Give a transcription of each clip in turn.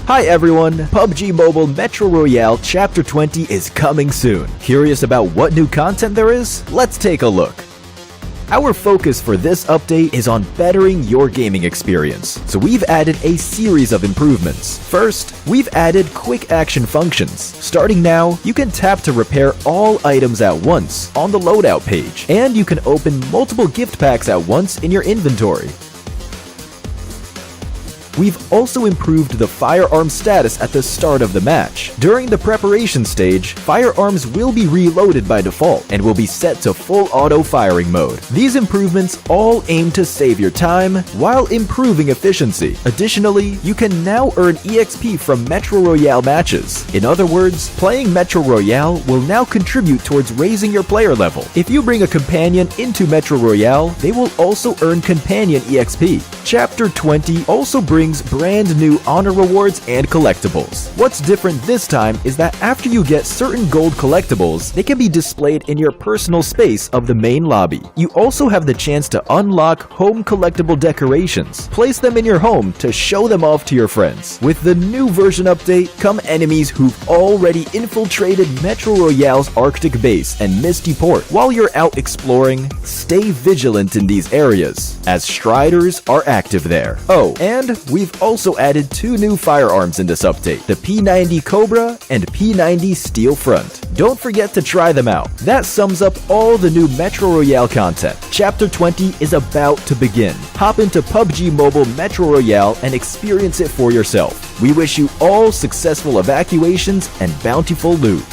Hi everyone, PUBG Mobile Metro Royale Chapter 20 is coming soon. Curious about what new content there is? Let's take a look. Our focus for this update is on bettering your gaming experience, so we've added a series of improvements. First, we've added quick action functions. Starting now, you can tap to repair all items at once on the loadout page, and you can open multiple gift packs at once in your inventory. We've also improved the firearm status at the start of the match. During the preparation stage, firearms will be reloaded by default and will be set to full auto firing mode. These improvements all aim to save your time while improving efficiency. Additionally, you can now earn EXP from Metro Royale matches. In other words, playing Metro Royale will now contribute towards raising your player level. If you bring a companion into Metro Royale, they will also earn companion EXP. Chapter 20 also brings brand new honor rewards and collectibles. What's different this time is that after you get certain gold collectibles, they can be displayed in your personal space of the main lobby. You also have the chance to unlock home collectible decorations. Place them in your home to show them off to your friends. With the new version update come enemies who've already infiltrated Metro Royale's Arctic base and Misty Port. While you're out exploring, stay vigilant in these areas, as Striders are active there. Oh, and we've also added two new firearms in this update, the P90 Cobra and P90 Steel Front. Don't forget to try them out. That sums up all the new Metro Royale content. Chapter 20 is about to begin. Hop into PUBG Mobile Metro Royale and experience it for yourself. We wish you all successful evacuations and bountiful loot.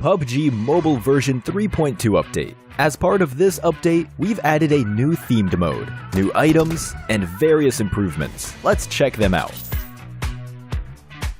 PUBG Mobile version 3.2 update. As part of this update, we've added a new themed mode, new items, and various improvements. Let's check them out.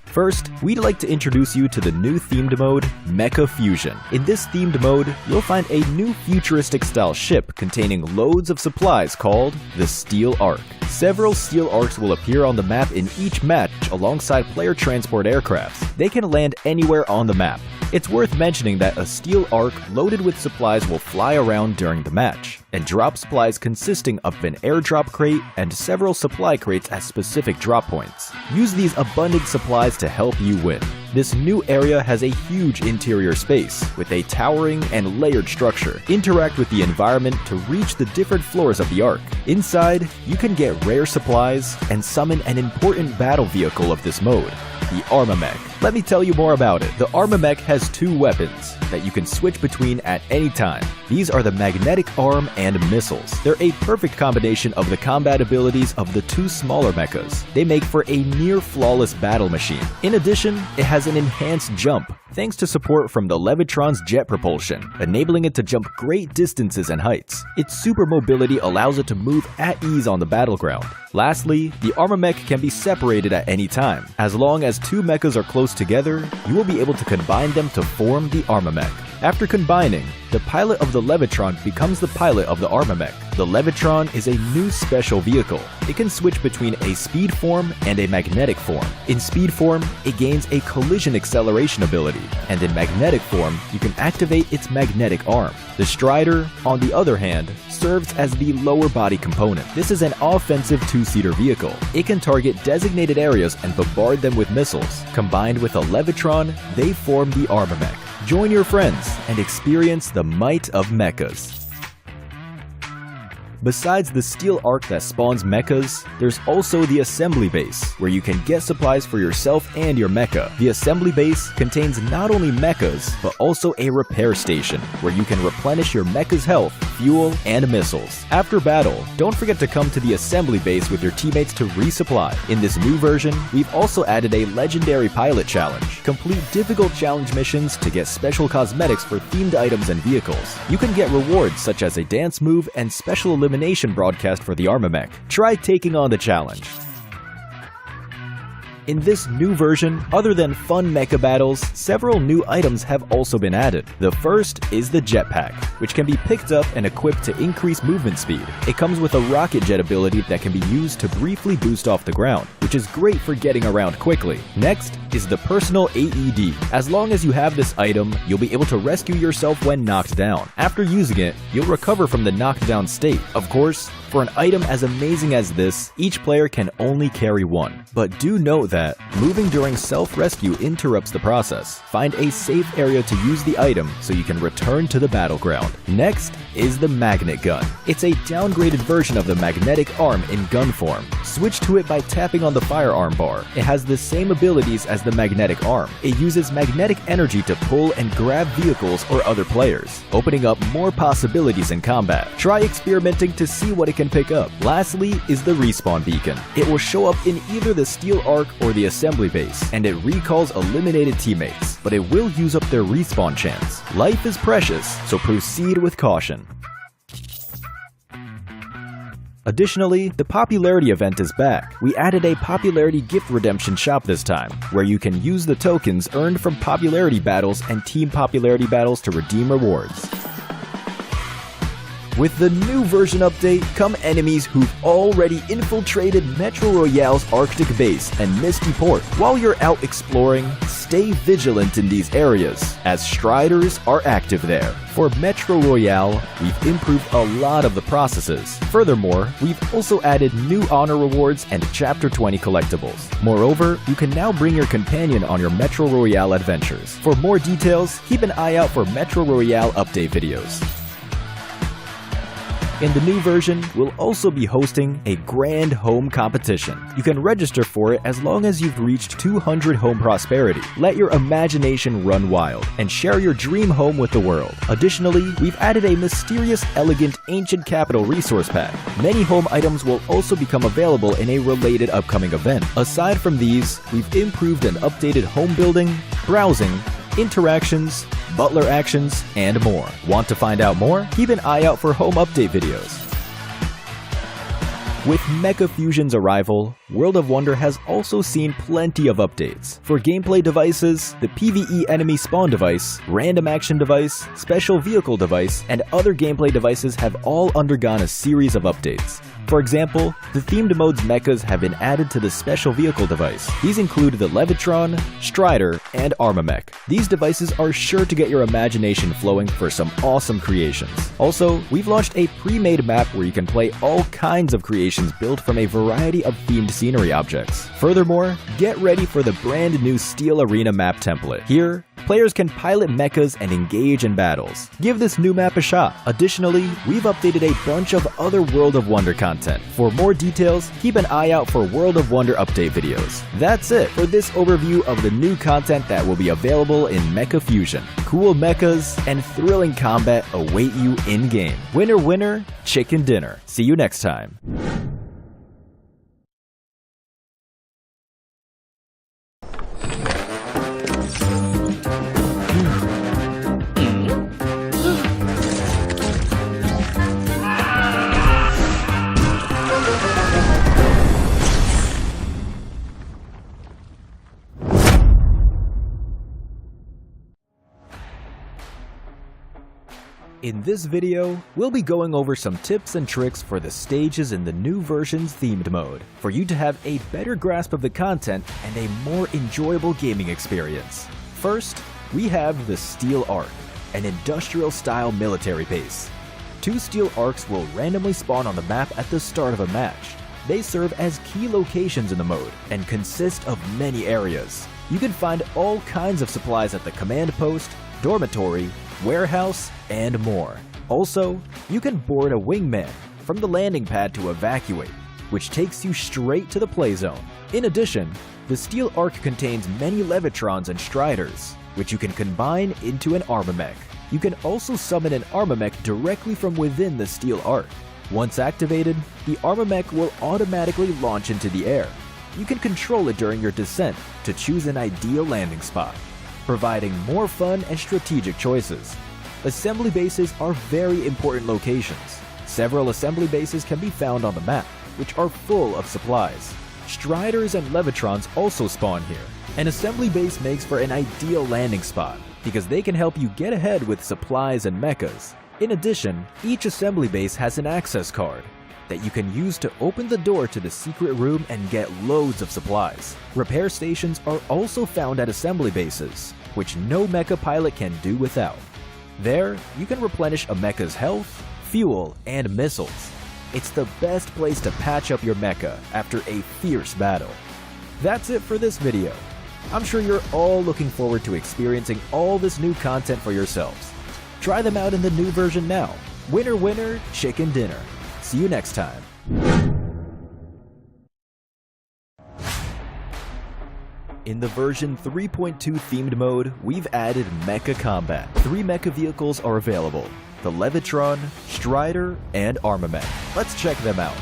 First, we'd like to introduce you to the new themed mode, Mecha Fusion. In this themed mode, you'll find a new futuristic-style ship containing loads of supplies called the Steel Ark. Several Steel Arks will appear on the map in each match alongside player transport aircrafts. They can land anywhere on the map. It's worth mentioning that a Steel Ark loaded with supplies will fly around during the match and drop supplies consisting of an airdrop crate and several supply crates at specific drop points. Use these abundant supplies to help you win. This new area has a huge interior space with a towering and layered structure. Interact with the environment to reach the different floors of the Ark. Inside, you can get rare supplies and summon an important battle vehicle of this mode, the Mech. Let me tell you more about it. The Mech has two weapons that you can switch between at any time. These are the magnetic arm and missiles. They're a perfect combination of the combat abilities of the two smaller mechas. They make for a near-flawless battle machine. In addition, it has an enhanced jump, thanks to support from the Levitron's jet propulsion, enabling it to jump great distances and heights. Its super mobility allows it to move at ease on the battleground. Lastly, the Mech can be separated at any time. As long as two mechas are close together, you will be able to combine them to form the Mech. After combining, the pilot of the Levitron becomes the pilot of the Mech. The Levitron is a new special vehicle. It can switch between a speed form and a magnetic form. In speed form, it gains a collision acceleration ability, and in magnetic form, you can activate its magnetic arm. The Strider, on the other hand, serves as the lower body component. This is an offensive two-seater vehicle. It can target designated areas and bombard them with missiles. Combined with a Levitron, they form the Mech. Join your friends and experience the might of mechas. Besides the Steel Ark that spawns mechas, there's also the Assembly Base, where you can get supplies for yourself and your mecha. The Assembly Base contains not only mechas, but also a repair station, where you can replenish your mecha's health, fuel, and missiles. After battle, don't forget to come to the Assembly Base with your teammates to resupply. In this new version, we've also added a Legendary Pilot Challenge. Complete difficult challenge missions to get special cosmetics for themed items and vehicles. You can get rewards such as a dance move and special elimination broadcast for the Mech. Try taking on the challenge. In this new version, other than fun mecha battles, several new items have also been added. The first is the jetpack, which can be picked up and equipped to increase movement speed. It comes with a rocket jet ability that can be used to briefly boost off the ground, which is great for getting around quickly. Next is the personal AED. As long as you have this item, you'll be able to rescue yourself when knocked down. After using it, you'll recover from the knocked down state. Of course, for an item as amazing as this, each player can only carry one. But do note that moving during self-rescue interrupts the process. Find a safe area to use the item so you can return to the battleground. Next is the magnet gun. It's a downgraded version of the magnetic arm in gun form. Switch to it by tapping on the firearm bar. It has the same abilities as the magnetic arm. It uses magnetic energy to pull and grab vehicles or other players, opening up more possibilities in combat. Try experimenting to see what it can pick up. Lastly is the respawn beacon. It will show up in either the steel arc or the assembly base, and it recalls eliminated teammates, but it will use up their respawn chance. Life is precious, so proceed with caution. Additionally, the popularity event is back. We added a popularity gift redemption shop this time, where you can use the tokens earned from popularity battles and team popularity battles to redeem rewards. With the new version update come enemies who've already infiltrated Metro Royale's Arctic base and Misty Port. While you're out exploring, stay vigilant in these areas, as Striders are active there. For Metro Royale, we've improved a lot of the processes. Furthermore, we've also added new honor rewards and Chapter 20 collectibles. Moreover, you can now bring your companion on your Metro Royale adventures. For more details, keep an eye out for Metro Royale update videos. In the new version, we'll also be hosting a grand home competition. You can register for it as long as you've reached 200 home prosperity. Let your imagination run wild and share your dream home with the world. Additionally, we've added a mysterious, elegant, ancient capital resource pack. Many home items will also become available in a related upcoming event. Aside from these, we've improved and updated home building, browsing, interactions, butler actions, and more. Want to find out more? Keep an eye out for home update videos. With Mecha Fusion's arrival, World of Wonder has also seen plenty of updates. For gameplay devices, the PvE enemy spawn device, random action device, special vehicle device, and other gameplay devices have all undergone a series of updates. For example, the themed mode's mechas have been added to the special vehicle device. These include the Levitron, Strider, and Armamech. These devices are sure to get your imagination flowing for some awesome creations. Also, we've launched a pre-made map where you can play all kinds of creations built from a variety of themed scenery objects. Furthermore, get ready for the brand new Steel Arena map template. Here, players can pilot mechas and engage in battles. Give this new map a shot. Additionally, we've updated a bunch of other World of Wonder content. For more details, keep an eye out for World of Wonder update videos. That's it for this overview of the new content that will be available in Mecha Fusion. Cool mechas and thrilling combat await you in-game. Winner, winner, chicken dinner. See you next time. In this video, we'll be going over some tips and tricks for the stages in the new version's themed mode, for you to have a better grasp of the content and a more enjoyable gaming experience. First, we have the Steel Arc, an industrial-style military base. 2 steel arcs will randomly spawn on the map at the start of a match. They serve as key locations in the mode and consist of many areas. You can find all kinds of supplies at the command post, dormitory, warehouse, and more. Also, you can board a wingman from the landing pad to evacuate, which takes you straight to the play zone. In addition, the Steel Arc contains many Levitrons and Striders, which you can combine into an Armamech. You can also summon an Armamech directly from within the Steel Arc. Once activated, the Armamech will automatically launch into the air. You can control it during your descent to choose an ideal landing spot, providing more fun and strategic choices. Assembly bases are very important locations. Several assembly bases can be found on the map, which are full of supplies. Striders and Levitrons also spawn here. An assembly base makes for an ideal landing spot because they can help you get ahead with supplies and mechas. In addition, each assembly base has an access card that you can use to open the door to the secret room and get loads of supplies. Repair stations are also found at assembly bases, which no mecha pilot can do without. There, you can replenish a mecha's health, fuel, and missiles. It's the best place to patch up your mecha after a fierce battle. That's it for this video. I'm sure you're all looking forward to experiencing all this new content for yourselves. Try them out in the new version now. Winner, winner, chicken dinner. See you next time. In the version 3.2 themed mode, we've added Mecha Combat. 3 mecha vehicles are available: the Levitron, Strider, and Armamech. Let's check them out.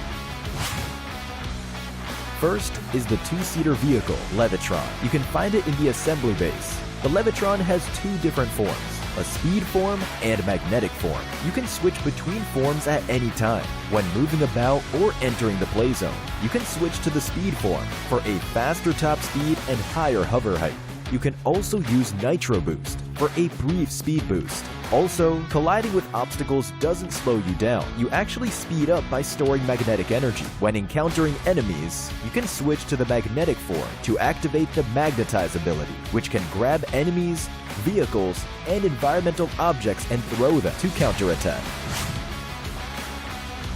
First is the 2-seater vehicle, Levitron. You can find it in the assembly base. The Levitron has 2 different forms, a speed form and magnetic form. You can switch between forms at any time. When moving about or entering the play zone, you can switch to the speed form for a faster top speed and higher hover height. You can also use Nitro Boost for a brief speed boost. Also, colliding with obstacles doesn't slow you down. You actually speed up by storing magnetic energy. When encountering enemies, you can switch to the magnetic form to activate the Magnetize ability, which can grab enemies, vehicles, and environmental objects and throw them to counterattack.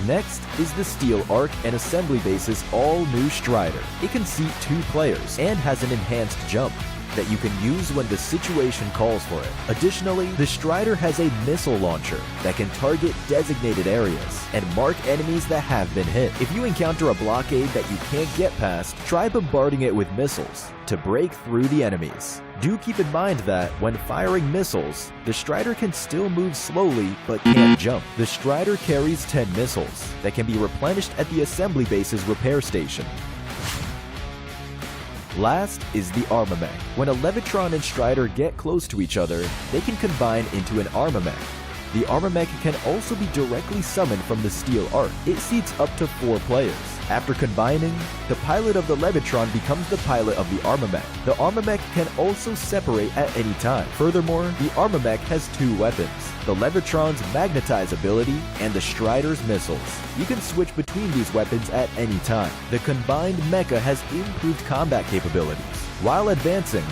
Next is the Steel Arc and Assembly Base's all-new Strider. It can seat 2 players and has an enhanced jump that you can use when the situation calls for it. Additionally, the Strider has a missile launcher that can target designated areas and mark enemies that have been hit. If you encounter a blockade that you can't get past, try bombarding it with missiles to break through the enemies. Do keep in mind that when firing missiles, the Strider can still move slowly but can't jump. The Strider carries 10 missiles that can be replenished at the assembly base's repair station. Last is the Armamech. When a Levitron and Strider get close to each other, they can combine into an Armamech. The Armamech can also be directly summoned from the Steel Arc. It seats up to 4 players. After combining, the pilot of the Levitron becomes the pilot of the Armamech. The Armamech can also separate at any time. Furthermore, the Armamech has 2 weapons: the Levitron's Magnetize ability and the Strider's missiles. You can switch between these weapons at any time. The combined mecha has improved combat capabilities. While advancing,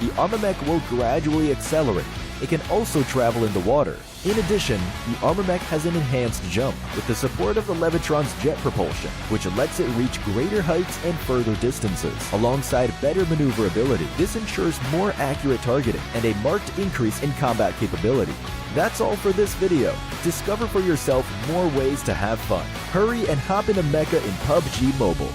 the Armamech will gradually accelerate. It can also travel in the water. In addition, the Armamech has an enhanced jump with the support of the Levitron's jet propulsion, which lets it reach greater heights and further distances. Alongside better maneuverability, this ensures more accurate targeting and a marked increase in combat capability. That's all for this video. Discover for yourself more ways to have fun. Hurry and hop in a mecha in PUBG Mobile.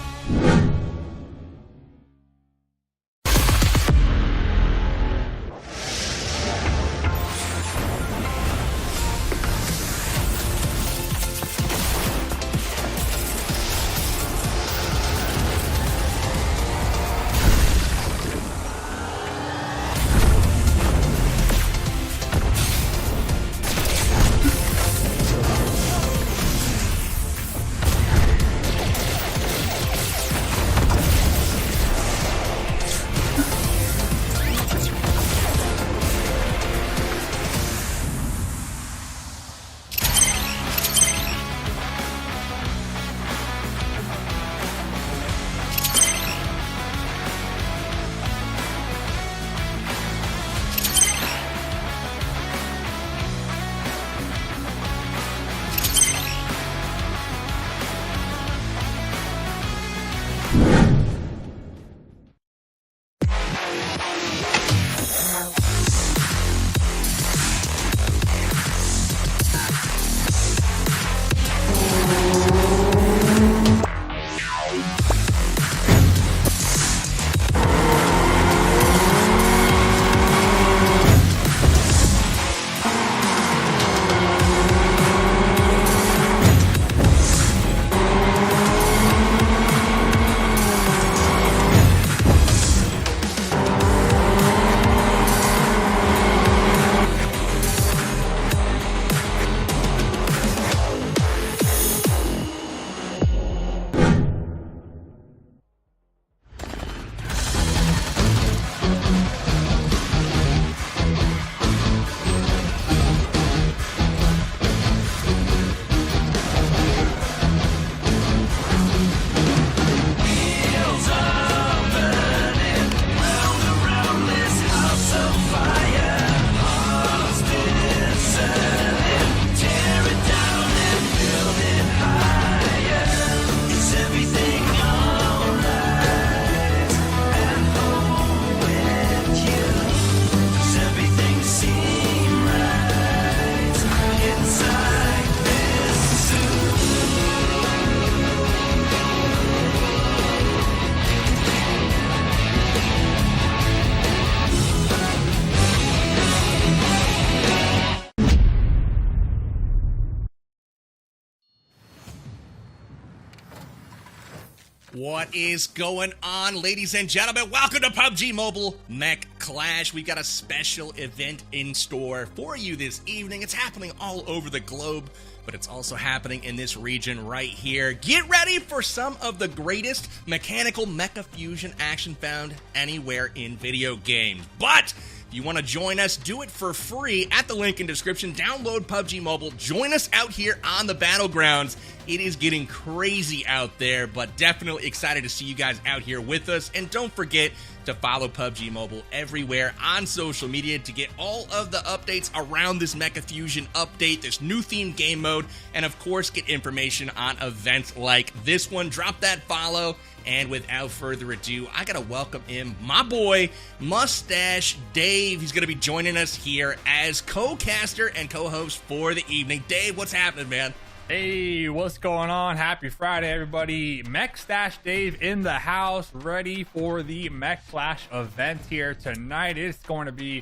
What is going on, ladies and gentlemen? Welcome to PUBG Mobile Mech Clash. We got a special event in store for you this evening. It's happening all over the globe, but it's also happening in this region right here. Get ready for some of the greatest mechanical Mecha Fusion action found anywhere in video games. But if you want to join us, do it for free at the link in description. Download PUBG Mobile. Join us out here on the battlegrounds. It is getting crazy out there, but definitely excited to see you guys out here with us. And don't forget to follow PUBG Mobile everywhere on social media to get all of the updates around this Mecha Fusion update, this new themed game mode, and of course get information on events like this one. Drop that follow. And without further ado, I gotta welcome in my boy, Mustache Dave. He's gonna be joining us here as co-caster and co-host for the evening. Dave, what's happening, man? Hey, what's going on? Happy Friday, everybody. Mech Clash Dave in the house, ready for the Mech Clash event here tonight. It's gonna be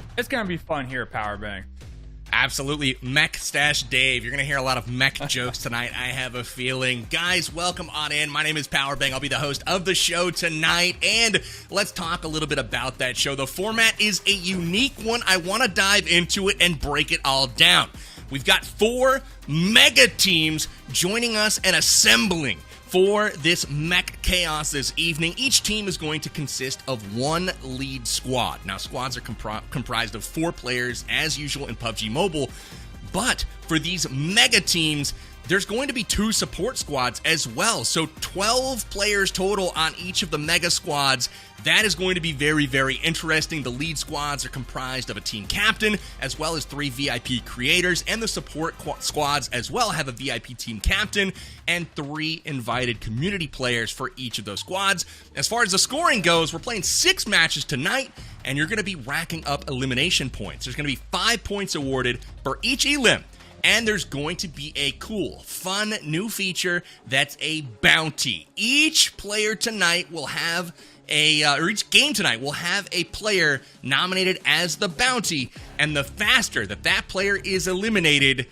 fun here at Powerbang. Absolutely. Mech Stash Dave. You're going to hear a lot of mech jokes tonight, I have a feeling. Guys, welcome on in. My name is Powerbang. I'll be the host of the show tonight, and let's talk a little bit about that show. The format is a unique one. I want to dive into it and break it all down. We've got 4 mega teams joining us and assembling for this mech chaos this evening. Each team is going to consist of 1 lead squad. Now, squads are comprised of 4 players, as usual in PUBG Mobile, but for these mega teams, there's going to be 2 support squads as well. So 12 players total on each of the mega squads. That is going to be very, very interesting. The lead squads are comprised of a team captain, as well as 3 VIP creators, and the support squads as well have a VIP team captain and 3 invited community players for each of those squads. As far as the scoring goes, we're playing 6 matches tonight, and you're going to be racking up elimination points. There's going to be 5 points awarded for each elim. And there's going to be a cool, fun new feature that's a bounty. Each player tonight will have each game tonight will have a player nominated as the bounty, and the faster that player is eliminated,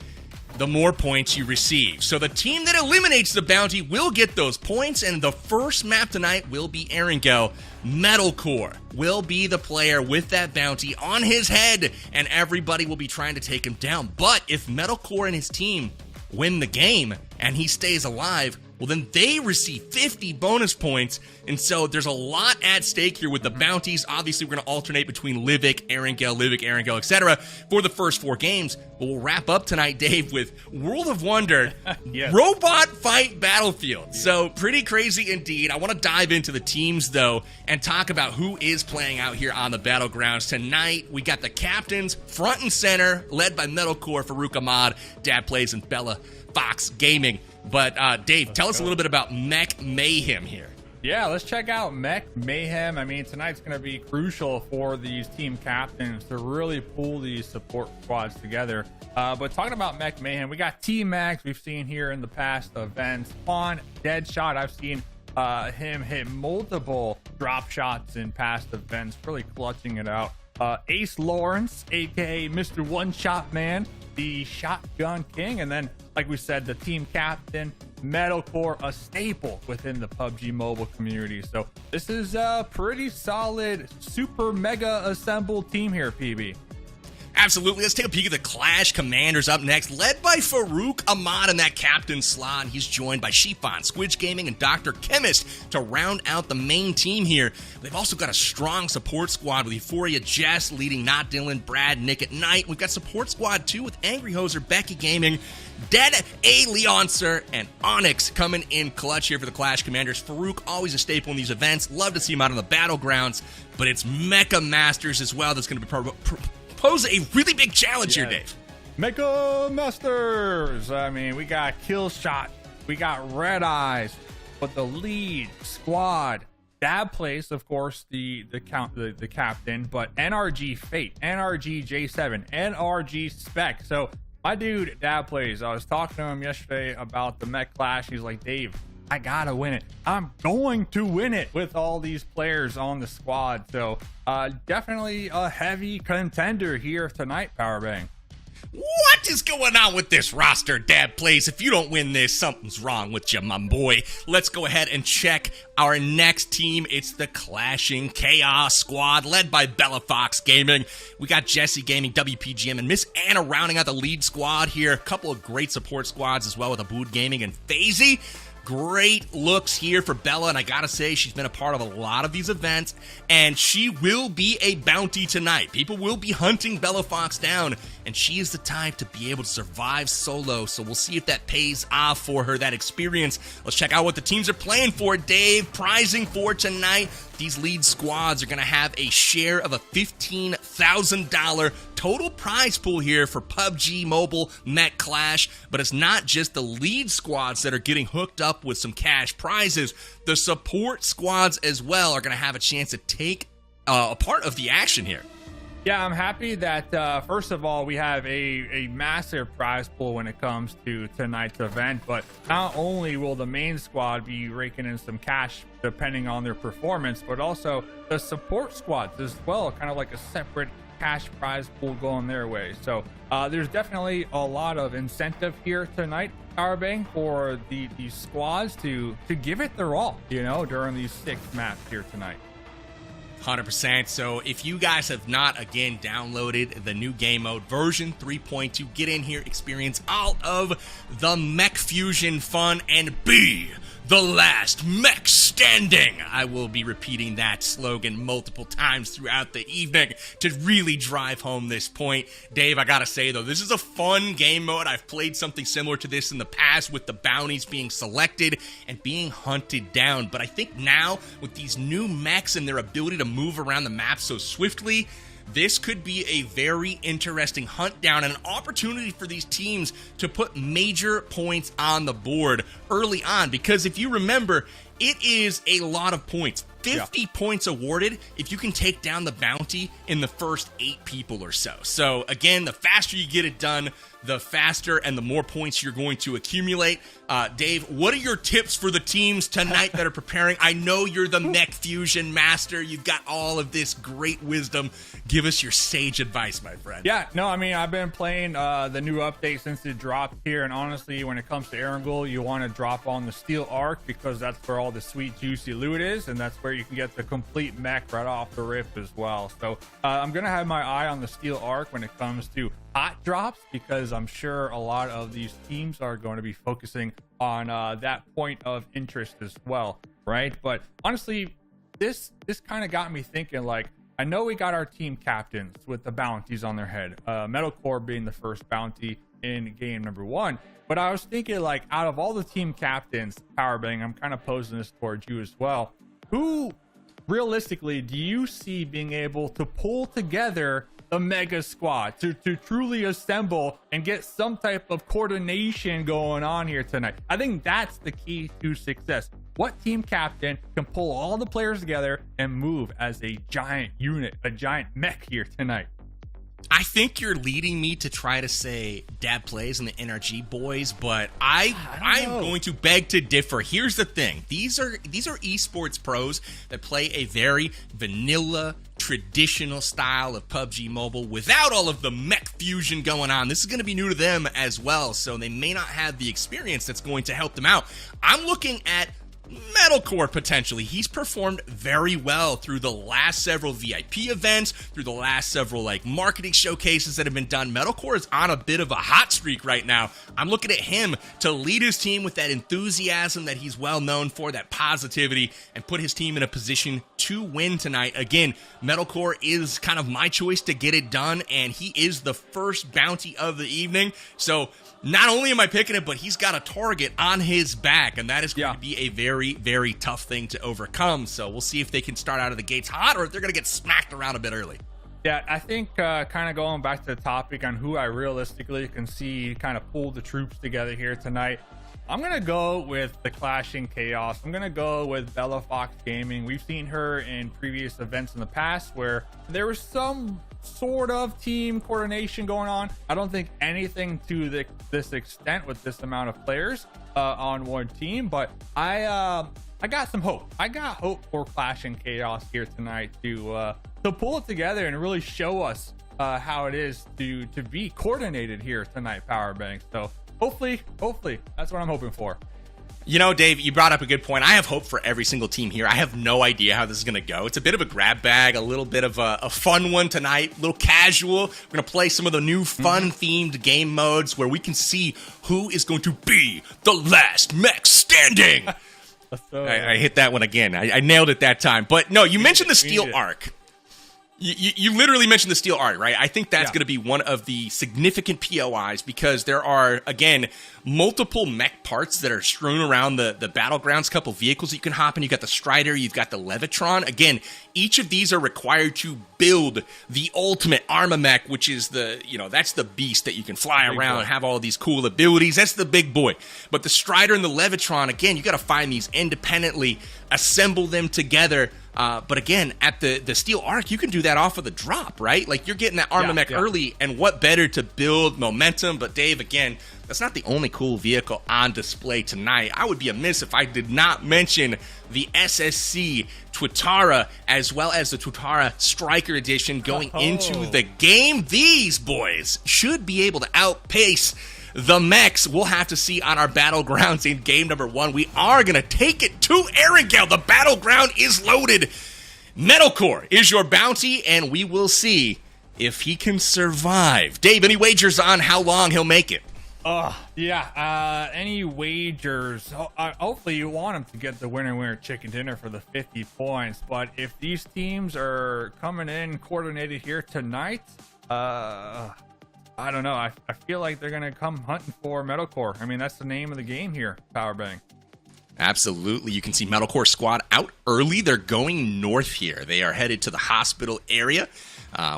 the more points you receive. So the team that eliminates the bounty will get those points, and the first map tonight will be Erangel. Metalcore will be the player with that bounty on his head, and everybody will be trying to take him down. But if Metalcore and his team win the game and he stays alive, well, then they receive 50 bonus points, and so there's a lot at stake here with the bounties. Obviously, we're going to alternate between Livik, Erangel, etc. for the first 4 games, but we'll wrap up tonight, Dave, with World of Wonder, yes. Robot Fight Battlefield. Yeah. So, pretty crazy indeed. I want to dive into the teams, though, and talk about who is playing out here on the battlegrounds tonight. We got the captains front and center, led by Metalcore, Farouk Ahmad, Dad Plays, and Bella Fox Gaming. But, Dave, tell us a little bit about Mech Mayhem here. Yeah, let's check out Mech Mayhem. I mean, tonight's going to be crucial for these team captains to really pull these support squads together. But talking about Mech Mayhem, we got T-Max we've seen here in the past events. Spawn, Deadshot, I've seen him hit multiple drop shots in past events, really clutching it out. Ace Lawrence, a.k.a. Mr. One-Shot Man, the Shotgun King, and then, like we said, the team captain, Metalcore, a staple within the PUBG Mobile community. So this is a pretty solid, super mega assembled team here, PB. Absolutely. Let's take a peek at the Clash Commanders up next, led by Farouk Ahmad in that captain slot. He's joined by Shifan, Squidge Gaming, and Dr. Chemist to round out the main team here. They've also got a strong support squad with Euphoria Jess leading Not Dylan, Brad, Nick at Night. We've got support squad too with Angry Hoser, Becky Gaming, Dead A. Leoncer, and Onyx coming in clutch here for the Clash Commanders. Farouk, always a staple in these events. Love to see him out on the battlegrounds, but it's Mecha Masters as well that's going to be pose a really big challenge here, Dave. Mecha Masters. I mean, we got Killshot, we got Red Eyes, but the lead squad, Dab Plays, of course, the captain, but NRG Fate, NRG J7, NRG Spec. So my dude Dab Plays, I was talking to him yesterday about the Mech Clash. He's like, Dave, I gotta win it. I'm going to win it with all these players on the squad. So definitely a heavy contender here tonight, Powerbang. What What is going on with this roster, Dad Plays? If you don't win this, something's wrong with you, my boy. Let's go ahead and check our next team. It's the Clashing Chaos Squad, led by Bella Fox Gaming. We got Jesse Gaming, WPGM, and Miss Anna rounding out the lead squad here. A couple of great support squads as well with Abood Gaming and FaZe. Great looks here for Bella, and I gotta say, she's been a part of a lot of these events, and she will be a bounty tonight. People will be hunting Bella Fox down, and she is the type to be able to survive solo, so we'll see if that pays off for her, that experience. Let's check out what the teams are playing for, Dave. Prizing for tonight, these lead squads are going to have a share of a $15,000 total prize pool here for PUBG Mobile Mech Clash. But it's not just the lead squads that are getting hooked up with some cash prizes. The support squads as well are going to have a chance to take a part of the action here. Yeah, I'm happy that, first of all, we have a massive prize pool when it comes to tonight's event, but not only will the main squad be raking in some cash depending on their performance, but also the support squads as well, kind of like a separate cash prize pool going their way. So there's definitely a lot of incentive here tonight, Powerbang, for these squads to give it their all, you know, during these 6 maps here tonight. 100%. So if you guys have not, again, downloaded the new game mode version 3.2, get in here, experience all of the Mech Fusion fun, and be the last mech standing. I will be repeating that slogan multiple times throughout the evening to really drive home this point. Dave, I gotta say though, this is a fun game mode. I've played something similar to this in the past with the bounties being selected and being hunted down. But I think now with these new mechs and their ability to move around the map so swiftly, this could be a very interesting hunt down and an opportunity for these teams to put major points on the board early on. Because if you remember, it is a lot of points. 50 points awarded if you can take down the bounty in the first 8 people or so. So again, the faster you get it done, the faster and the more points you're going to accumulate. Dave, what are your tips for the teams tonight that are preparing? I know you're the Mech Fusion master. You've got all of this great wisdom. Give us your sage advice, my friend. Yeah, no, I mean, I've been playing the new update since it dropped here, and honestly, when it comes to Erangel, you want to drop on the Steel Arc because that's where all the sweet, juicy loot is, and that's where you can get the complete mech right off the rip as well. So I'm going to have my eye on the Steel Arc when it comes to hot drops, because I'm sure a lot of these teams are going to be focusing on that point of interest as well, right? But honestly, this kind of got me thinking, like, I know we got our team captains with the bounties on their head, Metalcore being the first bounty in game number 1, but I was thinking, like, out of all the team captains, Powerbang, I'm kind of posing this towards you as well, who realistically do you see being able to pull together the mega squad to truly assemble and get some type of coordination going on here tonight? I think that's the key to success. What team captain can pull all the players together and move as a giant unit, a giant mech here tonight? I think you're leading me to try to say Dad Plays and the NRG boys, but I'm going to beg to differ. Here's the thing. These are esports pros that play a very vanilla, traditional style of PUBG Mobile without all of the Mech Fusion going on. This is going to be new to them as well, so they may not have the experience that's going to help them out. I'm looking at Metalcore potentially. He's performed very well through the last several VIP events, through the last several like marketing showcases that have been done. Metalcore is on a bit of a hot streak right now. I'm looking at him to lead his team with that enthusiasm that he's well known for, that positivity, and put his team in a position to win tonight. Again, Metalcore is kind of my choice to get it done, and he is the first bounty of the evening. So not only am I picking it, but he's got a target on his back, and that is going to be a very, very tough thing to overcome. So we'll see if they can start out of the gates hot or if they're going to get smacked around a bit early. Yeah, I think kind of going back to the topic on who I realistically can see kind of pull the troops together here tonight, I'm going to go with the Clashing Chaos. I'm going to go with Bella Fox Gaming. We've seen her in previous events in the past where there was some sort of team coordination going on. I don't think anything to this extent with this amount of players on one team, but I got some hope. I got hope for Clashing Chaos here tonight to pull it together and really show us how it is to be coordinated here tonight, Powerbang. So hopefully, that's what I'm hoping for. You know, Dave, you brought up a good point. I have hope for every single team here. I have no idea how this is going to go. It's a bit of a grab bag, a little bit of a fun one tonight, a little casual. We're going to play some of the new fun-themed game modes where we can see who is going to be the last mech standing. I hit that one again. I nailed it that time. But no, you mentioned the Steel Arc. You literally mentioned the Steel Arc, right? I think that's going to be one of the significant POIs because there are, again, multiple mech parts that are strewn around the battlegrounds, couple vehicles that you can hop in. You've got the Strider, you've got the Levitron. Again, each of these are required to build the ultimate Arma Mech, which is that's the beast that you can fly around and have all of these cool abilities. That's the big boy. But the Strider and the Levitron, again, you got to find these independently, assemble them together. But again, at the Steel Arc, you can do that off of the drop, right? Like, you're getting that Arma Mech early, and what better to build momentum? But Dave, again, that's not the only cool vehicle on display tonight. I would be amiss if I did not mention the SSC Tuatara, as well as the Tuatara Striker Edition going into the game. These boys should be able to outpace the mechs. We'll have to see on our battlegrounds in game number 1. We are going to take it to Erangel. The battleground is loaded. Metalcore is your bounty, and we will see if he can survive. Dave, any wagers on how long he'll make it? Any wagers? Hopefully you want him to get the winner chicken dinner for the 50 points. But if these teams are coming in coordinated here tonight, I don't know. I feel like they're going to come hunting for Metalcore. I mean, that's the name of the game here, Powerbang. Absolutely. You can see Metalcore squad out early. They're going north here. They are headed to the hospital area.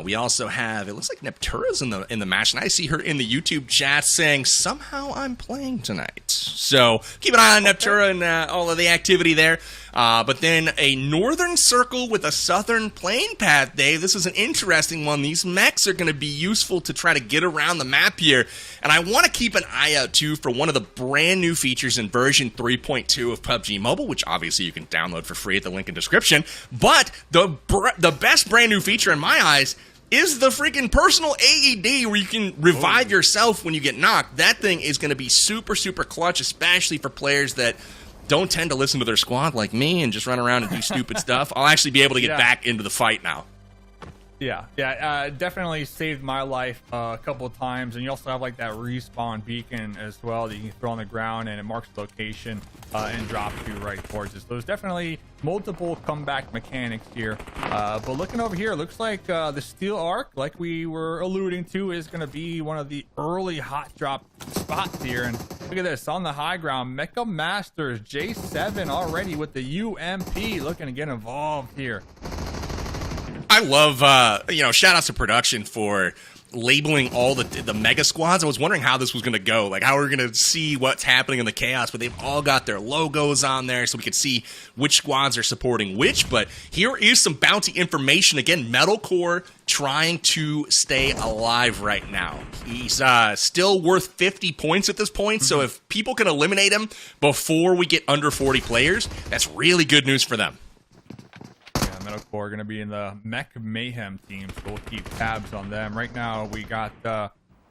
We also have, it looks like Neptura's in the match, and I see her in the YouTube chat saying, somehow I'm playing tonight. So keep an eye on Neptura and all of the activity there. But then a northern circle with a southern plane path, Dave. This is an interesting one. These mechs are going to be useful to try to get around the map here. And I want to keep an eye out, too, for one of the brand new features in version 3.2 of PUBG Mobile, which obviously you can download for free at the link in description. But the best brand new feature in my eyes is the freaking personal AED where you can revive yourself when you get knocked. That thing is going to be super, super clutch, especially for players that don't tend to listen to their squad like me and just run around and do stupid stuff. I'll actually be able to get back into the fight now. Definitely saved my life a couple of times. And you also have like that respawn beacon as well that you can throw on the ground, and it marks the location and drops you right towards it. So there's definitely multiple comeback mechanics here. But looking over here, looks like the Steel Arc, like we were alluding to, is going to be one of the early hot drop spots here. And look at this, on the high ground, Mecha Masters J7 already with the UMP looking to get involved here. I love, shout outs to production for labeling all the mega squads. I was wondering how this was going to go, like how we're going to see what's happening in the chaos, but they've all got their logos on there so we could see which squads are supporting which. But here is some bounty information. Again, Metalcore trying to stay alive right now. He's still worth 50 points at this point, so if people can eliminate him before we get under 40 players, that's really good news for them. Metalcore going to be in the Mech Mayhem team, so we'll keep tabs on them. Right now, we got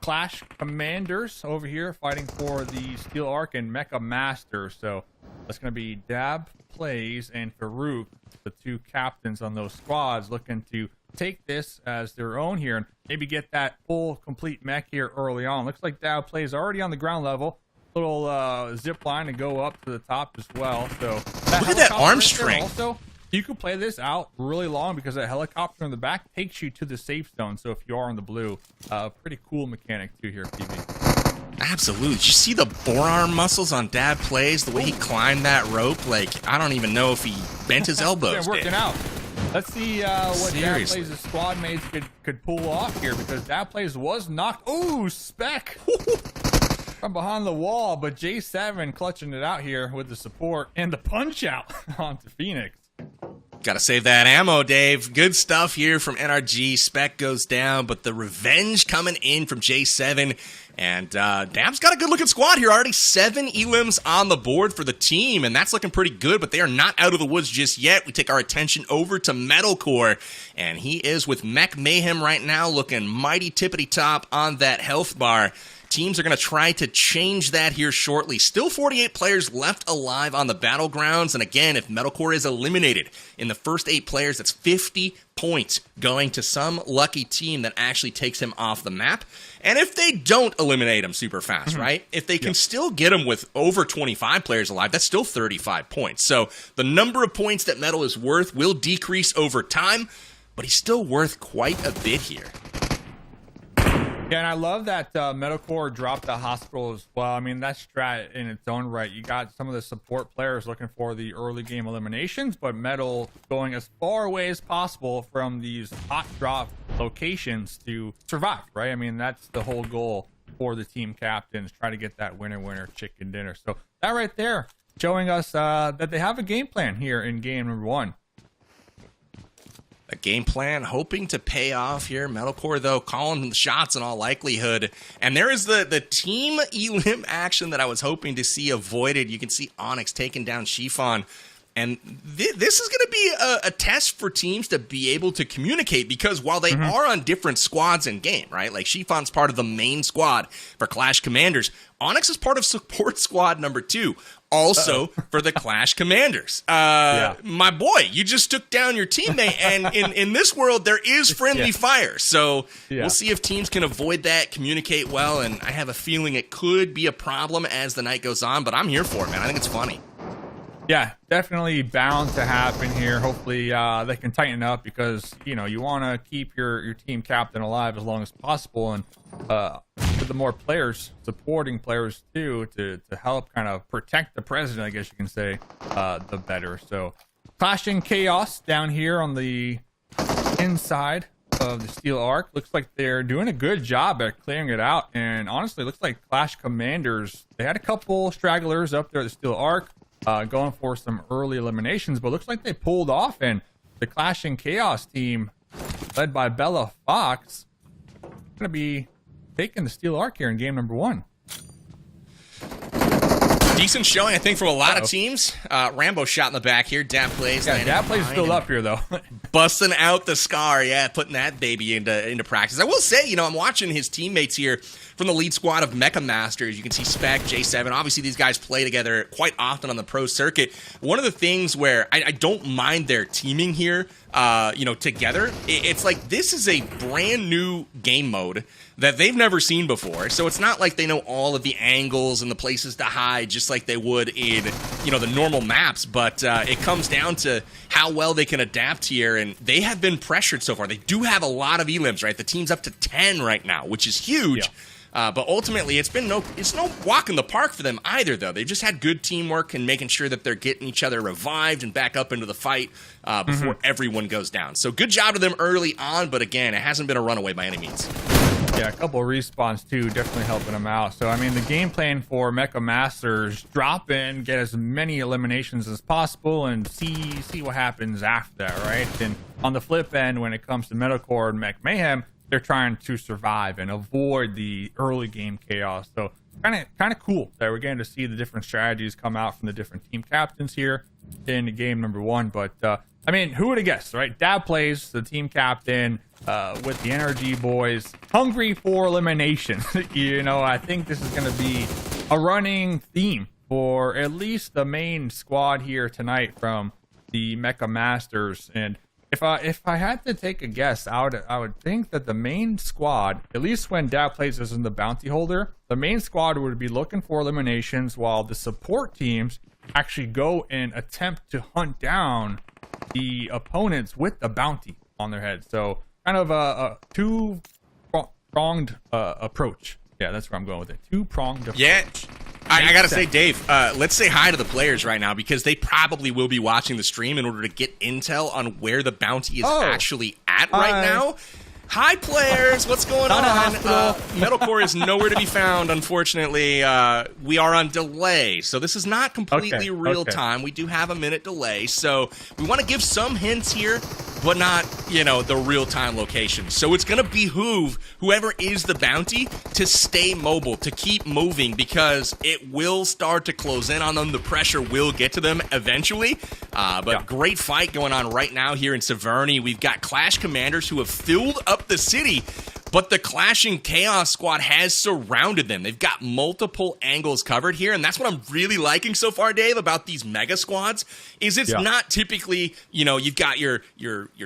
Clash Commanders over here fighting for the Steel Arc and Mecha Masters. So that's going to be Dab Plays and Farouk, the two captains on those squads, looking to take this as their own here and maybe get that full complete mech here early on. Looks like Dab Plays already on the ground level. Little zip line to go up to the top as well. So look at that arm strength. Also, you can play this out really long because that helicopter in the back takes you to the safe zone. So if you are on the blue, pretty cool mechanic too here, PB. Absolutely. Did you see the forearm muscles on Dab Plays? The way he climbed that rope, like I don't even know if he bent his elbows. They're working out. Let's see what Dab Plays' squad mates could pull off here, because Dab Plays was knocked. Ooh, Spec from behind the wall, but J7 clutching it out here with the support and the punch out onto Phoenix. Gotta save that ammo, Dave. Good stuff here from NRG. Spec goes down, but the revenge coming in from J7. And Dab's got a good-looking squad here. Already 7 elims on the board for the team, and that's looking pretty good, but they are not out of the woods just yet. We take our attention over to Metalcore, and he is with Mech Mayhem right now, looking mighty tippity-top on that health bar. Teams are going to try to change that here shortly. Still 48 players left alive on the battlegrounds. And again, if Metalcore is eliminated in the first 8 players, that's 50 points going to some lucky team that actually takes him off the map. And if they don't eliminate him super fast, right? If they can still get him with over 25 players alive, that's still 35 points. So the number of points that Metal is worth will decrease over time, but he's still worth quite a bit here. Yeah, and I love that Metalcore dropped the hospital as well. I mean, that's strat in its own right. You got some of the support players looking for the early game eliminations, but Metal going as far away as possible from these hot drop locations to survive, right? I mean, that's the whole goal for the team captains, try to get that winner chicken dinner. So that right there showing us that they have a game plan here in game number 1. A game plan hoping to pay off here. Metalcore, though, calling the shots in all likelihood. And there is the team elim action that I was hoping to see avoided. You can see Onyx taking down Chiffon. And this is going to be a test for teams to be able to communicate, because while they are on different squads in game, right? Like Chiffon's part of the main squad for Clash Commanders. Onyx is part of support squad number 2. Also for the Clash Commanders. My boy, you just took down your teammate, and in this world, there is friendly fire. So we'll see if teams can avoid that, communicate well, and I have a feeling it could be a problem as the night goes on, but I'm here for it, man. I think it's funny. Yeah, definitely bound to happen here. Hopefully they can tighten up, because, you know, you want to keep your team captain alive as long as possible, and with the more players, supporting players too, to help kind of protect the president, I guess you can say, the better. So Clashing Chaos down here on the inside of the Steel Arc. Looks like they're doing a good job at clearing it out, and honestly, looks like Clash Commanders, they had a couple stragglers up there at the Steel Arc, going for some early eliminations, but looks like they pulled off, and the Clashing Chaos team, led by Bella Fox, going to be taking the Steel Arc here in game number 1. Decent showing, I think, from a lot of teams. Rambo shot in the back here. Dap plays. Yeah, Dap plays still up here, though. Busting out the Scar, putting that baby into practice. I will say, you know, I'm watching his teammates here from the lead squad of Mecha Masters. You can see Spec, J7. Obviously, these guys play together quite often on the pro circuit. One of the things where I don't mind their teaming here, you know, together, it's like this is a brand new game mode that they've never seen before. So it's not like they know all of the angles and the places to hide, just like they would in, you know, the normal maps. But it comes down to how well they can adapt here, and they have been pressured so far. They do have a lot of elims, right? The team's up to 10 right now, which is huge. But ultimately, it's no walk in the park for them either, though. They've just had good teamwork and making sure that they're getting each other revived and back up into the fight before everyone goes down. So good job to them early on, but again, it hasn't been a runaway by any means. Yeah, a couple of respawns too, definitely helping them out. So I mean, the game plan for Mecha Masters: drop in, get as many eliminations as possible, and see what happens after that, right? And on the flip end, when it comes to Metalcore and Mech Mayhem, they're trying to survive and avoid the early game chaos. So kind of cool that we're getting to see the different strategies come out from the different team captains here in game number 1. But I mean, who would have guessed, right? Dab plays the team captain with the NRG boys, hungry for elimination. You know, I think this is going to be a running theme for at least the main squad here tonight from the Mecha Masters. And if I had to take a guess, I would think that the main squad, at least when Dab plays as in the bounty holder, the main squad would be looking for eliminations, while the support teams actually go and attempt to hunt down the opponents with the bounty on their head. So kind of a two-pronged approach. Yeah, that's where I'm going with it. Two-pronged approach. Yeah. I gotta say, Dave, let's say hi to the players right now, because they probably will be watching the stream in order to get intel on where the bounty is actually at right now. Hi, players. What's going Not a on? hospital. Metalcore is nowhere to be found, unfortunately. We are on delay, so this is not completely real time. We do have a minute delay, so we want to give some hints here, but not, you know, the real-time location. So it's going to behoove whoever is the bounty to stay mobile, to keep moving, because it will start to close in on them. The pressure will get to them eventually. But great fight going on right now here in Severny. We've got Clash commanders who have filled up the city, but the Clashing Chaos Squad has surrounded them. They've got multiple angles covered here, and that's what I'm really liking so far, Dave, about these mega squads, is it's not typically, you know, you've got your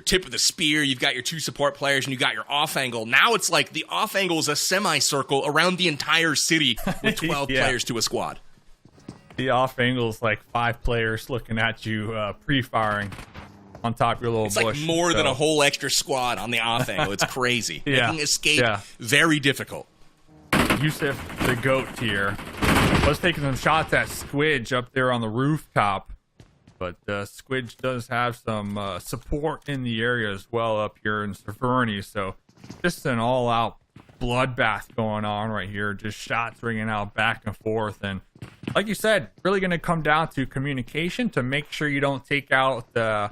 tip of the spear, you've got your two support players, and you got your off angle. Now it's like the off angle is a semicircle around the entire city with 12 players to a squad. The off angle is like 5 players looking at you, pre-firing on top of your little bush. It's like more than a whole extra squad on the off angle. It's crazy. Making escape very difficult. Yusuf, the GOAT here, was taking some shots at Squidge up there on the rooftop, but Squidge does have some support in the area as well up here in Severny, so just an all-out bloodbath going on right here. Just shots ringing out back and forth, and like you said, really going to come down to communication to make sure you don't take out the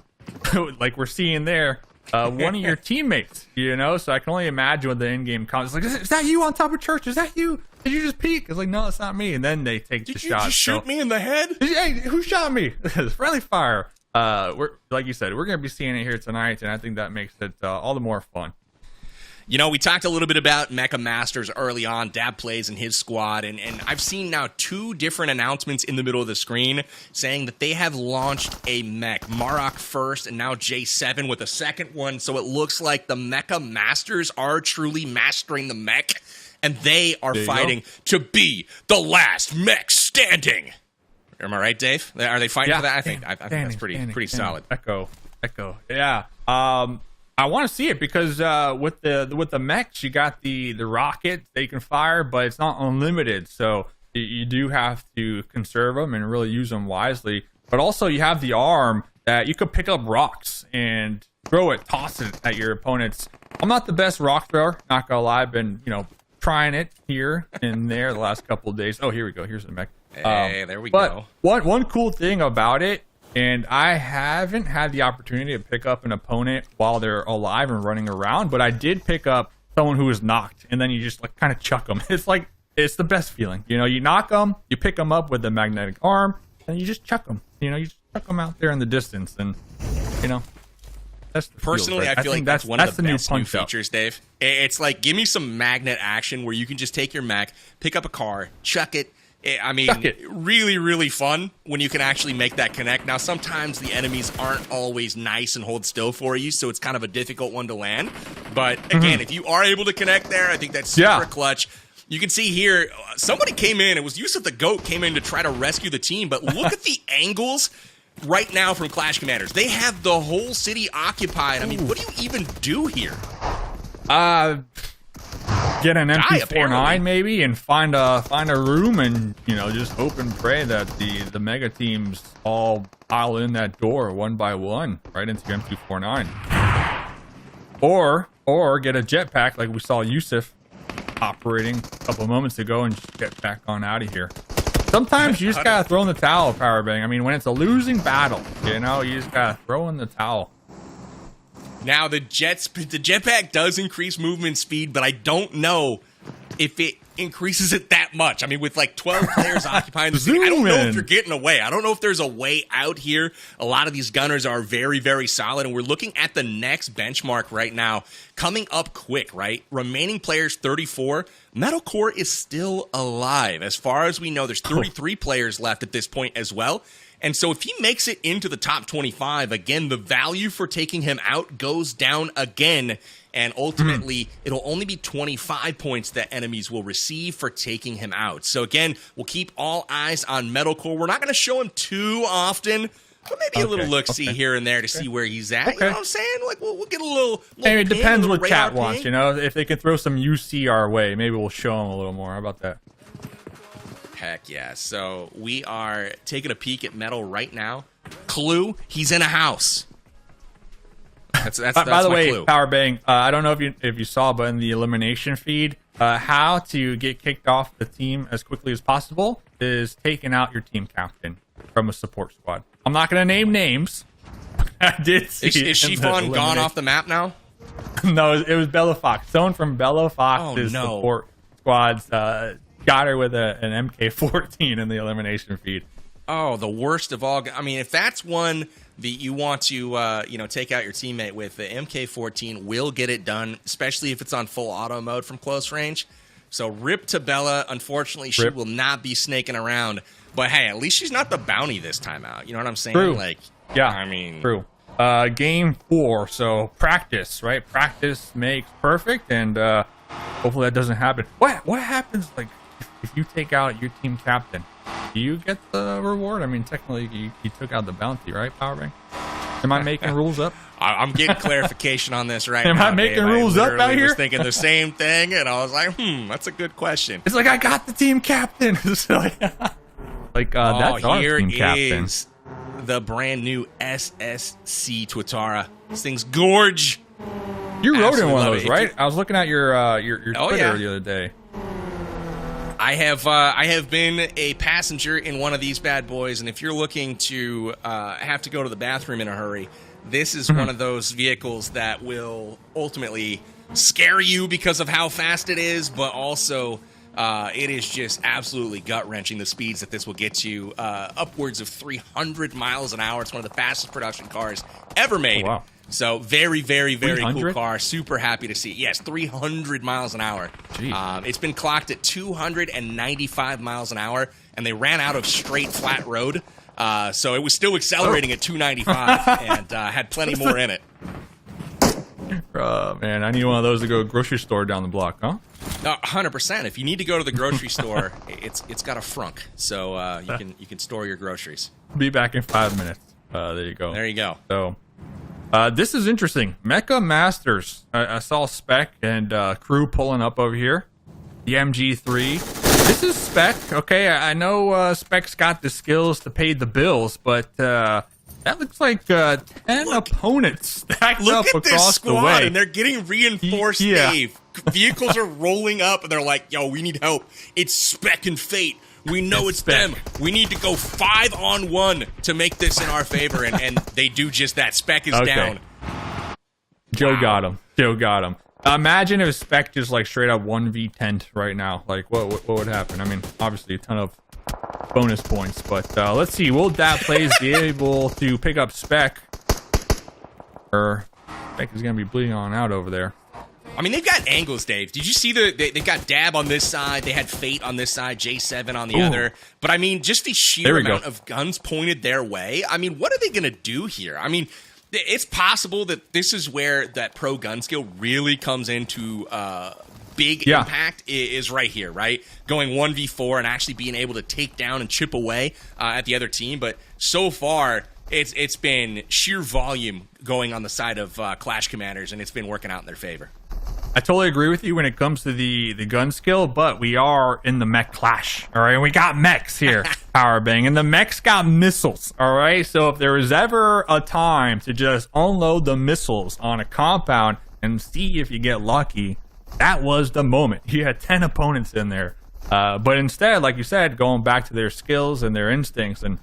like we're seeing there, one of your teammates, you know. So I can only imagine what the in-game comments like, is that you on top of church? Is that you? Did you just peek? It's like, no, it's not me. And then they take the shot. Did you just shoot me in the head? Hey, who shot me? Friendly fire. We're, like you said, we're going to be seeing it here tonight, and I think that makes it all the more fun. You know, we talked a little bit about Mecha Masters early on, Dab Plays and his squad, and I've seen now 2 different announcements in the middle of the screen saying that they have launched a mech. Marok first, and now J7 with a second one, so it looks like the Mecha Masters are truly mastering the mech, and they are fighting to be the last mech standing. Am I right, Dave? Are they fighting for that? I think that's pretty solid. Echo. Yeah. I want to see it because with the mechs, you got the rockets they can fire, but it's not unlimited. So you do have to conserve them and really use them wisely. But also you have the arm that you could pick up rocks and throw it, toss it at your opponents. I'm not the best rock thrower, not gonna lie. I've been, trying it here and there the last couple of days. Oh, here we go. Here's the mech. Hey, there we go. One cool thing about it, and I haven't had the opportunity to pick up an opponent while they're alive and running around, but I did pick up someone who was knocked, and then you just like kind of chuck them. It's the best feeling. You knock them, you pick them up with the magnetic arm, and you just chuck them. You just chuck them out there in the distance, and that's the personally, right? I feel like that's one of the best new features, out. Dave. It's like, give me some magnet action where you can just take your mech, pick up a car, chuck it. Really, really fun when you can actually make that connect. Now, sometimes the enemies aren't always nice and hold still for you, so it's kind of a difficult one to land. But again, if you are able to connect there, I think that's super clutch. You can see here, somebody came in. It was Yusuf the GOAT came in to try to rescue the team, but look at the angles right now from Clash Commanders. They have the whole city occupied. I mean, what do you even do here? Get an MP49 maybe and find a room and just hope and pray that the mega teams all pile in that door one by one right into your MP49, or get a jetpack like we saw Yusuf operating a couple moments ago and just get back on out of here. Sometimes you just gotta throw in the towel, Powerbang. I mean, when it's a losing battle, you just gotta throw in the towel. Now, the jetpack does increase movement speed, but I don't know if it increases it that much. I mean, with like 12 players occupying the city, I don't know if you're getting away. I don't know if there's a way out here. A lot of these gunners are very, very solid, and we're looking at the next benchmark right now, coming up quick, right? Remaining players 34. Metalcore is still alive. As far as we know, there's 33 players left at this point as well. And so if he makes it into the top 25, again, the value for taking him out goes down again. And ultimately, it'll only be 25 points that enemies will receive for taking him out. So again, we'll keep all eyes on Metalcore. We're not going to show him too often, but maybe a little look-see here and there to see where he's at. You know what I'm saying? Like, we'll get a little it depends what chat wants, If they can throw some UC our way, maybe we'll show him a little more. How about that? Heck yeah. So we are taking a peek at Metal right now. Clue, he's in a house. That's by the my way, clue. Powerbang, I don't know if you saw, but in the elimination feed, how to get kicked off the team as quickly as possible is taking out your team captain from a support squad. I'm not going to name names. I did see Is Chiffon gone off the map now? No, it was Bella Fox. Someone from Bella Fox's support squads got her with an MK14 in the elimination feed. Oh, the worst of all. I mean, if that's one that you want to, take out your teammate with, the MK14 will get it done, especially if it's on full auto mode from close range. So rip to Bella. Unfortunately, she will not be snaking around. But hey, at least she's not the bounty this time out. You know what I'm saying? True. Like, yeah, I mean, true. Game 4. So practice, right? Practice makes perfect, and hopefully that doesn't happen. What happens like if you take out your team captain? Do you get the reward? I mean, technically, you took out the bounty, right, Powerbang? Am I making rules up? I'm getting clarification on this right now. Am I making rules up out here? I was thinking the same thing, and I was like, that's a good question. It's like, I got the team captain. That's our here team captain. Is the brand new SSC Twitara. This thing's gorge. You rode in one of love those, it. right? I was looking at your Twitter the other day. I have been a passenger in one of these bad boys, and if you're looking to have to go to the bathroom in a hurry, this is one of those vehicles that will ultimately scare you because of how fast it is, but also it is just absolutely gut-wrenching, the speeds that this will get you, upwards of 300 miles an hour. It's one of the fastest production cars ever made. Oh, wow. So very, very, very 300? Cool car. Super happy to see it. Yes, 300 miles an hour. It's been clocked at 295 miles an hour, and they ran out of straight flat road. So it was still accelerating at 295 and had plenty more in it. Man, I need one of those to go grocery store down the block, huh? 100%. If you need to go to the grocery store, it's got a frunk, so you can store your groceries. Be back in 5 minutes. There you go. There you go. So. This is interesting. Mecha Masters. I saw Spec and crew pulling up over here. The MG3. This is Spec. Okay, I know Spec's got the skills to pay the bills, but that looks like 10 opponents stacked up across this squad, the way. And they're getting reinforced, Dave. Vehicles are rolling up, and they're like, yo, we need help. It's Spec and Fate. We know it's them. We need to go 5-on-1 to make this in our favor, and they do just that. Spec is down. Joe got him. Joe got him. Imagine if Spec just like straight up 1v10 right now. Like what would happen? I mean, obviously a ton of bonus points, but let's see. Will Dat Plays be able to pick up Spec? Or Spec is gonna be bleeding on out over there. I mean, they've got angles, Dave. Did you see they've got Dab on this side, they had Fate on this side, J7 on the other. But I mean, just the sheer amount of guns pointed their way. I mean, what are they going to do here? I mean, it's possible that this is where that pro gun skill really comes into big impact is right here, right? Going 1v4 and actually being able to take down and chip away at the other team. But so far, it's been sheer volume going on the side of Clash Commanders, and it's been working out in their favor. I totally agree with you when it comes to the gun skill, but we are in the Mech Clash, all right? And we got mechs here, Powerbang, and the mechs got missiles, all right? So if there was ever a time to just unload the missiles on a compound and see if you get lucky, that was the moment. You had 10 opponents in there. But instead, like you said, going back to their skills and their instincts and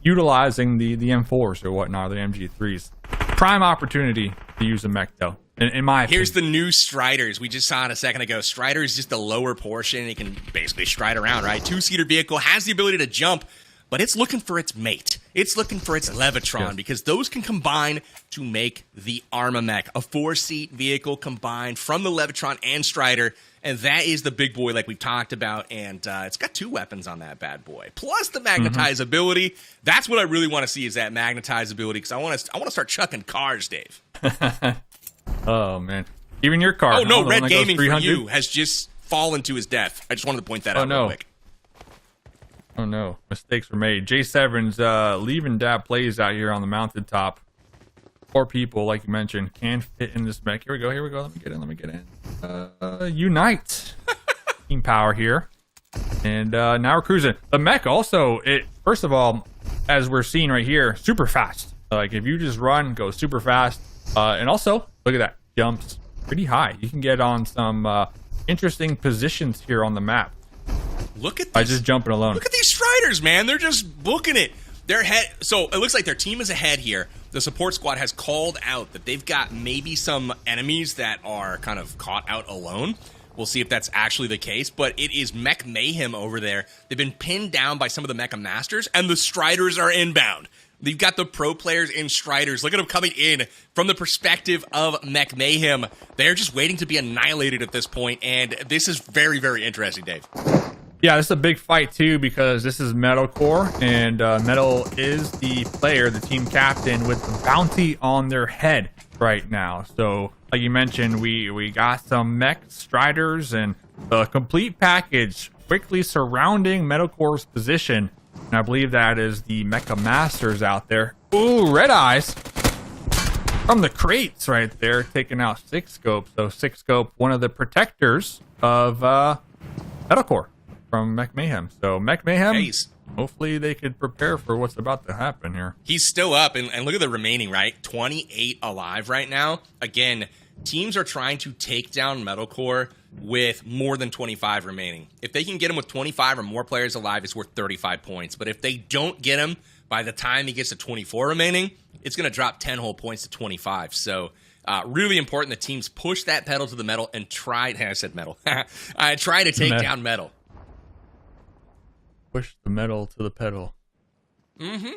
utilizing the M4s or whatnot, the MG3s. Prime opportunity to use a mech, though. In my opinion. Here's the new Striders. We just saw it a second ago. Strider is just the lower portion. It can basically stride around, right? Two-seater vehicle, has the ability to jump, but it's looking for its mate. It's looking for its Levitron, because those can combine to make the Arma Mech, a 4-seat vehicle combined from the Levitron and Strider, and that is the big boy like we've talked about, and it's got 2 weapons on that bad boy, plus the magnetizability. That's what I really want to see, is that magnetizability, because I want to start chucking cars, Dave. Oh, man. Even your car. Oh, no, Red Gaming for you has just fallen to his death. I just wanted to point that out real quick. Oh, no. Mistakes were made. J7's leaving Dat Plays out here on the mounted top. 4 people, like you mentioned, can fit in this mech. Here we go. Let me get in. Unite. Team power here. And now we're cruising. The mech also, first of all, as we're seeing right here, super fast. Like, if you just run, go super fast. And also, look at that. Jumps pretty high. You can get on some interesting positions here on the map. Look at this. By just jumping alone. Look at these Striders, man. They're just booking it. They're so it looks like their team is ahead here. The support squad has called out that they've got maybe some enemies that are kind of caught out alone. We'll see if that's actually the case, but it is Mech Mayhem over there. They've been pinned down by some of the Mecha Masters, and the Striders are inbound. They've got the pro players in Striders. Look at them coming in from the perspective of Mech Mayhem. They're just waiting to be annihilated at this point, and this is very, very interesting, Dave. Yeah, this is a big fight, too, because this is Metalcore, and Metal is the player, the team captain, with the bounty on their head right now. So, like you mentioned, we got some mech Striders and the complete package quickly surrounding Metalcore's position. And I believe that is the Mecha Masters out there. Ooh, red eyes from the crates right there, taking out Six Scope. So Six Scope, one of the protectors of Metalcore from Mech Mayhem. So Mech Mayhem, hopefully they could prepare for what's about to happen here. He's still up, and look at the remaining, right? 28 alive right now. Again, teams are trying to take down Metalcore with more than 25 remaining. If they can get him with 25 or more players alive, it's worth 35 points. But if they don't get him by the time he gets to 24 remaining, it's going to drop 10 whole points to 25. So really important that teams push that pedal to the metal and try to take down Metal. Push the metal to the pedal. Mm-hmm.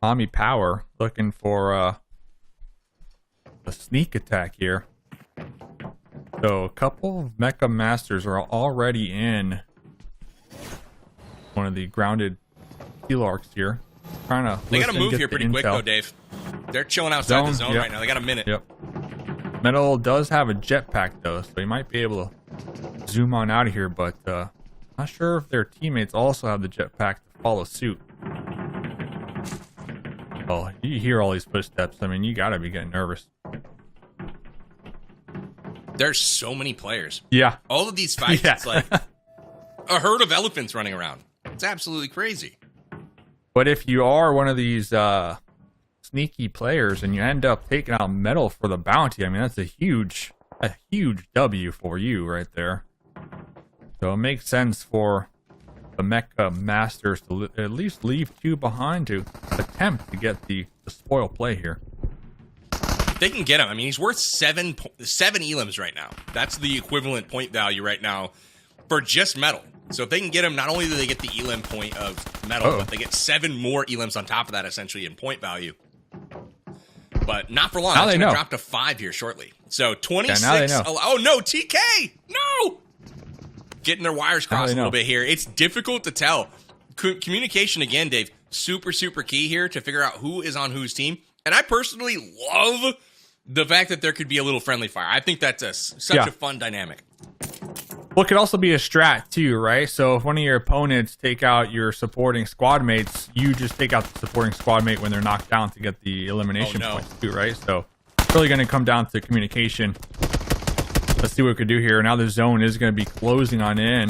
Tommy Power looking for a sneak attack here. So a couple of Mecha Masters are already in one of the grounded steel arcs here. They got to move here pretty quick though, Dave. They're chilling outside the zone right now. They got a minute. Yep. Metal does have a jetpack though, so he might be able to zoom on out of here, but not sure if their teammates also have the jetpack to follow suit. Well, you hear all these footsteps. I mean, you gotta be getting nervous. There's so many players. Yeah. All of these fights, it's like a herd of elephants running around. It's absolutely crazy. But if you are one of these sneaky players and you end up taking out Metal for the bounty, I mean, that's a huge W for you right there. So it makes sense for the Mecha Masters to at least leave two behind to attempt to get the spoil play here. They can get him. I mean, he's worth seven elims right now. That's the equivalent point value right now for just Metal. So if they can get him, not only do they get the elim point of Metal, but they get 7 more elims on top of that, essentially, in point value. But not for long. It's going to drop to 5 here shortly. So 26. Yeah, oh, no, TK! No! Getting their wires crossed a little bit here. It's difficult to tell. Communication, again, Dave, super, super key here to figure out who is on whose team. And I personally love the fact that there could be a little friendly fire. I think that's such a fun dynamic. Well, it could also be a strat, too, right? So if one of your opponents take out your supporting squad mates, you just take out the supporting squad mate when they're knocked down to get the elimination points, too, right? So it's really going to come down to communication. Let's see what we could do here. Now the zone is going to be closing on in,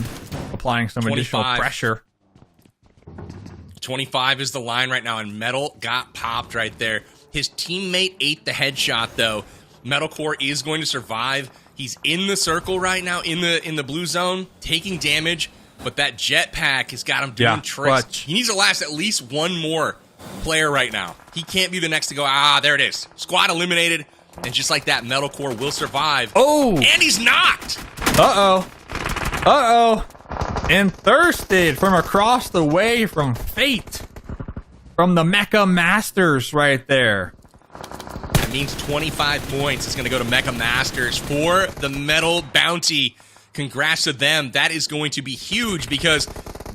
applying some additional pressure. 25 is the line right now, and Metal got popped right there. His teammate ate the headshot, though. Metalcore is going to survive. He's in the circle right now, in the blue zone, taking damage, but that jetpack has got him doing tricks. He needs to last at least one more player right now. He can't be the next to go. There it is. Squad eliminated. And just like that, Metalcore will survive. Oh! And he's knocked! Uh-oh. And thirsted from across the way from Fate. From the Mecha Masters right there. That means 25 points is going to go to Mecha Masters for the Metal Bounty. Congrats to them. That is going to be huge because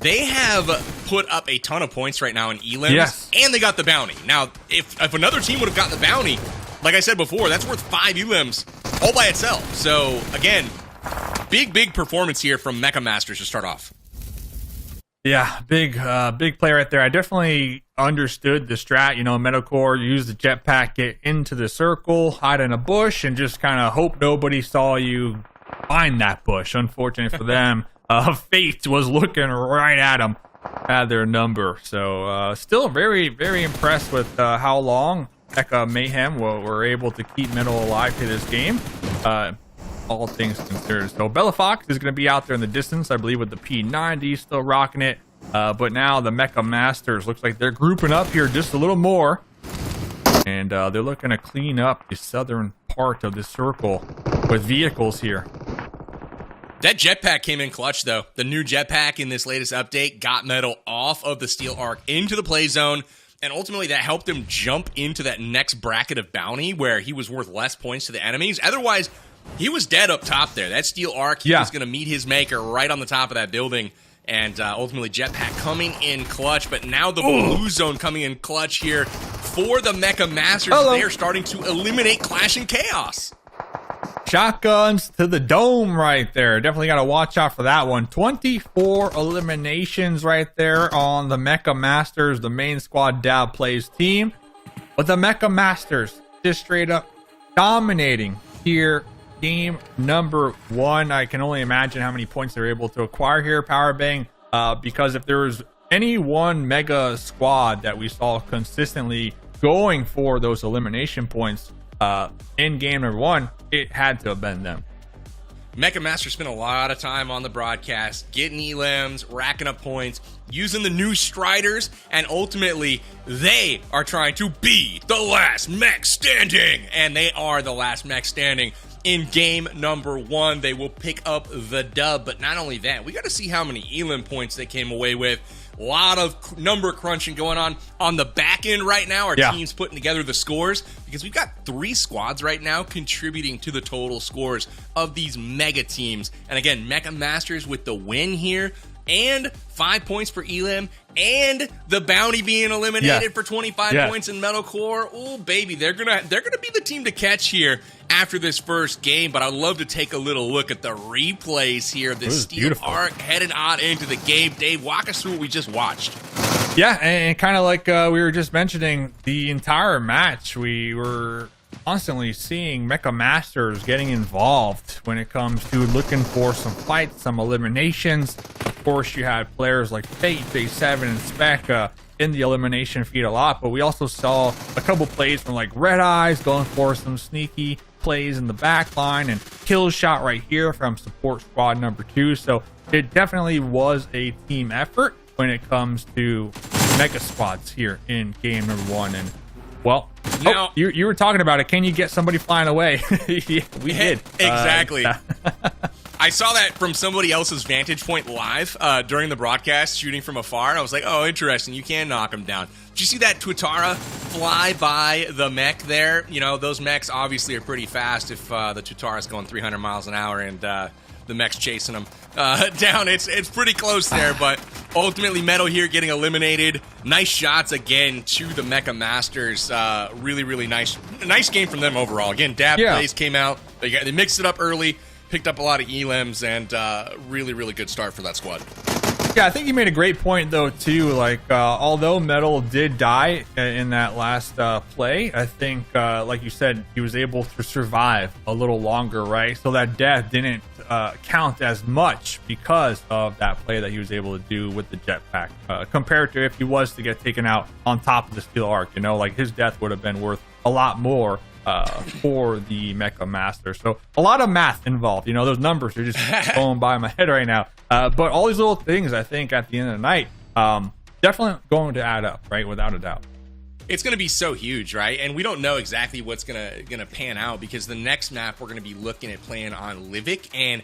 they have put up a ton of points right now in elims. Yes. And they got the bounty. Now, if another team would have gotten the bounty, like I said before, that's worth 5 elims all by itself. So, again, big performance here from Mecha Masters to start off. Yeah, big play right there. I definitely understood the strat. You know, Metalcore, use the jetpack, get into the circle, hide in a bush, and just kind of hope nobody saw you find that bush. Unfortunately for them, Fate was looking right at them, had their number. So, still very, very impressed with how long Mecha Mayhem were able to keep Metal alive to this game, all things considered. So Bella Fox is going to be out there in the distance, I believe, with the P90 still rocking it. But now the Mecha Masters looks like they're grouping up here just a little more, and they're looking to clean up the southern part of the circle with vehicles here. That jetpack came in clutch, though. The new jetpack in this latest update got Metal off of the Steel Arc into the play zone, and ultimately that helped him jump into that next bracket of bounty where he was worth less points to the enemies. Otherwise, he was dead up top there. That Steel Arc, he was going to meet his maker right on the top of that building, and ultimately jetpack coming in clutch. But now the blue zone coming in clutch here for the Mecha Masters. They are starting to eliminate Clash and Chaos. Shotguns to the dome right there. Definitely got to watch out for that one. 24 eliminations right there on the Mecha Masters, the main squad Dab plays team. But the Mecha Masters just straight up dominating here. Game number 1. I can only imagine how many points they're able to acquire here, Powerbang, because if there was any one mega squad that we saw consistently going for those elimination points in game number 1, it had to have been them. Mecha Master spent a lot of time on the broadcast, getting elims, racking up points, using the new Striders, and ultimately, they are trying to be the last mech standing. And they are the last mech standing. In game number 1, they will pick up the dub. But not only that, we got to see how many elim points they came away with. A lot of number crunching going on the back end right now. Our team's putting together the scores because we've got 3 squads right now contributing to the total scores of these mega teams. And again, Mecha Masters with the win here, and 5 points for elim, and the bounty being eliminated for 25 points in Metalcore. Oh baby, they're gonna be the team to catch here after this first game. But I'd love to take a little look at the replays here of this Steel Arc headed on into the game. Dave, walk us through what we just watched. Yeah, and kind of like we were just mentioning, the entire match, we were constantly seeing Mecha Masters getting involved when it comes to looking for some fights, some eliminations. Of course, you had players like Fate, J7, and Spec in the elimination feed a lot, but we also saw a couple plays from like Red Eyes going for some sneaky plays in the back line, and kill shot right here from support squad number 2. So it definitely was a team effort when it comes to mega squads here in game number 1. And well, now, you were talking about it. Can you get somebody flying away? Yeah, we did. Exactly. I saw that from somebody else's vantage point live during the broadcast, shooting from afar, and I was like, oh, interesting. You can knock him down. Did you see that Tuatara fly by the mech there? You know, those mechs obviously are pretty fast if the Tuatara's going 300 miles an hour and the mech's chasing them down. It's pretty close there, but ultimately Metal here getting eliminated. Nice shots again to the Mecha Masters. Really, really nice game from them overall. Again, Dab plays came out. They mixed it up early, picked up a lot of elims, and really, really good start for that squad. Yeah, I think you made a great point, though, too. Like, although Metal did die in that last play, I think, like you said, he was able to survive a little longer, right? So that death didn't count as much because of that play that he was able to do with the jetpack, compared to if he was to get taken out on top of the Steel Arc. You know, like his death would have been worth a lot more for the Mecha Master. So a lot of math involved. You know, those numbers are just going by my head right now. But all these little things, I think, at the end of the night, definitely going to add up, right? Without a doubt. It's going to be so huge, right? And we don't know exactly what's going to pan out, because the next map we're going to be looking at playing on Livik, and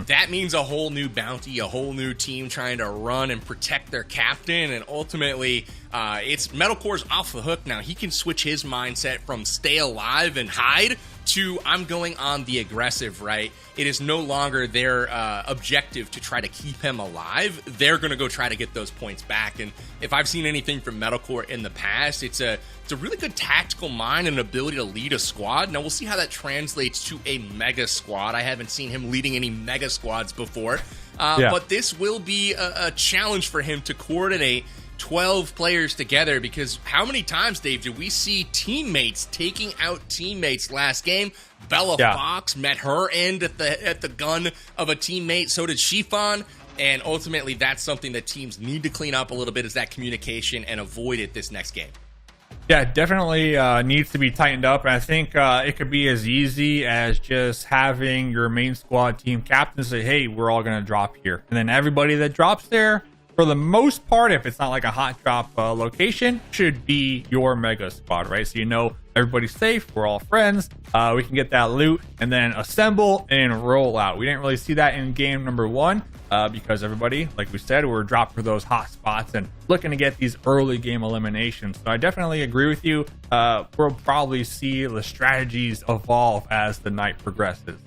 that means a whole new bounty, a whole new team trying to run and protect their captain, and ultimately it's Metalcore's off the hook now. He can switch his mindset from stay alive and hide to I'm going on the aggressive, right? It is no longer their objective to try to keep him alive. They're going to go try to get those points back. And if I've seen anything from Metalcore in the past, it's a really good tactical mind and ability to lead a squad. Now, we'll see how that translates to a mega squad. I haven't seen him leading any mega squads before. But this will be a challenge for him to coordinate 12 players together, because how many times, Dave, did we see teammates taking out teammates last game? Bella Fox met her end at the gun of a teammate. So did Shifan. And ultimately, that's something that teams need to clean up a little bit, is that communication, and avoid it this next game. Yeah, definitely needs to be tightened up. And I think it could be as easy as just having your main squad team captain say, hey, we're all going to drop here. And then everybody that drops there, for the most part, if it's not like a hot drop location, should be your mega squad, right? So you know everybody's safe, we're all friends, we can get that loot and then assemble and roll out. We didn't really see that in game number 1 because everybody, like we said, were dropped for those hot spots and looking to get these early game eliminations. So I definitely agree with you. We'll probably see the strategies evolve as the night progresses.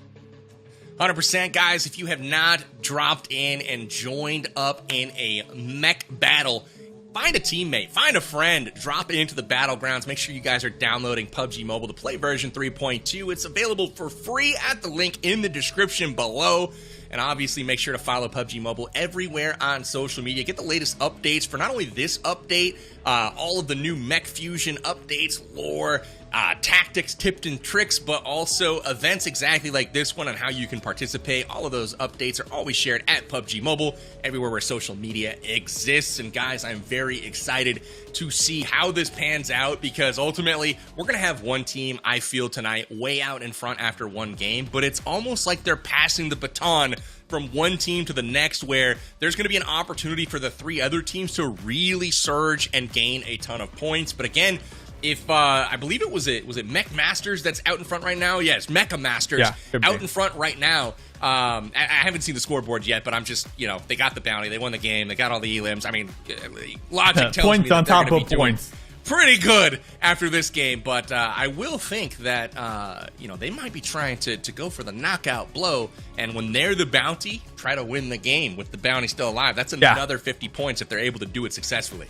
100%, guys. If you have not dropped in and joined up in a mech battle, find a teammate, find a friend, drop it into the battlegrounds. Make sure you guys are downloading PUBG Mobile to play version 3.2. It's available for free at the link in the description below. And obviously, make sure to follow PUBG Mobile everywhere on social media. Get the latest updates for not only this update, all of the new Mech Fusion updates, lore, tactics, tips, and tricks, but also events exactly like this one and how you can participate. All of those updates are always shared at PUBG Mobile, everywhere where social media exists. And guys, I'm very excited to see how this pans out, because ultimately, we're going to have one team, I feel tonight, way out in front after one game, but it's almost like they're passing the baton from one team to the next, where there's going to be an opportunity for the 3 other teams to really surge and gain a ton of points. But again, if I believe was it Mech Masters that's out in front right now? Yes, Mecha Masters out in front right now. I haven't seen the scoreboard yet, but I'm just, they got the bounty, they won the game, they got all the elims. I mean, logic tells points me that on they're top gonna of be points. Pretty good after this game, but I will think that they might be trying to go for the knockout blow, and when they're the bounty, try to win the game with the bounty still alive. That's another 50 points if they're able to do it successfully.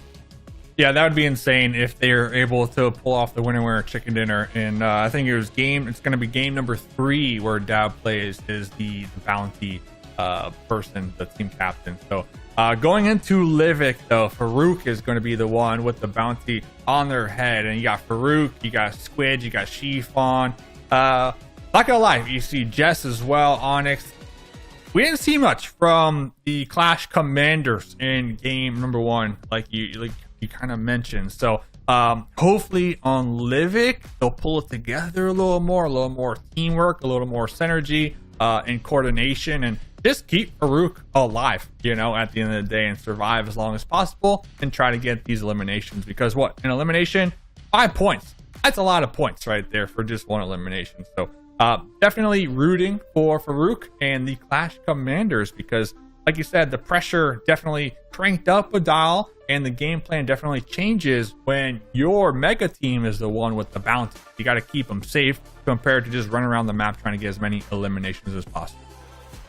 Yeah, that would be insane if they're able to pull off the winner chicken dinner. And I think it's going to be game number 3 where Dab plays is the bounty person, the team captain. So going into Livik, though, Farouk is going to be the one with the bounty on their head. And you got Farouk, you got Squid, you got Chiffon. Not gonna lie, you see Jess as well, Onyx. We didn't see much from the Clash Commanders in game number 1, like you kind of mentioned. So hopefully on Livik, they'll pull it together a little more teamwork, a little more synergy and coordination, and just keep Farouk alive, at the end of the day, and survive as long as possible and try to get these eliminations. Because an elimination, 5 points. That's a lot of points right there for just one elimination. So definitely rooting for Farouk and the Clash Commanders, because like you said, the pressure definitely cranked up a dial, and the game plan definitely changes when your mega team is the one with the bounty. You got to keep them safe compared to just running around the map trying to get as many eliminations as possible.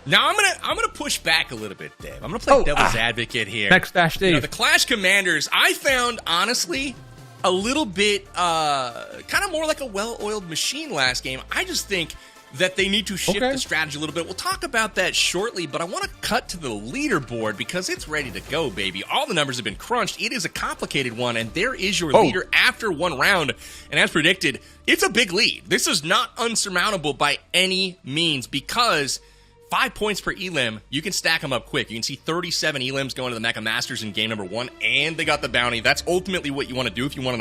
Now I'm gonna push back a little bit, Dave. I'm gonna play devil's advocate here. Mech Clash Dave. The Clash Commanders, I found honestly a little bit kind of more like a well-oiled machine last game. I just think that they need to shift the strategy a little bit. We'll talk about that shortly, but I want to cut to the leaderboard because it's ready to go, baby. All the numbers have been crunched. It is a complicated one, and there is your leader after one round. And as predicted, it's a big lead. This is not unsurmountable by any means, because 5 points per elim, you can stack them up quick. You can see 37 elims going to the Mecha Masters in game number 1, and they got the bounty. That's ultimately what you want to do if you want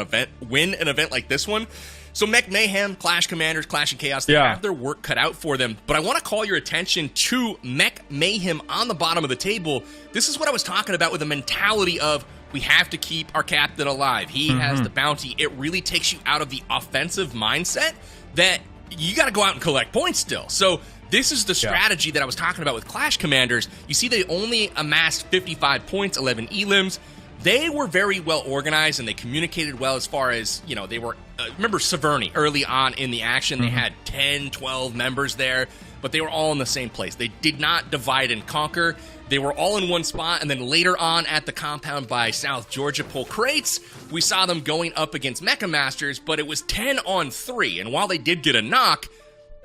win an event like this one. So Mech Mayhem, Clash Commanders, Clash and Chaos, they have their work cut out for them. But I want to call your attention to Mech Mayhem on the bottom of the table. This is what I was talking about with the mentality of, we have to keep our captain alive. He has the bounty. It really takes you out of the offensive mindset that you got to go out and collect points still. So this is the strategy that I was talking about with Clash Commanders. You see, they only amassed 55 points, 11 elims. They were very well organized, and they communicated well as far as, they were, remember Severny early on in the action, they had 10, 12 members there, but they were all in the same place. They did not divide and conquer. They were all in one spot, and then later on at the compound by South Georgia pull crates, we saw them going up against Mecha Masters, but it was 10-on-3, and while they did get a knock,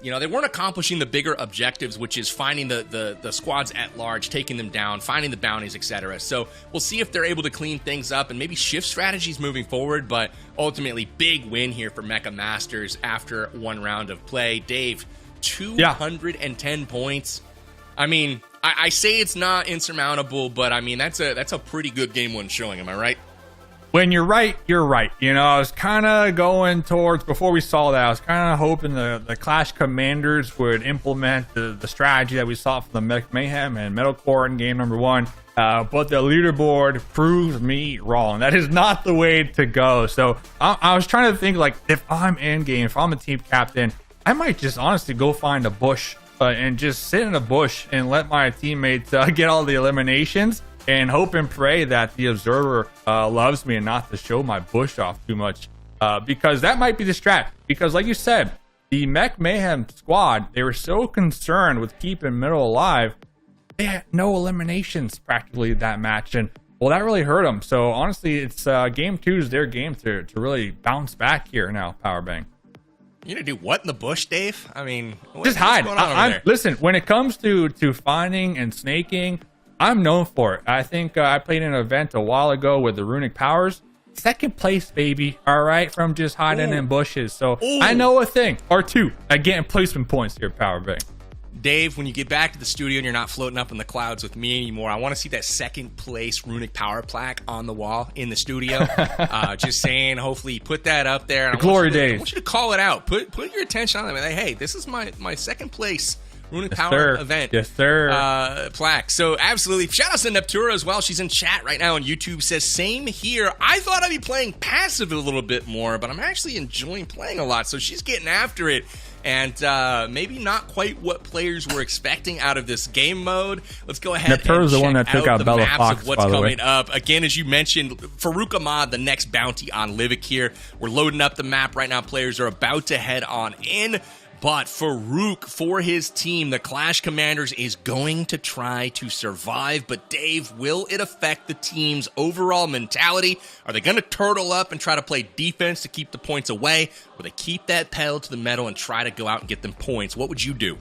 they weren't accomplishing the bigger objectives, which is finding the squads at large, taking them down, finding the bounties, etc. So we'll see if they're able to clean things up and maybe shift strategies moving forward, but ultimately big win here for Mecha Masters after one round of play. Dave, 210 points. I mean, I say it's not insurmountable, but I mean, that's a pretty good game one showing, am I right? when you're right, you're right. You know, I was kind of going towards, before we saw that, I was kind of hoping the Clash Commanders would implement the strategy that we saw from the Mech Mayhem and Metalcore in game number 1. But the leaderboard proves me wrong. That is not the way to go. So I was trying to think, like, if I'm in game, if I'm a team captain, I might just honestly go find a bush and just sit in a bush and let my teammates get all the eliminations and hope and pray that the observer loves me and not to show my bush off too much, because that might be the strat. Because like you said, the Mech Mayhem squad, they were so concerned with keeping middle alive, they had no eliminations practically that match, and well, that really hurt them. So honestly, it's game 2 is their game to really bounce back here now. Powerbang. You gonna do what in the bush, Dave? I mean, just hide. Listen, when it comes to finding and snaking, I'm known for it. I think I played an event a while ago with the runic powers. 2nd place, baby. All right, from just hiding in bushes. So I know a thing or two. I get placement points here, Powerbang. Dave, when you get back to the studio and you're not floating up in the clouds with me anymore, I want to see that 2nd place runic power plaque on the wall in the studio. Just saying, hopefully you put that up there. And the glory days. I want you to call it out. Put your attention on it. Like, hey, this is my 2nd place runic yes, power sir. event. Yes, sir. Plaque. So absolutely. Shout out to Neptura as well. She's in chat right now on YouTube. Says, same here. I thought I'd be playing passive a little bit more, but I'm actually enjoying playing a lot. So she's getting after it. And maybe not quite what players were expecting out of this game mode. Let's go ahead and check the one that took out the Bella maps Fox, of what's coming up. Again, as you mentioned, Farouk Ahmad, the next bounty on Livik here. We're loading up the map right now. Players are about to head on in. But Farouk, for his team, the Clash Commanders, is going to try to survive. But Dave, will it affect the team's overall mentality? Are they going to turtle up and try to play defense to keep the points away? Or they keep that pedal to the metal and try to go out and get them points? What would you do?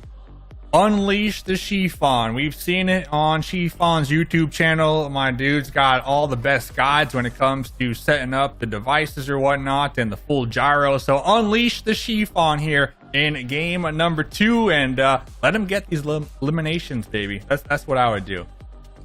Unleash the Chiffon. We've seen it on Chiffon's YouTube channel. My dude's got all the best guides when it comes to setting up the devices or whatnot and the full gyro. So unleash the Chiffon here in game number 2 and let him get these eliminations, baby. That's what I would do.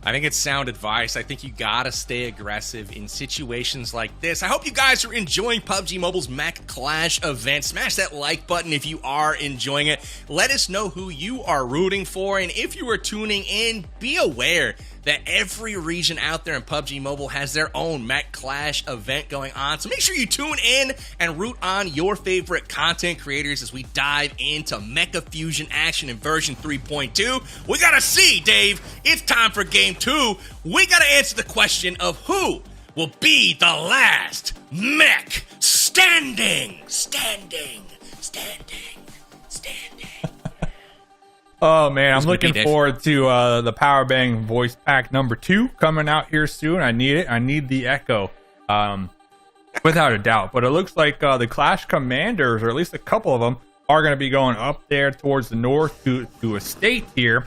I think it's sound advice. I think you gotta stay aggressive in situations like this. I hope you guys are enjoying PUBG Mobile's Mech Clash event. Smash that like button if you are enjoying it. Let us know who you are rooting for, and if you are tuning in, be aware that every region out there in PUBG Mobile has their own Mech Clash event going on. So make sure you tune in and root on your favorite content creators as we dive into Mecha Fusion action in version 3.2. We gotta see, Dave. It's time for game 2. We gotta answer the question of who will be the last mech standing. Oh man, I'm looking forward to the Powerbang voice pack number 2 coming out here soon. I need it. I need the echo, without a doubt. But it looks like the Clash Commanders, or at least a couple of them, are going to be going up there towards the north to a state here.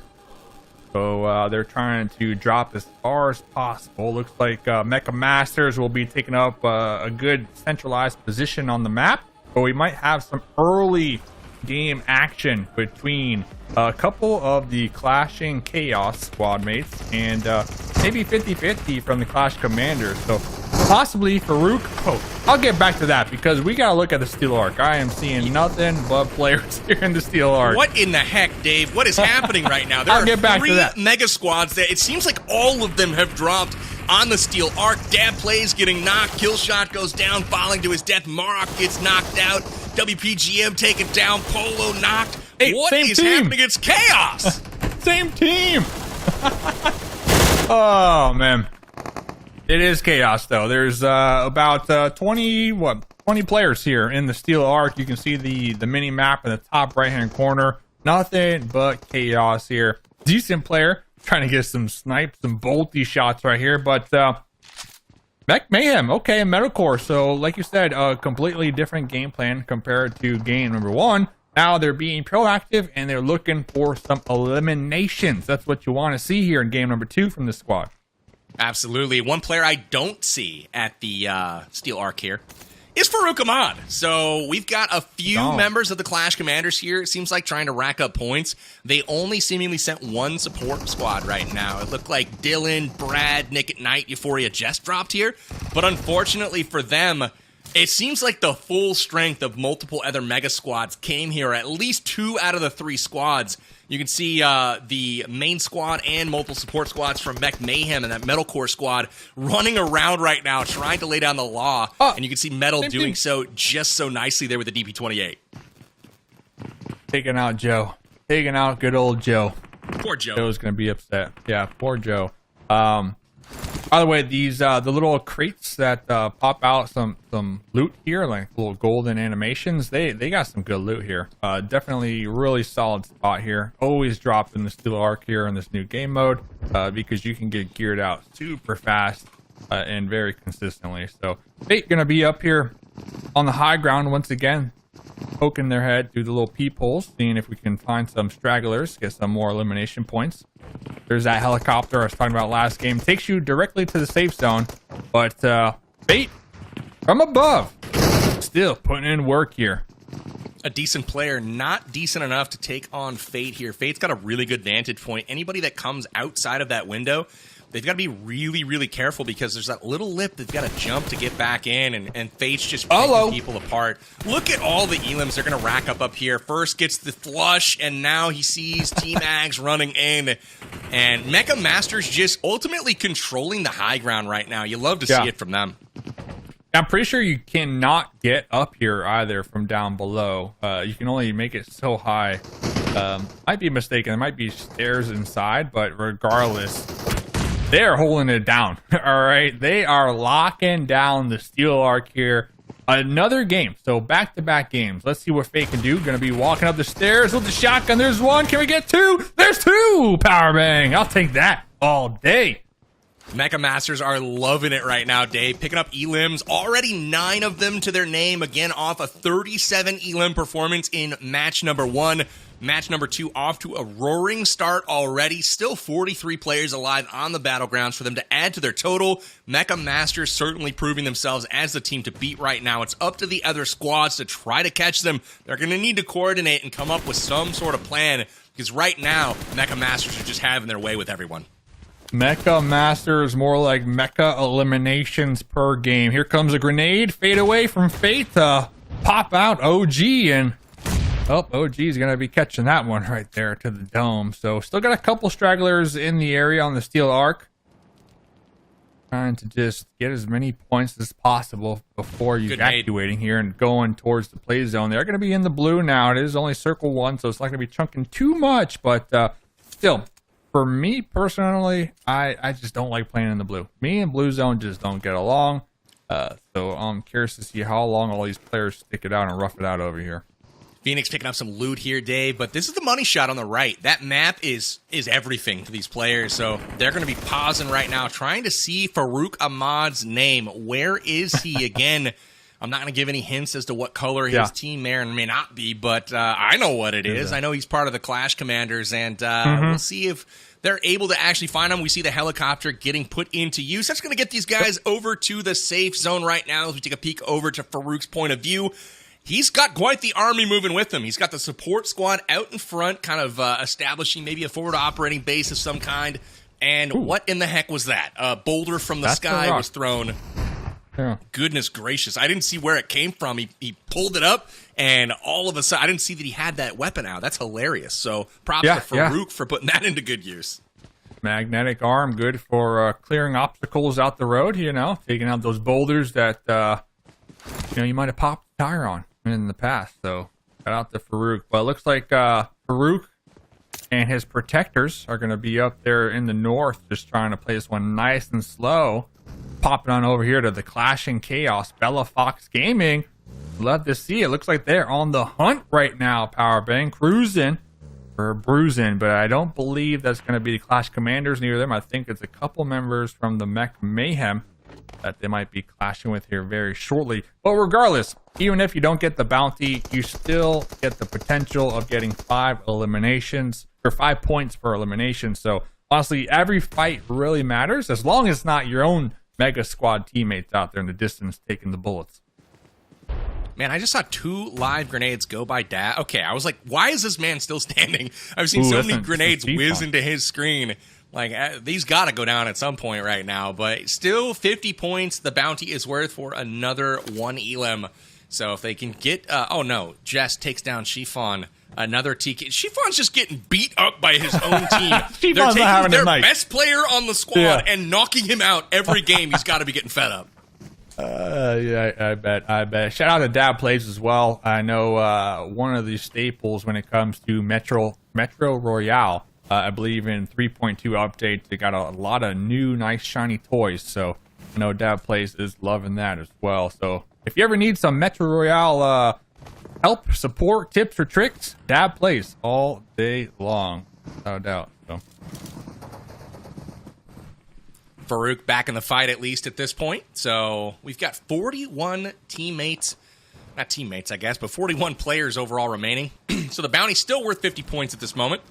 So they're trying to drop as far as possible. Looks like Mecha Masters will be taking up a good centralized position on the map. But we might have some early game action between a couple of the Clashing Chaos squad mates and maybe 50-50 from the Clash Commanders. So possibly Farouk. Oh, I'll get back to that because we gotta look at the Steel Arc. I am seeing nothing but players here in the Steel Arc. What in the heck, Dave? What is happening right now? There I'll get back to that. 3 mega squads that it seems like all of them have dropped on the Steel Arc. Dab plays getting knocked. Killshot goes down, falling to his death. Marok gets knocked out. WPGM taken down. Polo knocked. Hey, what is happening? It's chaos. Same team. Oh man, it is chaos though. There's about 20 players here in the Steel Arc. You can see the mini map in the top right hand corner. Nothing but chaos here. Decent player trying to get some snipes, some bolty shots right here, but Mech Mayhem, okay, Metalcore. So, like you said, a completely different game plan compared to game number 1. Now they're being proactive and they're looking for some eliminations. That's what you want to see here in game number 2 from this squad. Absolutely. One player I don't see at the Steel Arc here is Farouk Ahmad. So we've got a few members of the Clash Commanders here. It seems like trying to rack up points. They only seemingly sent one support squad right now. It looked like Dylan, Brad, Nick at Night, Euphoria just dropped here. But unfortunately for them, it seems like the full strength of multiple other mega squads came here. At least 2 out of the 3 squads. You can see the main squad and multiple support squads from Mech Mayhem and that Metalcore squad running around right now trying to lay down the law. And you can see Metal doing so just so nicely there with the DP-28. Taking out Joe. Taking out good old Joe. Poor Joe. Joe's going to be upset. Yeah, poor Joe. By the way, these the little crates that pop out some loot here, like little golden animations, they got some good loot here. Definitely really solid spot here. Always drop in the Steel Arc here in this new game mode because you can get geared out super fast and very consistently. So Fate gonna be up here on the high ground once again, poking their head through the little peepholes, seeing if we can find some stragglers, get some more elimination points. There's that helicopter I was talking about last game. Takes you directly to the safe zone, but Fate from above still putting in work here. A decent player, not decent enough to take on Fate here. Fate's got a really good vantage point. Anybody that comes outside of that window, they've got to be really, really careful because there's that little lip they've got to jump to get back in, and Fate's just picking people apart. Look at all the elims they're going to rack up here. First gets the flush, and now he sees T-Mags running in. And Mecha Masters just ultimately controlling the high ground right now. You love to see it from them. I'm pretty sure you cannot get up here either from down below. You can only make it so high. Might be mistaken. There might be stairs inside, but regardless, they're holding it down. All right, they are locking down the Steel Arc here. Another game, so back-to-back games. Let's see what Fate can do. Gonna be walking up the stairs with the shotgun. There's one. Can we get 2? There's 2. Powerbang. I'll take that all day. Mecha Masters are loving it right now, Dave. Picking up elims, already 9 of them to their name. Again, off a 37 elim performance in match number 1. Match number 2 off to a roaring start already. Still 43 players alive on the battlegrounds for them to add to their total. Mecha Masters certainly proving themselves as the team to beat right now. It's up to the other squads to try to catch them. They're going to need to coordinate and come up with some sort of plan because right now, Mecha Masters are just having their way with everyone. Mecha Masters, more like mecha eliminations per game. Here comes a grenade. Fade away from Fate to pop out OG, and OG is going to be catching that one right there to the dome. So still got a couple stragglers in the area on the Steel Arc. Trying to just get as many points as possible before evacuating here and going towards the play zone. They're going to be in the blue now. It is only circle 1, so it's not going to be chunking too much, but still. For me personally, I just don't like playing in the blue. Me and blue zone just don't get along. So I'm curious to see how long all these players stick it out and rough it out over here. Phoenix picking up some loot here, Dave, but this is the money shot on the right. That map is everything to these players, so they're going to be pausing right now, trying to see Farouk Ahmad's name. Where is he again? I'm not going to give any hints as to what color his team may or may not be, but I know what it is. I know he's part of the Clash Commanders, and we'll see if they're able to actually find him. We see the helicopter getting put into use. That's going to get these guys over to the safe zone right now as we take a peek over to Farouk's point of view. He's got quite the army moving with him. He's got the support squad out in front, kind of establishing maybe a forward operating base of some kind. And what in the heck was that? A boulder from the sky was thrown. Yeah. Goodness gracious. I didn't see where it came from. He pulled it up, and all of a sudden, I didn't see that he had that weapon out. That's hilarious. So props to Farouk for putting that into good use. Magnetic arm, good for clearing obstacles out the road, taking out those boulders that, you might have popped a tire on in the past. So shout out to Farouk. But it looks like Farouk and his protectors are going to be up there in the north, just trying to play this one nice and slow. Popping on over here to the Clash and Chaos, Bella Fox Gaming. Love to see it. Looks like they're on the hunt right now, Powerbang. Cruising for bruising, but I don't believe that's going to be the Clash Commanders near them. I think it's a couple members from the Mech Mayhem that they might be clashing with here very shortly. But regardless, even if you don't get the bounty, you still get the potential of getting 5 eliminations, or 5 points per elimination. So honestly, every fight really matters as long as it's not your own Mega Squad teammates out there in the distance taking the bullets. Man, I just saw 2 live grenades go by Dad. Okay, I was like, why is this man still standing? I've seen so many grenades whiz into his screen. Like, these got to go down at some point right now. But still, 50 points. The bounty is worth for another 1 elim. So if they can get... oh, no. Jess takes down Chiffon. Another TK. Chiffon's just getting beat up by his own team. They're taking their best player on the squad and knocking him out every game. He's got to be getting fed up. Yeah, I bet. Shout out to Dab Plays as well. I know one of the staples when it comes to Metro Royale. I believe in 3.2 updates, they got a lot of new, nice, shiny toys. So I know Dab Plays is loving that as well. So if you ever need some Metro Royale help, support, tips, or tricks, Dab Plays all day long, without a doubt. So. Farouk back in the fight, at least at this point. So we've got 41 teammates. Not teammates, I guess, but 41 players overall remaining. So the bounty's still worth 50 points at this moment.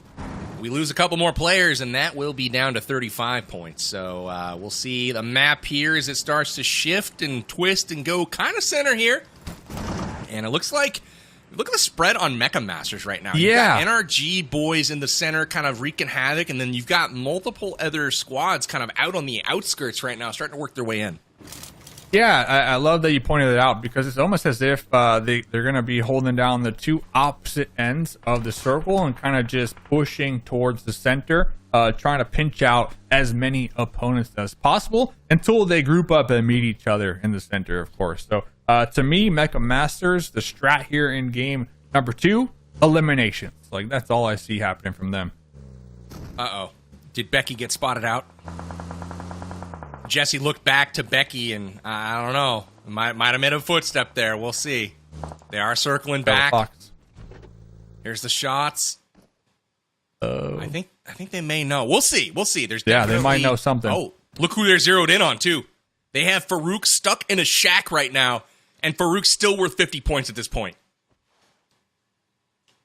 We lose a couple more players, and that will be down to 35 points. So we'll see the map here as it starts to shift and twist and go kind of center here. And it looks like... Look at the spread on Mecha Masters right now. Yeah. You've got NRG boys in the center kind of wreaking havoc, and then you've got multiple other squads kind of out on the outskirts right now starting to work their way in. Yeah, I love that you pointed it out because it's almost as if they're going to be holding down the 2 opposite ends of the circle and kind of just pushing towards the center, trying to pinch out as many opponents as possible until they group up and meet each other in the center, of course. So to me, Mecha Masters, the strat here in game number 2, eliminations. Like, that's all I see happening from them. Uh-oh. Did Becky get spotted out? Jesse looked back to Becky, and I don't know. Might have made a footstep there. We'll see. They are circling back. Here's the shots. I think they may know. We'll see. We'll see. There's they might know something. Oh, look who they're zeroed in on, too. They have Farouk stuck in a shack right now, and Farouk's still worth 50 points at this point.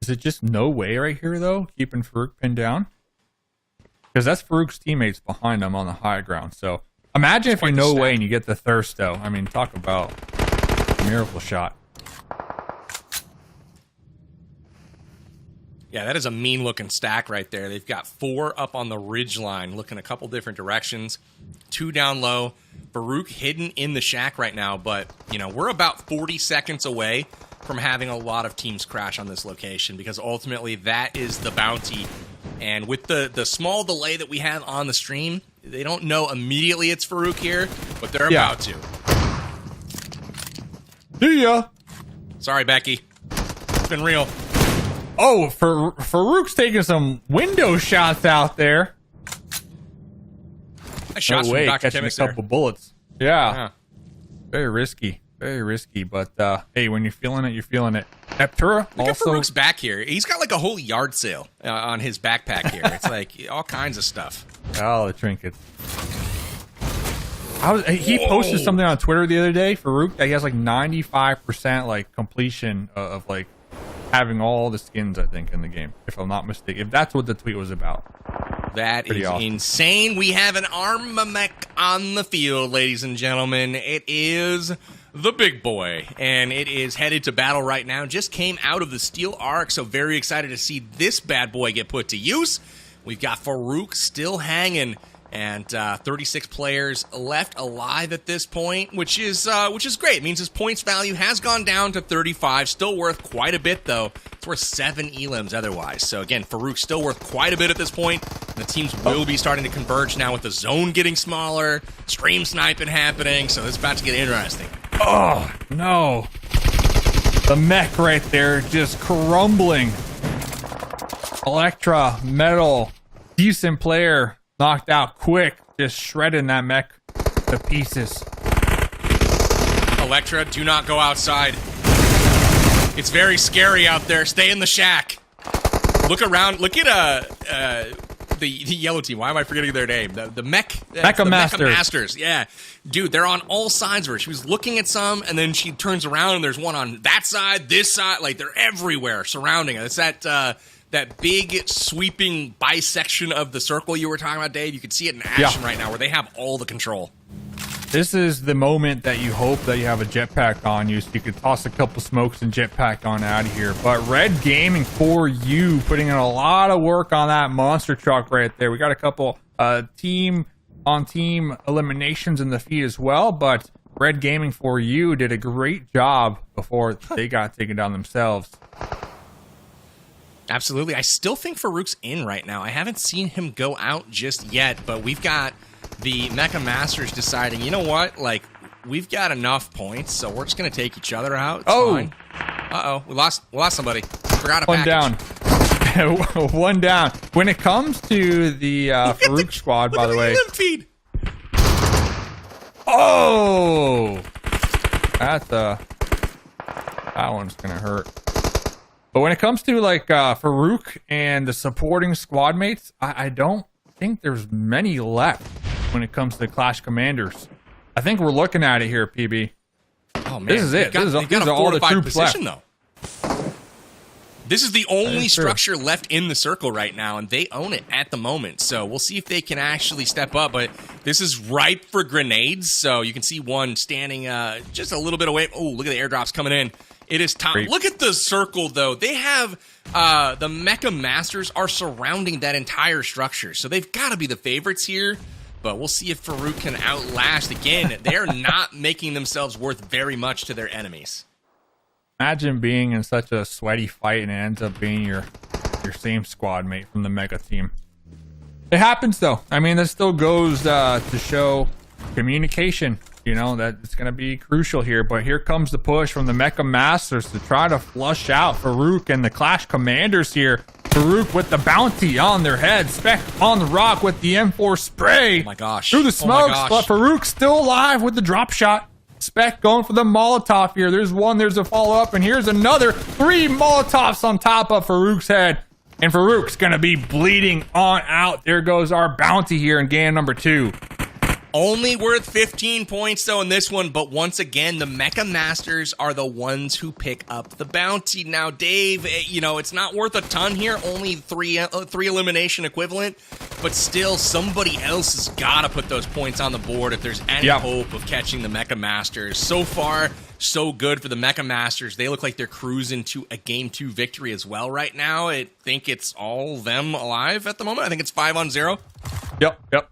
Is it just no way right here, though, keeping Farouk pinned down? Because that's Farouk's teammates behind him on the high ground. So imagine if you no way and you get the thirst, though. I mean, talk about a miracle shot. Yeah, that is a mean-looking stack right there. They've got 4 up on the ridge line, looking a couple different directions. 2 down low. Farouk hidden in the shack right now, but, you know, we're about 40 seconds away from having a lot of teams crash on this location because ultimately that is the bounty. And with the small delay that we have on the stream, they don't know immediately it's Farouk here, but they're about to. See ya. Sorry, Becky. It's been real. Oh, Farouk's taking some window shots out there. Nice shots from Dr. Catching Chemist a couple bullets. Yeah. Very risky. Very risky. But, hey, when you're feeling it, you're feeling it. Neptura Look also... at Farouk's back here. He's got like a whole yard sale on his backpack here. It's like all kinds of stuff. Oh, the trinkets. He posted something on Twitter the other day, Farouk, that he has like 95% like completion of like having all the skins, I think, in the game, if I'm not mistaken. If that's what the tweet was about. That is awesome. Insane. We have an Arma Mech on the field, ladies and gentlemen. It is the big boy, and it is headed to battle right now. Just came out of the Steel Arc, so very excited to see this bad boy get put to use. We've got Farouk still hanging, and 36 players left alive at this point, which is great. It means his points value has gone down to 35. Still worth quite a bit, though. It's worth 7 elims otherwise. So again, Farouk still worth quite a bit at this point. The teams will be starting to converge now with the zone getting smaller, stream sniping happening, so it's about to get interesting. Oh, no. The mech right there just crumbling. Electra, metal, decent player, knocked out quick, just shredding that mech to pieces. Electra, do not go outside. It's very scary out there. Stay in the shack. Look around. Look at the yellow team. Why am I forgetting their name? The Mecha Masters. Yeah. Dude, they're on all sides of her. She was looking at some, and then she turns around, and there's one on that side, this side. Like, they're everywhere surrounding her. It's that big sweeping bisection of the circle you were talking about, Dave. You can see it in action right now where they have all the control. This is the moment that you hope that you have a jetpack on you so you could toss a couple smokes and jetpack on out of here. But Red Gaming for you, putting in a lot of work on that monster truck right there. We got a couple team-on-team eliminations in the feed as well, but Red Gaming for you did a great job before they got taken down themselves. Absolutely. I still think Farouk's in right now. I haven't seen him go out just yet, but we've got the Mecha Masters deciding, you know what, like, we've got enough points, so we're just going to take each other out. It's fine. Uh-oh, we lost somebody. Forgot a package. One down. One down. When it comes to the Farouk squad, by the way. Feed. Oh! That one's going to hurt. But when it comes to, like, Farouk and the supporting squad mates, I don't think there's many left when it comes to the Clash Commanders. I think we're looking at it here, PB. Oh, man. This is it. These are all the troops left. Though. This is the only structure left in the circle right now, and they own it at the moment. So we'll see if they can actually step up. But this is ripe for grenades. So you can see one standing just a little bit away. Oh, look at the airdrops coming in. It is top. Look at the circle, though. They have the Mecha Masters are surrounding that entire structure. So they've got to be the favorites here. But we'll see if Farouk can outlast. Again, they're not making themselves worth very much to their enemies. Imagine being in such a sweaty fight and it ends up being your same squad mate from the Mega team. It happens, though. I mean, this still goes to show communication. You know, that it's going to be crucial here. But here comes the push from the Mecha Masters to try to flush out Farouk and the Clash Commanders here. Farouk with the bounty on their head. Spec on the rock with the M4 spray. Oh my gosh. Through the smokes, but Farouk still alive with the drop shot. Spec going for the Molotov here. There's one, there's a follow-up, and here's another. 3 Molotovs on top of Farouk's head. And Farouk's going to be bleeding on out. There goes our bounty here in game number 2. Only worth 15 points, though, in this one. But once again, the Mecha Masters are the ones who pick up the bounty. Now, Dave, you know, it's not worth a ton here. Only three elimination equivalent. But still, somebody else has got to put those points on the board if there's any hope of catching the Mecha Masters. So far, so good for the Mecha Masters. They look like they're cruising to a Game 2 victory as well right now. I think it's all them alive at the moment. I think it's 5-0. Yep.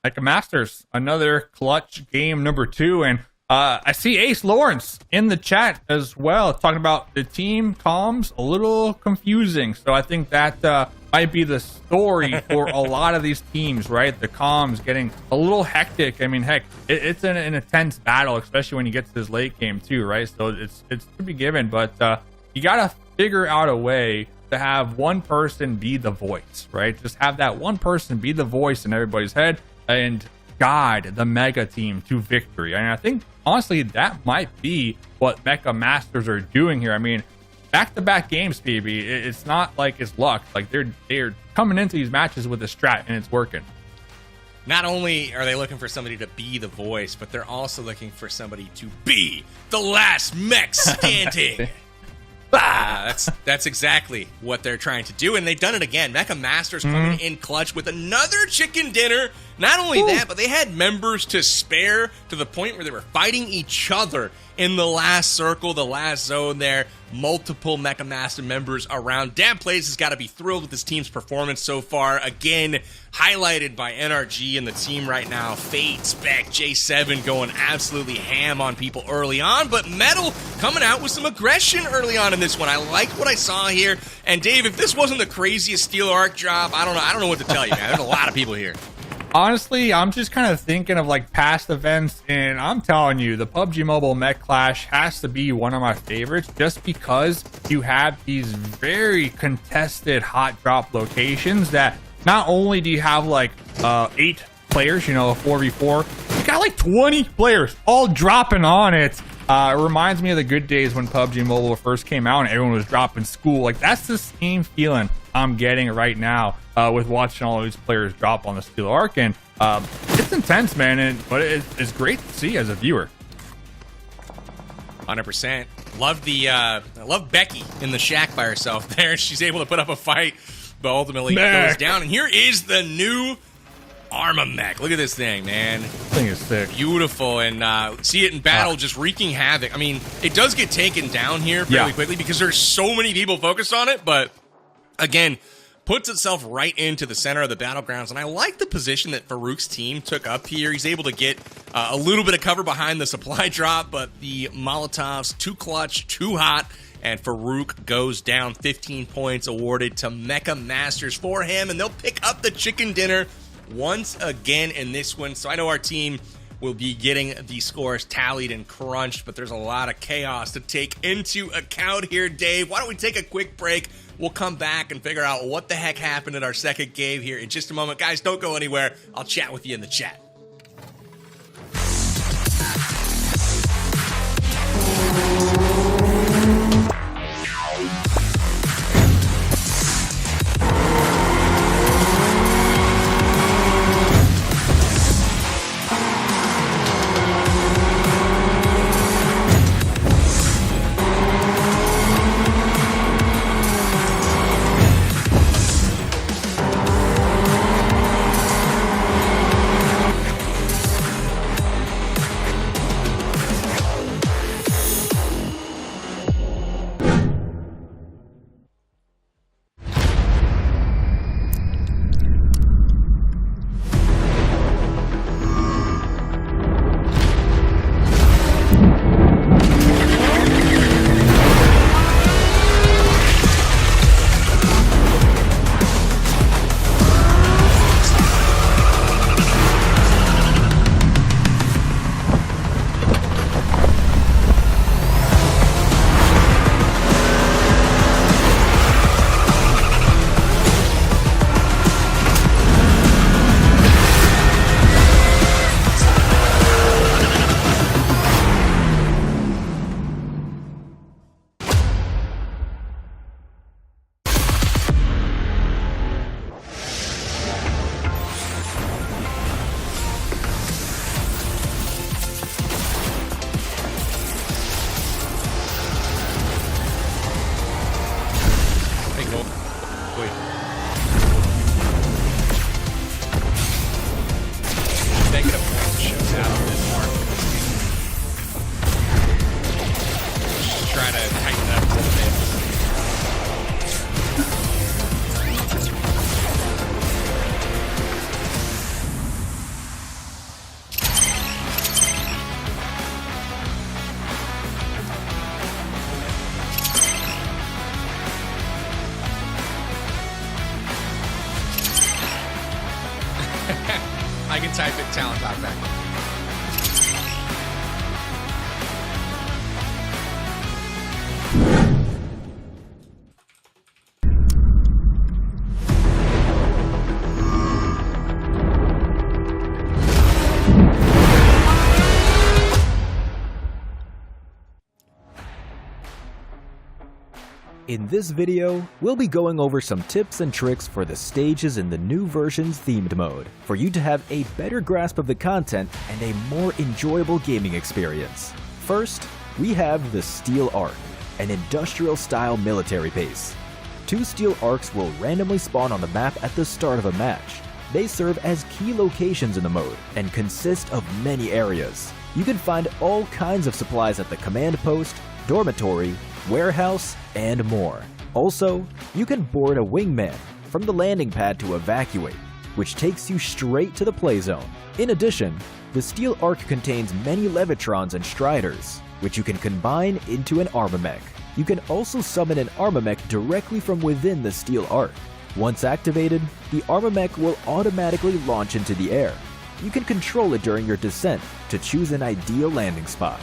Mecha Masters, another clutch game number 2. And I see Ace Lawrence in the chat as well, talking about the team comms a little confusing. So I think that might be the story for a lot of these teams, right? The comms getting a little hectic. I mean, heck, it's an intense battle, especially when you get to this late game too, right? So it's to be given, but you gotta figure out a way to have one person be the voice, right? Just have that one person be the voice in everybody's head and guide the Mega team to victory. And I think, honestly, that might be what Mecha Masters are doing here. I mean, back-to-back games, PB, it's not like it's luck. Like, they're coming into these matches with a strat, and it's working. Not only are they looking for somebody to be the voice, but they're also looking for somebody to be the last mech standing. That's exactly what they're trying to do, and they've done it again. Mecha Masters coming in clutch with another chicken dinner. Not only that, but they had members to spare to the point where they were fighting each other in the last circle, the last zone there. Multiple Mecha Master members around. Dad Plays has got to be thrilled with his team's performance so far. Again, highlighted by NRG and the team right now. Fade, Spec, J7 going absolutely ham on people early on, but Metal coming out with some aggression early on in this one. I like what I saw here. And Dave, if this wasn't the craziest Steel Arc job, I don't know what to tell you, man. There's a lot of people here. Honestly, I'm just kind of thinking of like past events, and I'm telling you, the PUBG Mobile Mech Clash has to be one of my favorites just because you have these very contested hot drop locations that not only do you have like 8 players, you know, a 4v4, you got like 20 players all dropping on it. It reminds me of the good days when PUBG Mobile first came out and everyone was dropping school. Like, that's the same feeling I'm getting right now with watching all these players drop on the Steel Arc. And it's intense, man, but it's great to see as a viewer. 100%. Love Becky in the shack by herself there. She's able to put up a fight, but ultimately goes down. And here is the new Armamech. Look at this thing, man. This thing is sick. Beautiful, and see it in battle just wreaking havoc. I mean, it does get taken down here fairly quickly because there's so many people focused on it, but again, puts itself right into the center of the battlegrounds, and I like the position that Farouk's team took up here. He's able to get a little bit of cover behind the supply drop, but the Molotovs, too clutch, too hot, and Farouk goes down. 15 points awarded to Mecha Masters for him, and they'll pick up the chicken dinner once again in this one. So I know our team will be getting the scores tallied and crunched, but there's a lot of chaos to take into account here, Dave. Why don't we take a quick break? We'll come back and figure out what the heck happened in our second game here in just a moment. Guys, don't go anywhere. I'll chat with you in the chat. I can type it talent back. In this video, we'll be going over some tips and tricks for the stages in the new version's themed mode, for you to have a better grasp of the content and a more enjoyable gaming experience. First, we have the Steel Arc, an industrial-style military base. 2 steel arcs will randomly spawn on the map at the start of a match. They serve as key locations in the mode and consist of many areas. You can find all kinds of supplies at the command post, dormitory, warehouse, and more. Also, you can board a wingman from the landing pad to evacuate, which takes you straight to the play zone. In addition, the Steel Arc contains many Levitrons and Striders, which you can combine into an Armamech. You can also summon an Armamech directly from within the Steel Arc. Once activated, the Armamech will automatically launch into the air. You can control it during your descent to choose an ideal landing spot,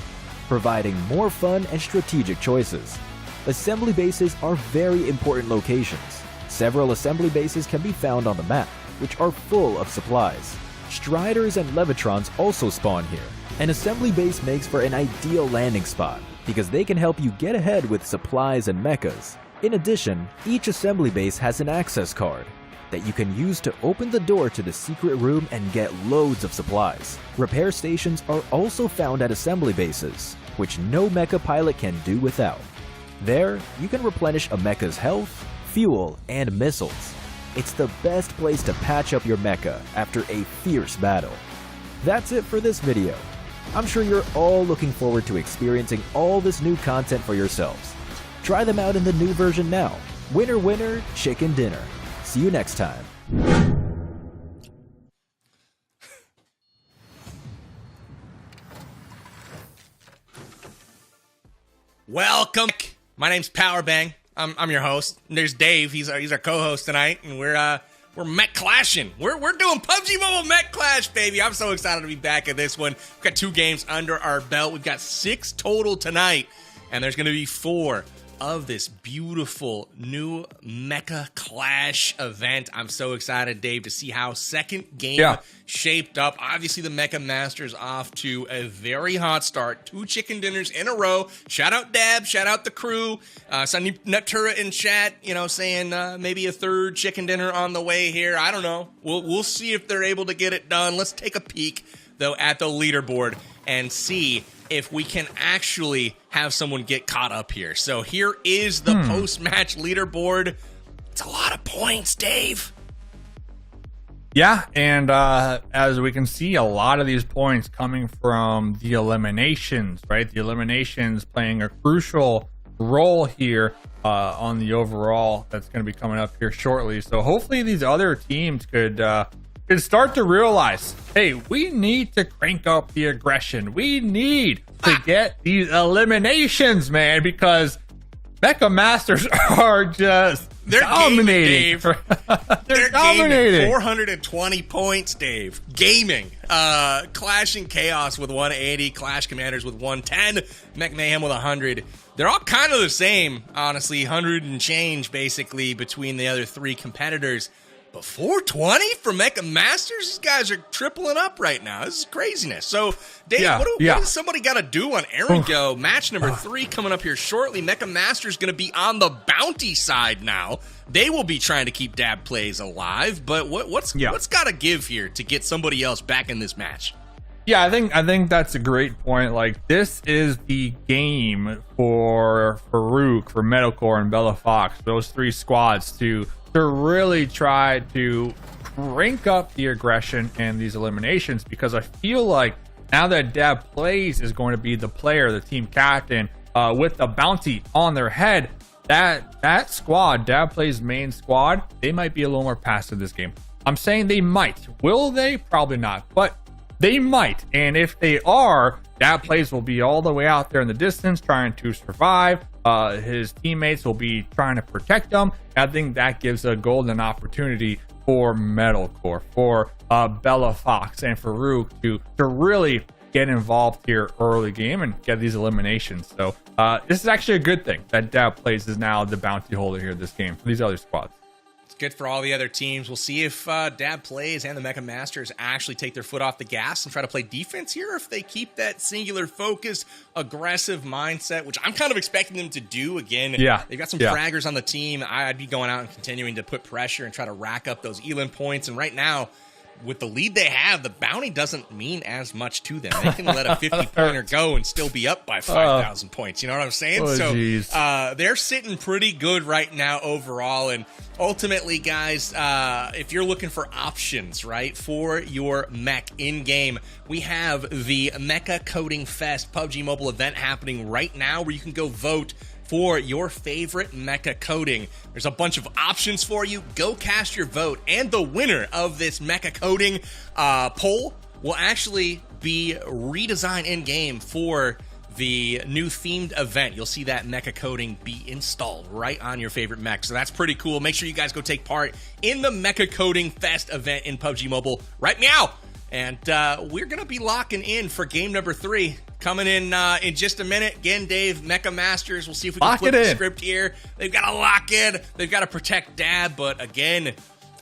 providing more fun and strategic choices. Assembly bases are very important locations. Several assembly bases can be found on the map, which are full of supplies. Striders and Levitrons also spawn here. An assembly base makes for an ideal landing spot, because they can help you get ahead with supplies and mechas. In addition, each assembly base has an access card that you can use to open the door to the secret room and get loads of supplies. Repair stations are also found at assembly bases, which no mecha pilot can do without. There, you can replenish a mecha's health, fuel, and missiles. It's the best place to patch up your mecha after a fierce battle. That's it for this video. I'm sure you're all looking forward to experiencing all this new content for yourselves. Try them out in the new version now. Winner, winner, chicken dinner. See you next time. Welcome. My name's Powerbang. I'm your host. There's Dave. He's our co-host tonight, and we're Mech Clashing. We're doing PUBG Mobile Mech Clash, baby. I'm so excited to be back at this one. We've got 2 games under our belt. We've got 6 total tonight, and there's going to be 4 of this beautiful new Mecha Clash event. I'm so excited, Dave, to see how second game shaped up. Obviously, the Mecha Masters off to a very hot start. 2 chicken dinners in a row. Shout out Dab, shout out the crew. Sunny Natura in chat, saying maybe a 3rd chicken dinner on the way here. I don't know. We'll see if they're able to get it done. Let's take a peek, though, at the leaderboard and see if we can actually have someone get caught up here. So here is the post-match leaderboard. It's a lot of points, Dave. Yeah, and as we can see, a lot of these points coming from the eliminations, right? The eliminations playing a crucial role here on the overall that's going to be coming up here shortly. So hopefully these other teams could start to realize, hey, we need to crank up the aggression. We need to get these eliminations, man, because Mecha Masters are just dominating. Gaming, Dave. They're dominating. Gaming. 420 points, Dave. Gaming. Clashing Chaos with 180. Clash Commanders with 110. Mech Mayhem with 100. They're all kind of the same, honestly. 100 and change, basically, between the other 3 competitors. But 420 for Mecha Masters? These guys are tripling up right now. This is craziness. So, Dave, what does somebody got to do on Aaron Go? Match number 3 coming up here shortly. Mecha Masters going to be on the bounty side now. They will be trying to keep Dab Plays alive. But what's got to give here to get somebody else back in this match? Yeah, I think that's a great point. Like, this is the game for Farouk, for Metalcore, and Bella Fox, those 3 squads to really try to crank up the aggression and these eliminations, because I feel like now that Dab Plays is going to be the player, the team captain, with the bounty on their head, that squad, Dab Plays main squad, they might be a little more passive this game. I'm saying they might. Will they? Probably not, but they might. And if they are, Dab Plays will be all the way out there in the distance trying to survive. His teammates will be trying to protect them. I think that gives a golden opportunity for Metalcore, for Bella Fox, and for Farouk to really get involved here early game and get these eliminations. So this is actually a good thing that Dab Plays is now the bounty holder here this game for these other squads. Good for all the other teams. We'll see if Dab Plays and the Mecha Masters actually take their foot off the gas and try to play defense here, or if they keep that singular focus, aggressive mindset, which I'm kind of expecting them to do. Again, they've got some fraggers on the team. I'd be going out and continuing to put pressure and try to rack up those Elin points. And right now, with the lead they have, the bounty doesn't mean as much to them. They can let a 50-pointer go and still be up by 5,000 points. You know what I'm saying? They're sitting pretty good right now overall. And ultimately, guys, if you're looking for options, right, for your mech in-game, we have the Mecha Coding Fest PUBG Mobile event happening right now, where you can go vote for your favorite mecha coding. There's a bunch of options for you. Go cast your vote, and the winner of this mecha coding poll will actually be redesigned in-game for the new themed event. You'll see that mecha coding be installed right on your favorite mech. So that's pretty cool. Make sure you guys go take part in the Mecha Coding Fest event in PUBG Mobile right meow. And we're going to be locking in for game number 3 coming in just a minute. Again, Dave, Mecha Masters. We'll see if we can flip the script here. They've got to lock in. They've got to protect Dab. But again,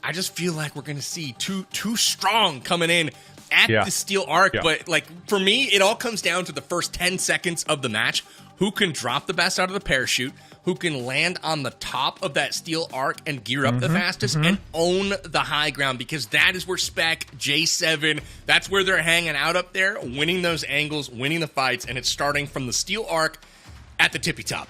I just feel like we're going to see too strong coming in at the Steel Arc. But like for me, it all comes down to the first 10 seconds of the match. Who can drop the best out of the parachute, who can land on the top of that Steel Arc and gear up the fastest and own the high ground, because that is where Spec, J7, that's where they're hanging out up there, winning those angles, winning the fights, and it's starting from the Steel Arc at the tippy top.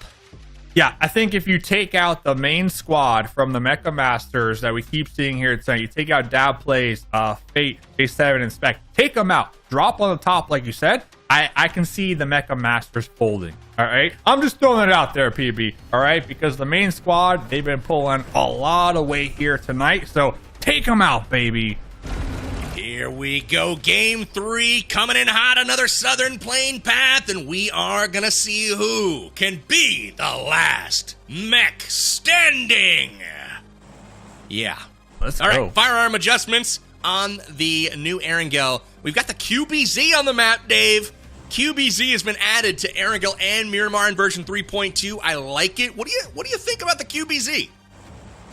Yeah, I think if you take out the main squad from the Mecha Masters that we keep seeing here tonight, you take out Dab Plays, Fate, J7, and Spec, take them out. Drop on the top, like you said. I can see the Mecha Masters folding. All right, I'm just throwing it out there, PB. All right, because the main squad, they've been pulling a lot of weight here tonight. So take them out, baby. Here we go, game 3, coming in hot, another Southern Plain path, and we are gonna see who can be the last mech standing. Yeah. Let's All go. right, firearm adjustments on the new Erangel. We've got the QBZ on the map, Dave. QBZ has been added to Erangel and Miramar in version 3.2. I like it. What do you think about the QBZ?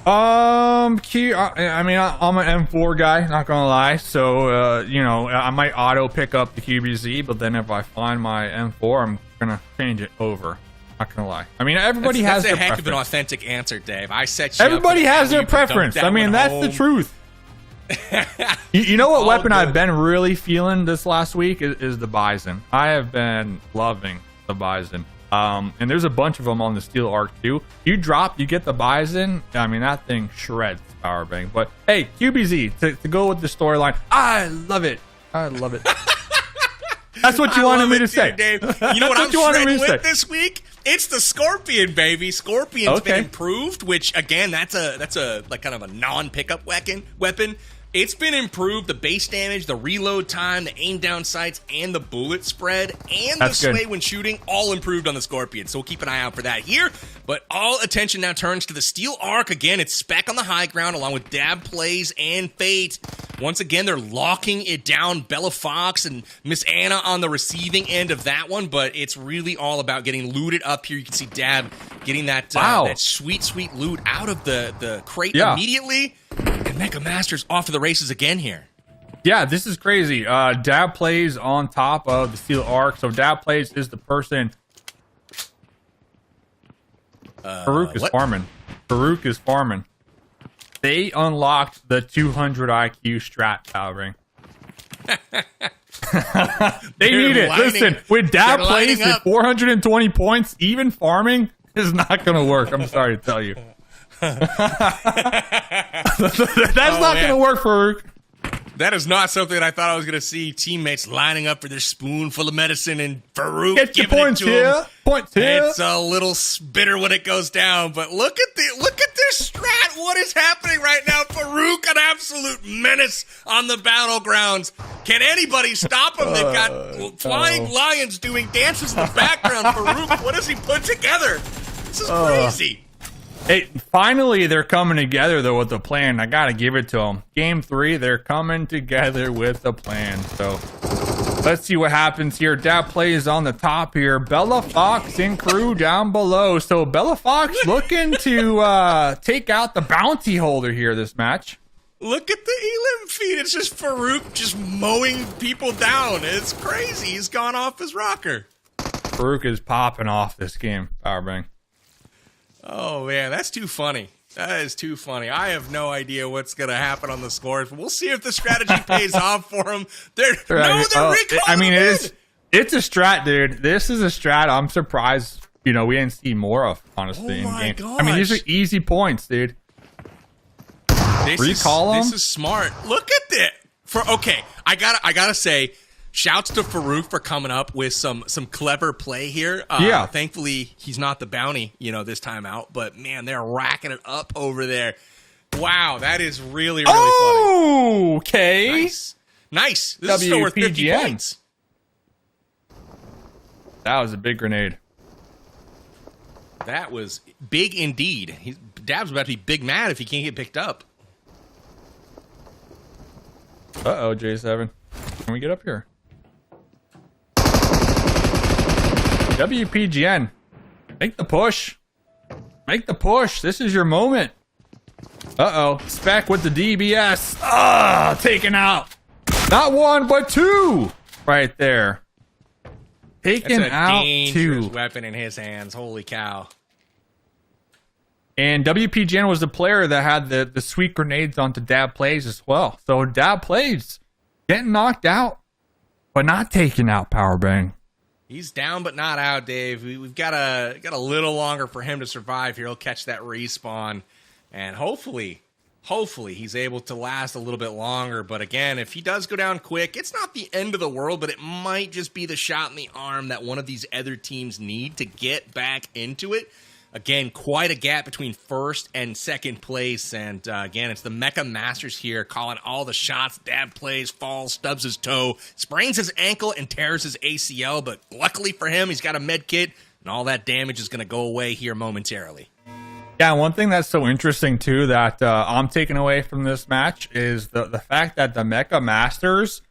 I mean, I'm an M4 guy, not gonna lie. So, you know, I might auto pick up the QBZ, but then if I find my M4, I'm gonna change it over. Not gonna lie. I mean, everybody has their preference. That's a heck of an authentic answer, Dave. I set you Everybody up has their preference. I mean, that's the truth. You know what weapon I've been really feeling this last week is the Bison. I have been loving the Bison. And there's a bunch of them on the Steel Arc too. You get the Bison. I mean, that thing shreds Powerbang. But hey, QBZ to go with the storyline. I love it. I love it. That's what you wanted me to say, Dave. You know what I'm shredding with this week? It's the Scorpion, baby. Scorpion's been improved, which again, that's a like kind of a non-pickup weapon. It's been improved, the base damage, the reload time, the aim down sights, and the bullet spread, and the sway when shooting, all improved on the Scorpion. So we'll keep an eye out for that here. But all attention now turns to the Steel Arc. Again, it's Spec on the high ground, along with Dab Plays and Fate. Once again, they're locking it down. Bella Fox and Miss Anna on the receiving end of that one, but it's really all about getting looted up here. You can see Dab getting that, that sweet, sweet loot out of the crate immediately. And Mecha Masters off to the races again here. Yeah, this is crazy. Dab Plays on top of the Steel Arc. So Dab Plays is the person. Farouk is farming. Farouk is farming. They unlocked the 200 IQ strat powering. They need it. Listen, with Dab Plays at 420 points, even farming is not going to work. I'm sorry to tell you. That's not going to work, Farouk. That is not something that I thought I was going to see teammates lining up for their spoonful of medicine and Farouk Get your points here. Points here. It's a little bitter when it goes down, but look at this strat. What is happening right now? Farouk, an absolute menace on the battlegrounds. Can anybody stop him? They've got flying lions doing dances in the background. Farouk, what has he put together? This is crazy. Hey, finally they're coming together though with the plan. I gotta give it to them. Game 3, they're coming together with a plan. So let's see what happens here. Dab Plays on the top here. Bella Fox and crew down below. So Bella Fox looking to take out the bounty holder here this match. Look at the elim feed. It's just Farouk just mowing people down. It's crazy. He's gone off his rocker. Farouk is popping off this game. Powerbang. Oh, man, that's too funny. That is too funny. I have no idea what's going to happen on the scores, but we'll see if the strategy pays off for them. They're recalling. I mean, it's a strat, dude. This is a strat. I'm surprised, we didn't see more of, honestly, in game. Gosh. I mean, these are easy points, dude. Recall them. This is smart. Look at that. Okay, I gotta say, shouts to Farouk for coming up with some clever play here. Thankfully, he's not the bounty, this time out. But, man, they're racking it up over there. Wow, that is really, really funny. Okay. Nice. This is still worth 50 points. That was a big grenade. That was big indeed. Dab's about to be big mad if he can't get picked up. Uh-oh, J7. Can we get up here? WPGN. Make the push. Make the push. This is your moment. Uh-oh. Spec with the DBS. Taken out. Not one, but two. Right there. Taken out two. Weapon in his hands. Holy cow. And WPGN was the player that had the sweet grenades onto Dab Plays as well. So Dab Plays getting knocked out, but not taken out, Powerbang. He's down but not out, Dave. We've got a little longer for him to survive here. He'll catch that respawn, and hopefully he's able to last a little bit longer. But again, if he does go down quick, it's not the end of the world, but it might just be the shot in the arm that one of these other teams need to get back into it. Again, quite a gap between first and second place. And again, it's the Mecha Masters here calling all the shots. Dab plays, falls, stubs his toe, sprains his ankle, and tears his ACL. But luckily for him, he's got a med kit, and all that damage is going to go away here momentarily. Yeah, one thing that's so interesting, too, that I'm taking away from this match is the fact that the Mecha Masters,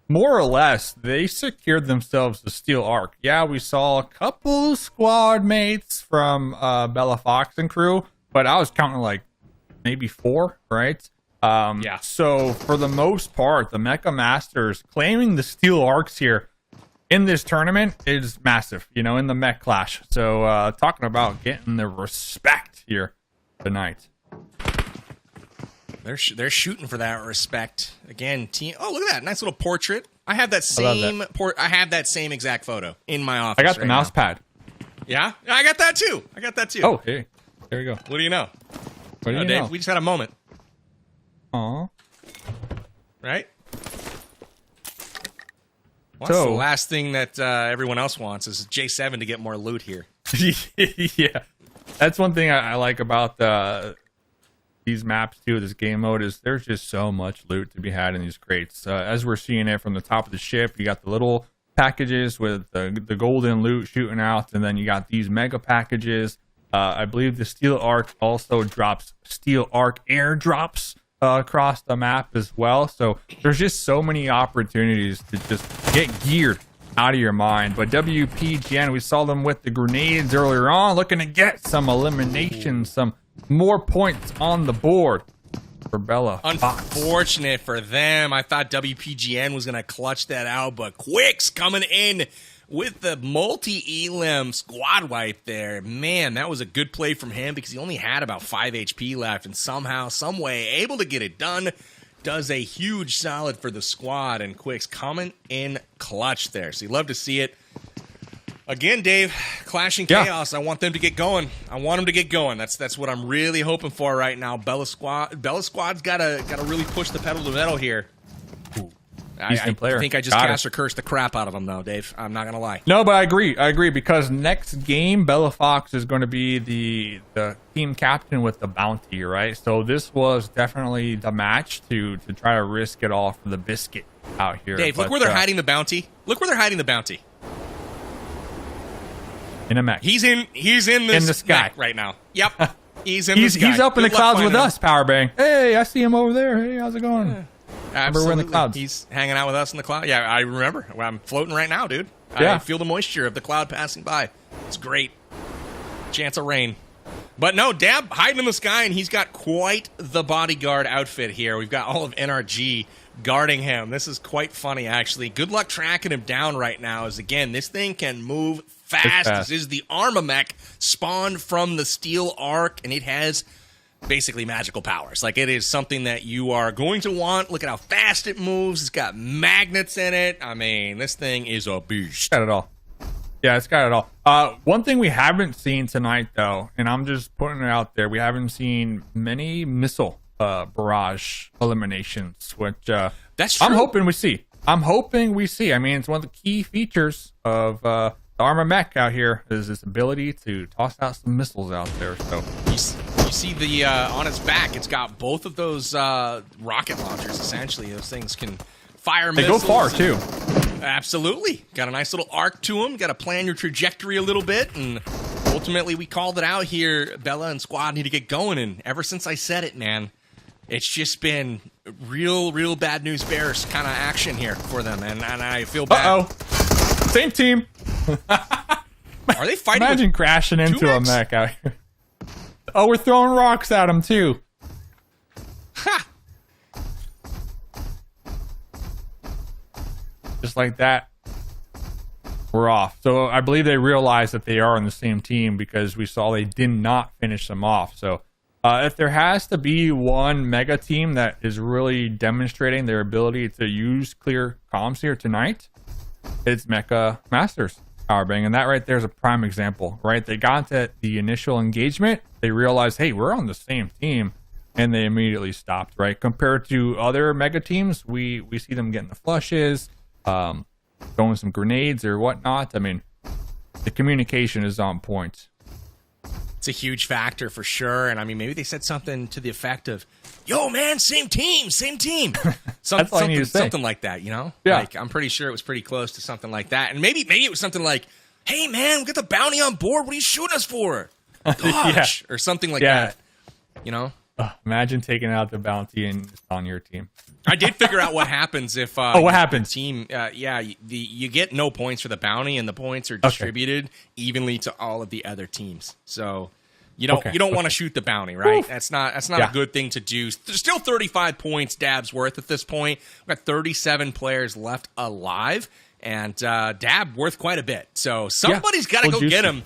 more or less, they secured themselves the Steel Arc. Yeah, we saw a couple squad mates from Bella Fox and crew, but I was counting like maybe 4, right? Yeah. So for the most part, the Mecha Masters claiming the Steel Arcs here in this tournament is massive, you know, in the Mech Clash. So talking about getting the respect here tonight. They're shooting for that respect again. Team. Oh, look at that nice little portrait. I have that same I have that same exact photo in my office. I got the mouse pad. Yeah, I got that too. Oh, hey, there you go. What do you know? What do you Dave, know? we just had a moment. Aw. Right? What's the last thing that everyone else wants is J7 to get more loot here. Yeah, that's one thing I like about these maps too. This game mode is there's just so much loot to be had in these crates. As we're seeing it from the top of the ship, you got the little packages with the golden loot shooting out, and then you got these mega packages. I believe the Steel Arc also drops Steel Arc airdrops across the map as well. So there's just so many opportunities to just get geared out of your mind. But WPGN, we saw them with the grenades earlier on, looking to get some elimination, some more points on the board for Bella Fox. Unfortunate for them. I thought WPGN was going to clutch that out, but Quick's coming in with the multi-elim squad wipe there. Man, that was a good play from him because he only had about 5 HP left, and somehow, some way, able to get it done. Does a huge solid for the squad, and Quick's coming in clutch there. So you love to see it. Again, Dave, Clashing Chaos. I want them to get going. I want them to get going. That's what I'm really hoping for right now. Bella Squad's gotta really push the pedal to the metal here. I think I just cast or cursed the crap out of them, though, Dave. I'm not gonna lie. No, but I agree because next game Bella Fox is going to be the team captain with the bounty, right? So this was definitely the match to try to risk it all for the biscuit out here. Dave, look where they're hiding the bounty. Look where they're hiding the bounty. In a mech. He's in the sky right now. Yep. He's in the sky. He's up in the clouds with us, Powerbang. Hey, I see him over there. Hey, how's it going? Absolutely. We're in the clouds. He's hanging out with us in the cloud. Yeah, I remember. I'm floating right now, dude. Yeah. I feel the moisture of the cloud passing by. It's great. Chance of rain. But no, Dab hiding in the sky, and he's got quite the bodyguard outfit here. We've got all of NRG guarding him. This is quite funny, actually. Good luck tracking him down right now, as again, this thing can move fast. This is the Armamech spawned from the Steel Arc, and it has basically magical powers. Like, it is something that you are going to want. Look at how fast it moves. It's got magnets in it. I mean, this thing is a beast. Got it all. Yeah, it's got it all. One thing we haven't seen tonight, though, and I'm just putting it out there, we haven't seen many missile barrage eliminations, which that's true. I'm hoping we see. I mean, it's one of the key features of the Armamech out here is this ability to toss out some missiles out there. So you see the on its back, it's got both of those rocket launchers. Essentially, those things can fire missiles. They go far too. Absolutely, got a nice little arc to them. Got to plan your trajectory a little bit, and ultimately, we called it out here. Bella and squad need to get going, and ever since I said it, man, it's just been real bad news bears kind of action here for them, and I feel bad. Same team. Are they fighting? Imagine crashing into a mech out here. Oh, we're throwing rocks at them too. Ha! Just like that, we're off. So I believe they realized that they are on the same team because we saw they did not finish them off. So if there has to be one mega team that is really demonstrating their ability to use clear comms here tonight, it's Mecha Masters. Powerbang, and that right there is a prime example, right? They got to the initial engagement, they realized, hey, we're on the same team, and they immediately stopped, right? Compared to other mega teams, we see them getting the flushes, throwing some grenades or whatnot. I mean, the communication is on point. It's a huge factor for sure. And I mean, maybe they said something to the effect of, yo, man, same team. Something like that, you know? Yeah. Like, I'm pretty sure it was pretty close to something like that. And maybe it was something like, hey, man, we got the bounty on board. What are you shooting us for? Gosh. Or something like that, you know? Imagine taking out the bounty and it's on your team. I did figure out what happens if what happens? Team you get no points for the bounty, and the points are distributed evenly to all of the other teams. So you don't want to shoot the bounty, right? Oof. That's not a good thing to do. There's still 35 points Dab's worth at this point. We've got 37 players left alive, and Dab worth quite a bit. So somebody's got to go get him.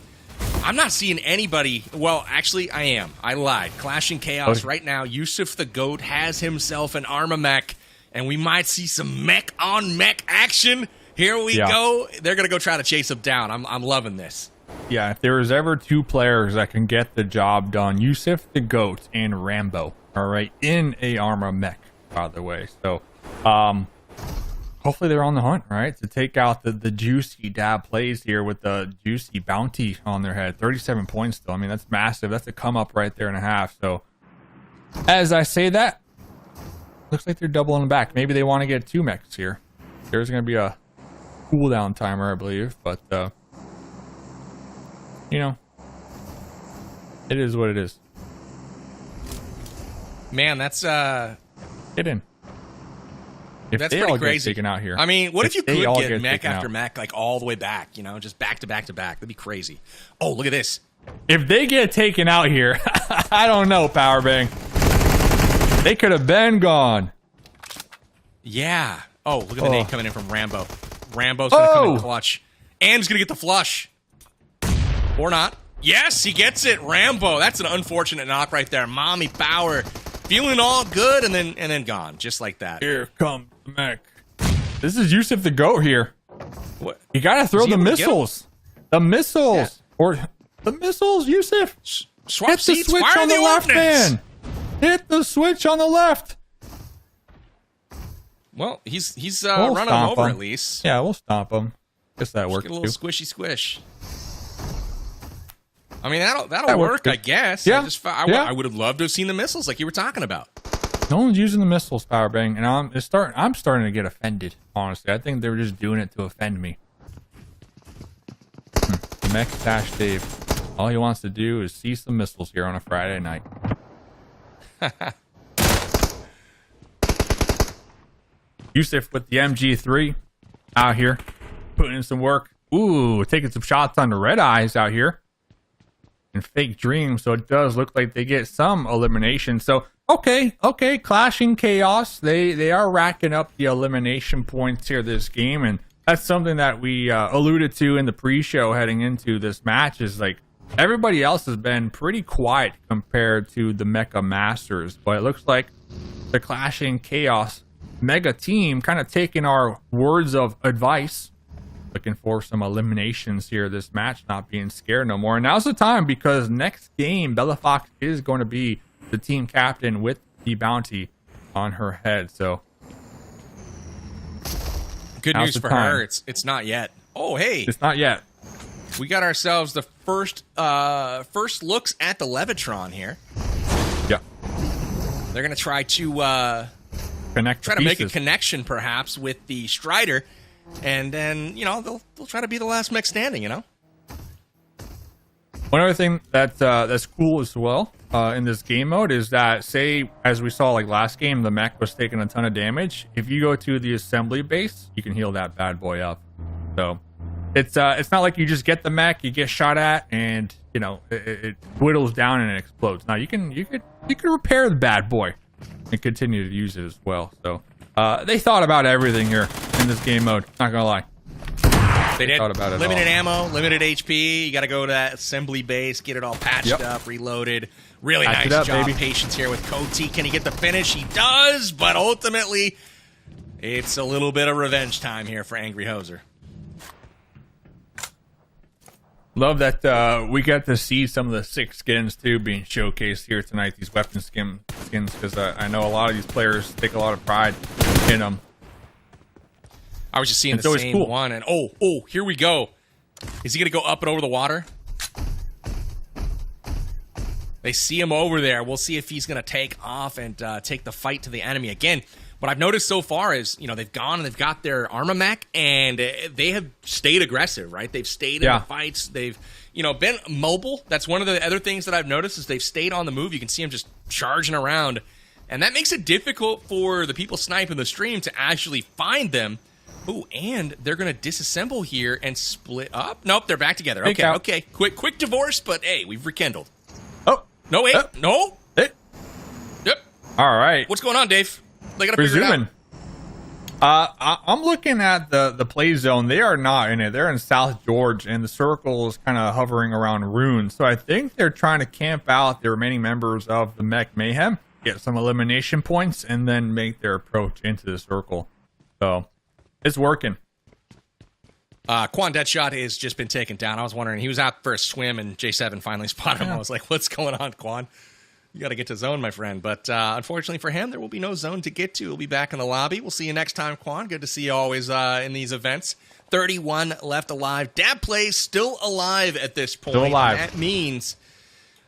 I'm not seeing anybody. Well, actually, I am. I lied. Clash and Chaos right now. Yusuf the Goat has himself an Arma mech, and we might see some mech on mech action. Here we go. They're going to go try to chase him down. I'm loving this. Yeah, if there was ever two players that can get the job done, Yusuf the Goat and Rambo, all right, in a Arma mech, by the way. So, hopefully they're on the hunt, right, to take out the juicy Dab plays here with the juicy bounty on their head. 37 points still. I mean, that's massive. That's a come up right there and a half. So as I say that, looks like they're doubling back. Maybe they want to get 2 mechs here. There's going to be a cooldown timer, I believe, but you know, it is what it is. Man, that's get in. If that's they pretty all crazy. Get taken out here. I mean, what if you could get mech after out. mech, like all the way back, you know, just back to back to back? That'd be crazy. Oh, look at this. If they get taken out here, I don't know, Powerbang. They could have been gone. Yeah. Oh, look at the nade coming in from Rambo. Rambo's going to come in clutch. And he's going to get the flush. Or not. Yes, he gets it. Rambo. That's an unfortunate knock right there. Mommy power. Feeling all good and then gone. Just like that. Here comes the mech. This is Yusuf the Goat here. What? You got to throw the missiles. The missiles. Yeah. Or the missiles, Yusuf. Swap Hit the seats. switch Fire on the left, ordnance. man. Hit the switch on the left. Well, he's running him over at least. Yeah, we'll stomp him. Guess that works. Get a little squishy squish. I mean, that'll work, I guess. Yeah. I would have loved to have seen the missiles like you were talking about. No one's using the missiles, Powerbang, and I'm starting to get offended, honestly. I think they were just doing it to offend me. Mech Clash Dave. All he wants to do is see some missiles here on a Friday night. Yusuf with the MG3 out here, putting in some work. Ooh, taking some shots on the red eyes out here. And fake dreams, so it does look like they get some elimination. So okay, Clash and Chaos, they are racking up the elimination points here this game, and that's something that we alluded to in the pre-show heading into this match. Is like everybody else has been pretty quiet compared to the Mecha Masters, but it looks like the Clash and Chaos Mega team kind of taking our words of advice. Looking for some eliminations here this match, not being scared no more. And now's the time, because next game Bella Fox is going to be the team captain with the bounty on her head. So good news for her. It's not yet. Oh, hey, it's not yet. We got ourselves the first looks at the Levitron here. Yeah, they're gonna try to make a connection perhaps with the Strider. And then, you know, they'll try to be the last mech standing, you know? One other thing that's cool as well in this game mode is that, say, as we saw like last game, the mech was taking a ton of damage. If you go to the assembly base, you can heal that bad boy up. So it's not like you just get the mech, you get shot at, and, you know, it whittles down and it explodes. Now, you could repair the bad boy and continue to use it as well. So they thought about everything here in this game mode, not gonna lie. They did. Limited ammo, limited HP. You got to go to that assembly base, get it all patched up, reloaded. Really nice job. Baby. Patience here with Coty. Can he get the finish? He does, but ultimately, it's a little bit of revenge time here for Angry Hoser. Love that we got to see some of the sick skins too being showcased here tonight. These weapon skins, because I know a lot of these players take a lot of pride in them. I was just seeing the same one, and here we go. Is he gonna go up and over the water? They see him over there. We'll see if he's gonna take off and take the fight to the enemy again. What I've noticed so far is, they've gone and they've got their armor mech, and they have stayed aggressive, right? They've stayed in the fights. They've, been mobile. That's one of the other things that I've noticed is they've stayed on the move. You can see them just charging around, and that makes it difficult for the people sniping the stream to actually find them. Ooh, and they're going to disassemble here and split up. Nope, they're back together. Okay. Quick divorce, but hey, we've rekindled. Oh. No, wait. No. Yep. All right. What's going on, Dave? They gotta figure it out. I'm looking at the play zone. They are not in it. They're in South George, and the circle is kind of hovering around Rune. So I think they're trying to camp out the remaining members of the Mech Mayhem, get some elimination points, and then make their approach into the circle. So it's working. Quan Deadshot has just been taken down. I was wondering, he was out for a swim, and J7 finally spotted him. I was like, what's going on, Quan? You got to get to zone, my friend. But unfortunately for him, there will be no zone to get to. He'll be back in the lobby. We'll see you next time, Quan. Good to see you always in these events. 31 left alive. Dab plays still alive at this point. Still alive. And that means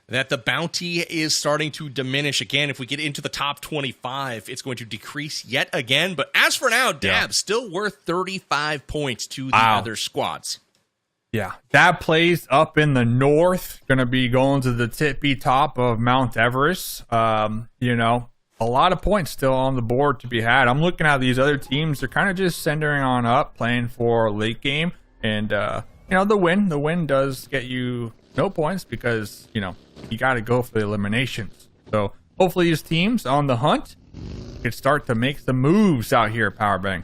that the bounty is starting to diminish again. If we get into the top 25, it's going to decrease yet again. But as for now, Dab still worth 35 points to the other squads. Yeah, that plays up in the north. Going to be going to the tippy top of Mount Everest. A lot of points still on the board to be had. I'm looking at these other teams. They're kind of just centering on up, playing for late game. And, the win does get you no points because, you got to go for the eliminations. So hopefully these teams on the hunt can start to make some moves out here at Powerbang.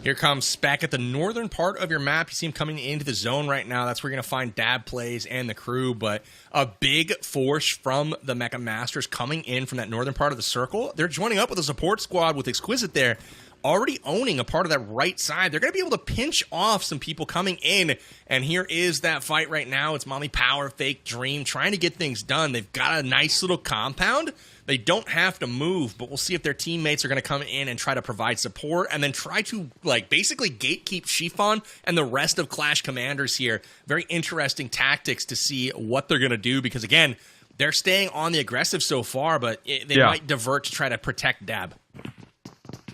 Here comes back at the northern part of your map. You see him coming into the zone right now. That's where you're going to find Dab Plays and the crew. But a big force from the Mecha Masters coming in from that northern part of the circle. They're joining up with a support squad with Exquisite there, already owning a part of that right side. They're going to be able to pinch off some people coming in. And here is that fight right now. It's Mommy Power, Fake Dream, trying to get things done. They've got a nice little compound. They don't have to move, but we'll see if their teammates are going to come in and try to provide support and then try to, basically gatekeep Chiffon and the rest of Clash Commanders here. Very interesting tactics to see what they're going to do because, again, they're staying on the aggressive so far, but they might divert to try to protect Dab.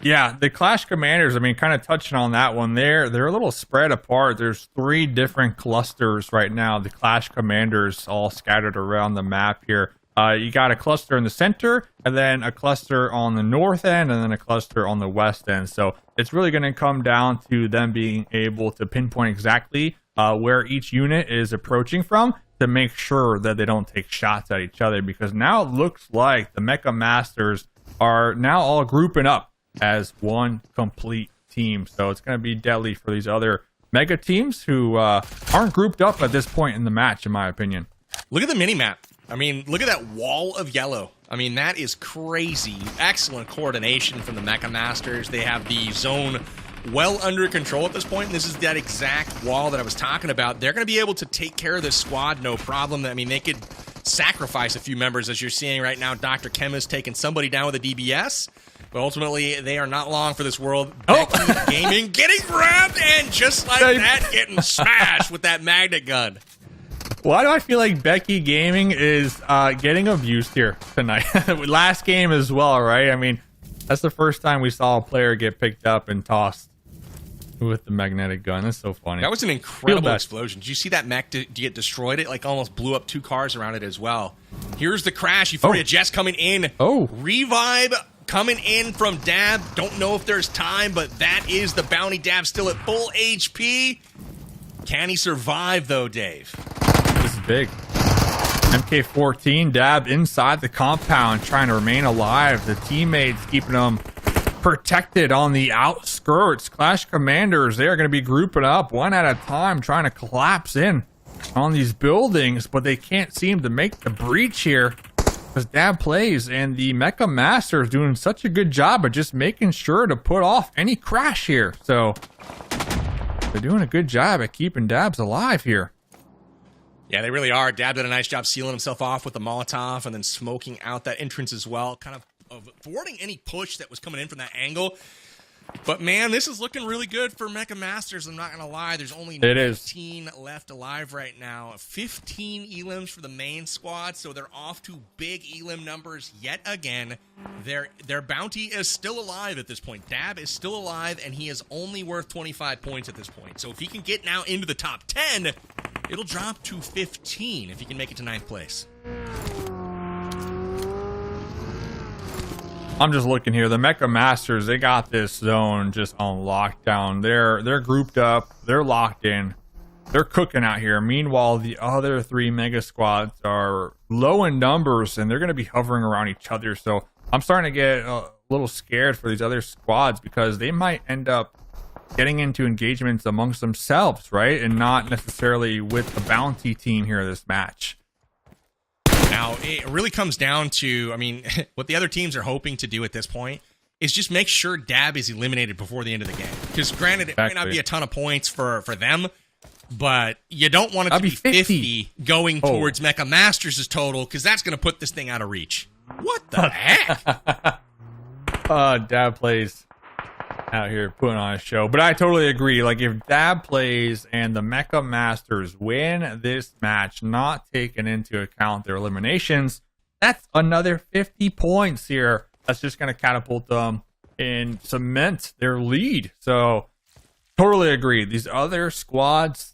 Yeah, the Clash Commanders, kind of touching on that one there, they're a little spread apart. There's 3 different clusters right now, the Clash Commanders all scattered around the map here. You got a cluster in the center, and then a cluster on the north end, and then a cluster on the west end. So it's really going to come down to them being able to pinpoint exactly where each unit is approaching from to make sure that they don't take shots at each other. Because now it looks like the Mecha Masters are now all grouping up as one complete team. So it's going to be deadly for these other Mega teams who aren't grouped up at this point in the match, in my opinion. Look at the mini-map. Look at that wall of yellow. That is crazy. Excellent coordination from the Mecha Masters. They have the zone well under control at this point. And this is that exact wall that I was talking about. They're going to be able to take care of this squad, no problem. They could sacrifice a few members, as you're seeing right now. Dr. Chemist taking somebody down with a DBS. But ultimately, they are not long for this world. Becky Gaming getting grabbed and just like that, getting smashed with that magnet gun. Why do I feel like Becky Gaming is getting abused here tonight? Last game as well, right? That's the first time we saw a player get picked up and tossed with the magnetic gun. That's so funny. That was an incredible explosion. Did you see that mech get destroyed? It almost blew up 2 cars around it as well. Here's the crash. Euphoria Jess coming in. Revive coming in from Dab. Don't know if there's time, but that is the bounty. Dab still at full HP. Can he survive, though, Dave? This is big. MK14, Dab inside the compound, trying to remain alive. The teammates keeping them protected on the outskirts. Clash Commanders, they are going to be grouping up one at a time, trying to collapse in on these buildings, but they can't seem to make the breach here because Dab plays, and the Mecha Master is doing such a good job of just making sure to put off any crash here. So they're doing a good job at keeping Dabs alive here. Yeah, they really are. Dab did a nice job sealing himself off with the Molotov and then smoking out that entrance as well, kind of thwarting any push that was coming in from that angle. But, man, this is looking really good for Mecha Masters. I'm not going to lie. There's only 15 left alive right now. 15 elims for the main squad, so they're off to big elim numbers yet again. Their bounty is still alive at this point. Dab is still alive, and he is only worth 25 points at this point. So if he can get now into the top 10, it'll drop to 15 if he can make it to 9th place. I'm just looking here. The Mecha Masters, they got this zone just on lockdown. They're grouped up. They're locked in. They're cooking out here. Meanwhile, the other 3 Mega Squads are low in numbers, and they're going to be hovering around each other. So I'm starting to get a little scared for these other squads because they might end up getting into engagements amongst themselves, right? And not necessarily with the bounty team here this match. Now, it really comes down to, I mean, what the other teams are hoping to do at this point is just make sure Dab is eliminated before the end of the game. Because granted, it might not be a ton of points for them, but you don't want it to be 50 going towards Mecha Masters' total, because that's going to put this thing out of reach. What the heck? Dab plays out here putting on a show. But I totally agree. Like, if Dab plays and the Mecha Masters win this match, not taking into account their eliminations, that's another 50 points here. That's just going to catapult them and cement their lead. So, totally agree. These other squads,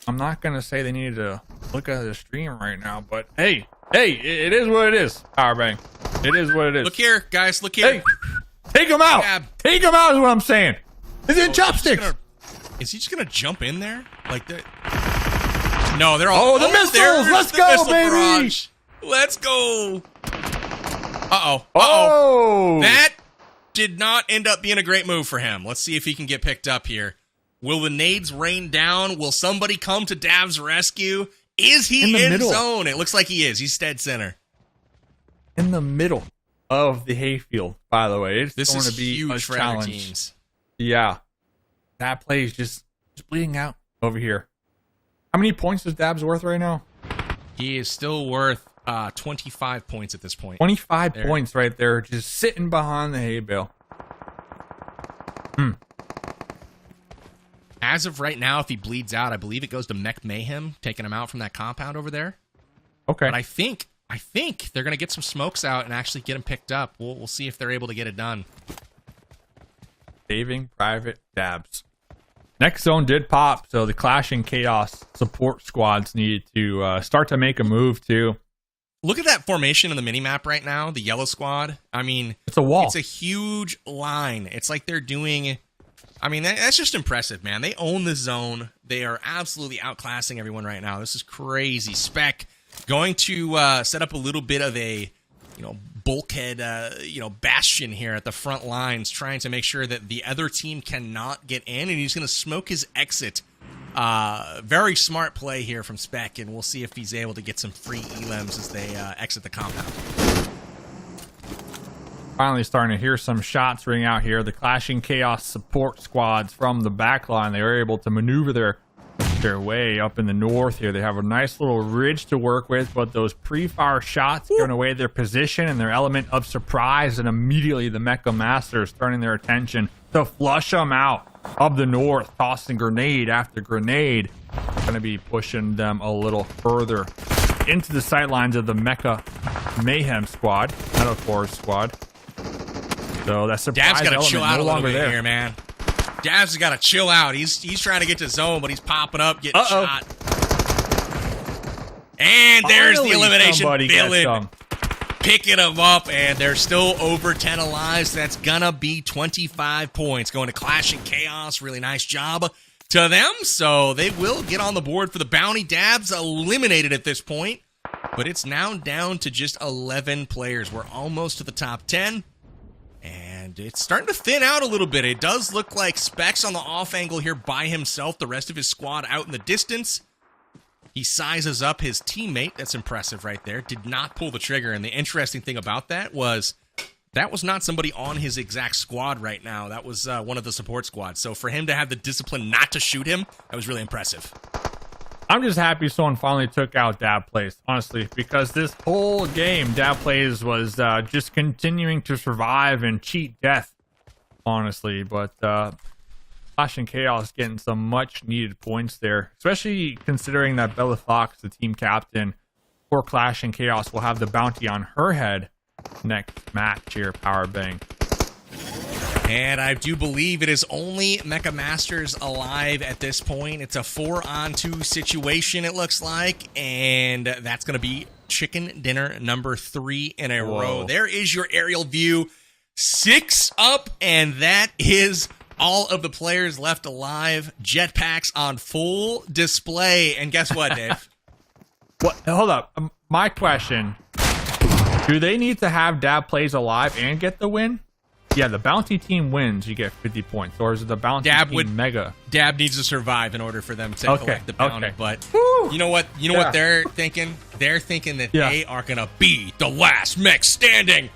I'm not going to say they need to look at the stream right now, but hey, it is what it is, Powerbang. It is what it is. Look here, guys. Look here. Hey. Take him out! Dab. Take him out is what I'm saying. He's in chopsticks. Is he just gonna jump in there like that? No, they're all. Oh, the missiles! Let's go, baby! Barrage. Let's go! Uh-oh. Oh! That did not end up being a great move for him. Let's see if he can get picked up here. Will the nades rain down? Will somebody come to Dab's rescue? Is he in zone? It looks like he is. He's dead center. In the middle of the hayfield, by the way. It's going to be huge a for challenge. other teams. Yeah. That play is just bleeding out over here. How many points is Dab's worth right now? He is still worth 25 points at this point. 25 points right there, just sitting behind the hay bale. As of right now, if he bleeds out, I believe it goes to Mech Mayhem, taking him out from that compound over there. Okay. But I think they're going to get some smokes out and actually get him picked up. We'll see if they're able to get it done. Saving Private Dabs. Next zone did pop, so the Clash and Chaos support squads need to start to make a move too. Look at that formation in the minimap right now, the yellow squad. I mean, it's a wall. It's a huge line. It's like they're doing... I mean, that's just impressive, man. They own the zone. They are absolutely outclassing everyone right now. This is crazy. Spec going to set up a little bit of a, bulkhead, bastion here at the front lines, trying to make sure that the other team cannot get in, and he's going to smoke his exit. Very smart play here from Spec, and we'll see if he's able to get some free elims as they exit the compound. Finally starting to hear some shots ring out here. The Clash and Chaos support squads from the back line, they are able to maneuver their way up in the north here. They have a nice little ridge to work with, but those pre-fire shots giving away their position and their element of surprise, and immediately the Mecha Masters turning their attention to flush them out of the north, tossing grenade after grenade. Going to be pushing them a little further into the sightlines of the Mecha Mayhem squad, Metal Force squad. So that's surprise Dab's got to chill out a little bit there. here, man. Dab's got to chill out. He's trying to get to zone, but he's popping up, getting shot. And there's the elimination villain. Picking him up, and they're still over 10 alive. So that's going to be 25 points going to Clash and Chaos. Really nice job to them. So they will get on the board for the bounty. Dab's eliminated at this point, but it's now down to just 11 players. We're almost to the top 10. And it's starting to thin out a little bit. It does look like Specs on the off angle here by himself. The rest of his squad out in the distance. He sizes up his teammate. That's impressive right there. Did not pull the trigger. And the interesting thing about that was not somebody on his exact squad right now. That was one of the support squads. So for him to have the discipline not to shoot him, that was really impressive. I'm just happy someone finally took out Dab Plays, honestly, because this whole game, Dab Plays was just continuing to survive and cheat death, honestly. But Clash and Chaos getting some much needed points there, especially considering that Bella Fox, the team captain for Clash and Chaos, will have the bounty on her head next match here, Powerbang. And I do believe it is only Mecha Masters alive at this point. It's a 4-on-2 situation, it looks like. And that's going to be chicken dinner number 3 in a row. There is your aerial view. 6 up, and that is all of the players left alive. Jetpacks on full display. And guess what, Dave? What? Hold up. My question. Do they need to have Dab Plays alive and get the win? Yeah, the bounty team wins, you get 50 points. Or is it the bounty team mega? Dab needs to survive in order for them to collect the bounty. But Woo! you know what? You know what they're thinking? They're thinking that they are going to be the last mech standing.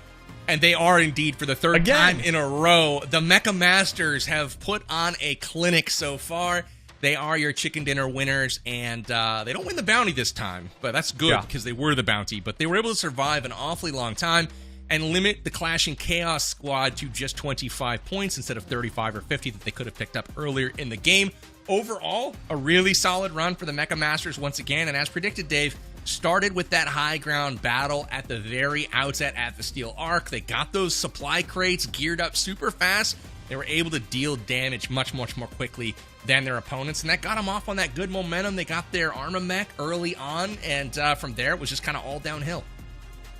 And they are indeed for the third time in a row. The Mecha Masters have put on a clinic so far. They are your chicken dinner winners, and they don't win the bounty this time. But that's good because they were the bounty. But they were able to survive an awfully long time and limit the Clash and Chaos squad to just 25 points instead of 35 or 50 that they could have picked up earlier in the game. Overall, a really solid run for the Mecha Masters once again, and as predicted, Dave, started with that high ground battle at the very outset at the Steel Arc. They got those supply crates geared up super fast. They were able to deal damage much more quickly than their opponents, and that got them off on that good momentum. They got their Arma Mech early on, and from there, it was just kind of all downhill.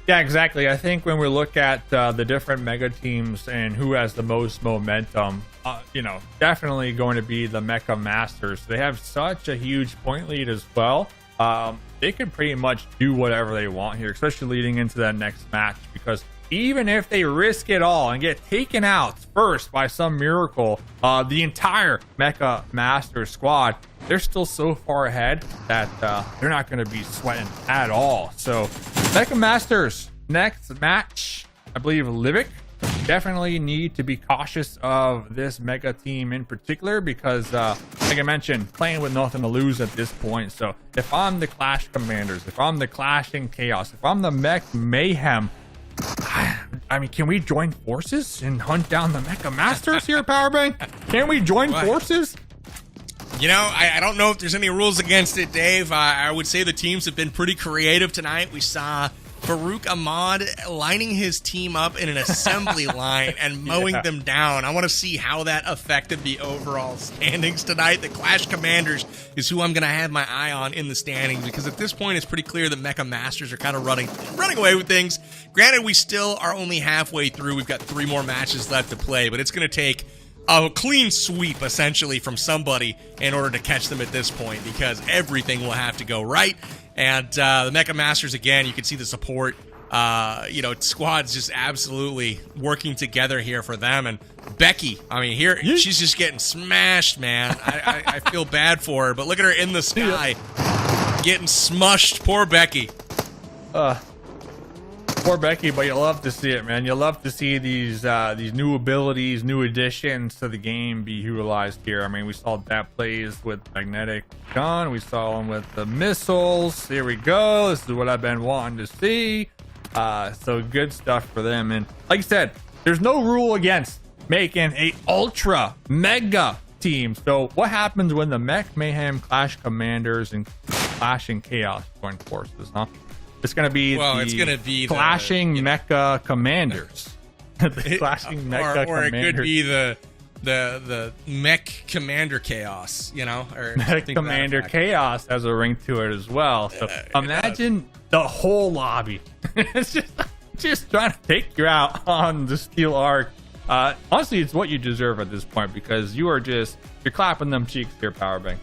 Yeah, exactly. I think when we look at the different mega teams and who has the most momentum, definitely going to be the Mecha Masters. They have such a huge point lead as well. They can pretty much do whatever they want here, especially leading into that next match, because even if they risk it all and get taken out first by some miracle, the entire Mecha Masters squad, they're still so far ahead that they're not going to be sweating at all. So Mecha Masters next match, I believe Livic definitely need to be cautious of this mega team in particular, because like I mentioned, playing with nothing to lose at this point. So if I'm the Clash Commanders, if I'm the Clash and Chaos, if I'm the Mech Mayhem, I mean, can we join forces and hunt down the Mecha Masters here, Powerbang? Can we join forces? You know, I don't know if there's any rules against it, Dave. I would say the teams have been pretty creative tonight. We saw Farouk Ahmad lining his team up in an assembly line and mowing them down. I want to see how that affected the overall standings tonight. The Clash Commanders is who I'm going to have my eye on in the standings, because at this point it's pretty clear that Mecha Masters are kind of running away with things. Granted, we still are only halfway through. We've got 3 more matches left to play, but it's going to take a clean sweep, essentially, from somebody in order to catch them at this point, because everything will have to go right. And the Mecha Masters, again, you can see the support. Squad's just absolutely working together here for them. And Becky, I mean, here she's just getting smashed, man. I feel bad for her, but look at her in the sky, getting smushed. Poor Becky. Poor Becky, but you love to see it, man. You love to see these new abilities, new additions to the game be utilized here. I mean, we saw that plays with magnetic gun. We saw them with the missiles. Here we go. This is what I've been wanting to see. So good stuff for them. And like I said, there's no rule against making a ultra mega team. So what happens when the Mech Mayhem Clash Commanders and Clash and Chaos join forces, huh? It's going to be the Clashing Mecha Commanders. The Clashing Mecha or Commanders. It could be the Mech Commander Chaos, or Mech Commander Chaos has a ring to it as well. So imagine the whole lobby. It's just trying to take you out on the Steel Arc. Honestly, it's what you deserve at this point, because you're clapping them cheeks here, Powerbang.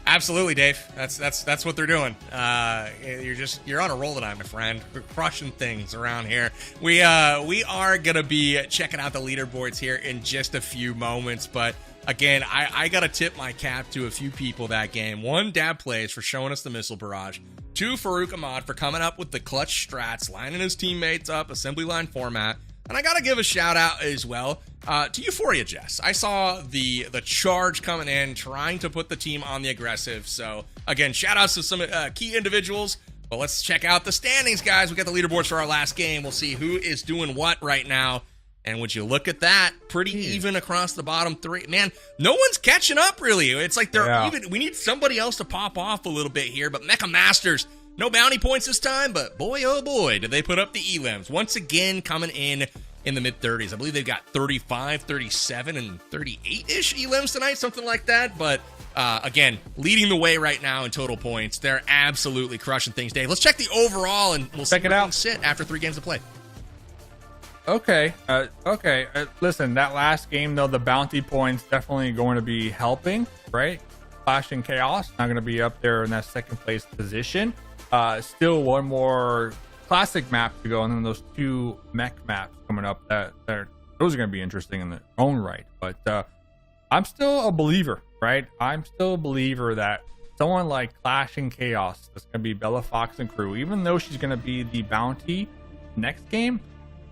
Absolutely, Dave. That's what they're doing. You're on a roll tonight, my friend. We're crushing things around here. We are gonna be checking out the leaderboards here in just a few moments, but again, I gotta tip my cap to a few people that game. 1, Dab Plays for showing us the missile barrage. 2, Farouk Ahmad for coming up with the clutch strats, lining his teammates up, assembly line format. And I gotta give a shout out as well to Euphoria Jess. I saw the charge coming in, trying to put the team on the aggressive. So again, shout outs to some key individuals. But let's check out the standings, guys. We got the leaderboards for our last game. We'll see who is doing what right now. And would you look at that? Pretty even across the bottom three. Man, no one's catching up, really. It's like they're even. We need somebody else to pop off a little bit here. But Mecha Masters, no bounty points this time. But boy, oh boy, did they put up the elims. Once again, coming in the mid-30s. I believe they've got 35, 37, and 38-ish elims tonight, something like that. But again, leading the way right now in total points. They're absolutely crushing things, Dave. Let's check the overall, and we'll see where things sit after 3 games to play. Okay. Listen, that last game, though, the bounty points definitely going to be helping, right? Clash and Chaos not going to be up there in that second place position. Still one more classic map to go, and then those 2 mech maps coming up. Those are going to be interesting in their own right. But I'm still a believer, right? I'm still a believer that someone like Clash and Chaos, that's going to be Bella Fox and crew, even though she's going to be the bounty next game,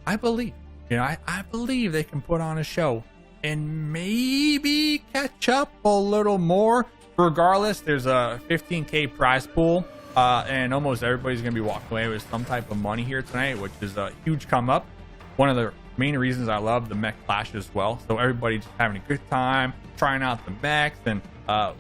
I believe, I believe they can put on a show and maybe catch up a little more. Regardless, there's a 15K prize pool, and almost everybody's going to be walking away with some type of money here tonight, which is a huge come up. One of the main reasons I love the Mech Clash as well. So everybody just having a good time, trying out the mechs and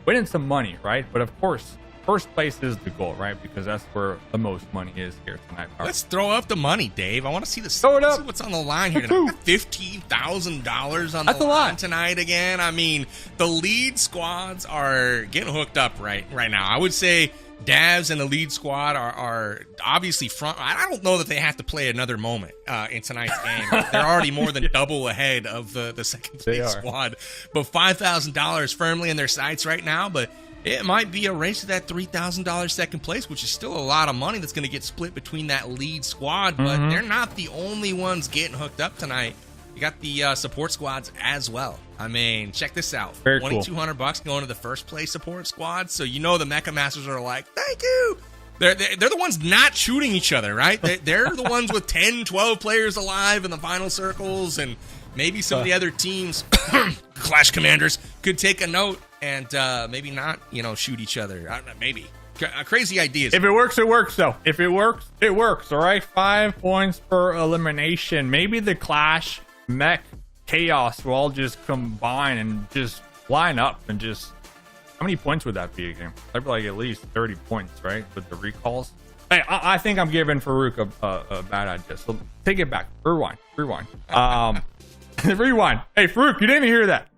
winning some money, right? But of course, first place is the goal, right? Because that's where the most money is here tonight. Let's throw up the money, Dave. I want to see Throw it up. See what's on the line here tonight. $15,000 on the line tonight again. I mean, the lead squads are getting hooked up right now. I would say Davs and the lead squad are obviously front. I don't know that they have to play another moment in tonight's game. They're already more than double ahead of the second place squad. But $5,000 firmly in their sights right now. But it might be a race to that $3,000 second place, which is still a lot of money that's going to get split between that lead squad. But they're not the only ones getting hooked up tonight. You got the support squads as well. I mean, check this out. $2,200 going to the first place support squad. So the Mecha Masters are like, thank you. They're the ones not shooting each other, right? They're the ones with 10, 12 players alive in the final circles, and maybe some of the other teams, Clash Commanders, could take a note and maybe not, shoot each other. I don't know, maybe. Crazy ideas. If it works, it works, though. If it works, it works, all right? 5 points per elimination. Maybe the Clash, Mech, Chaos will all just combine and just line up and just... How many points would that be again? That'd be like at least 30 points, right? With the recalls. Hey, I think I'm giving Farouk a bad idea. So take it back. Rewind. Rewind. Hey, Farouk, you didn't hear that.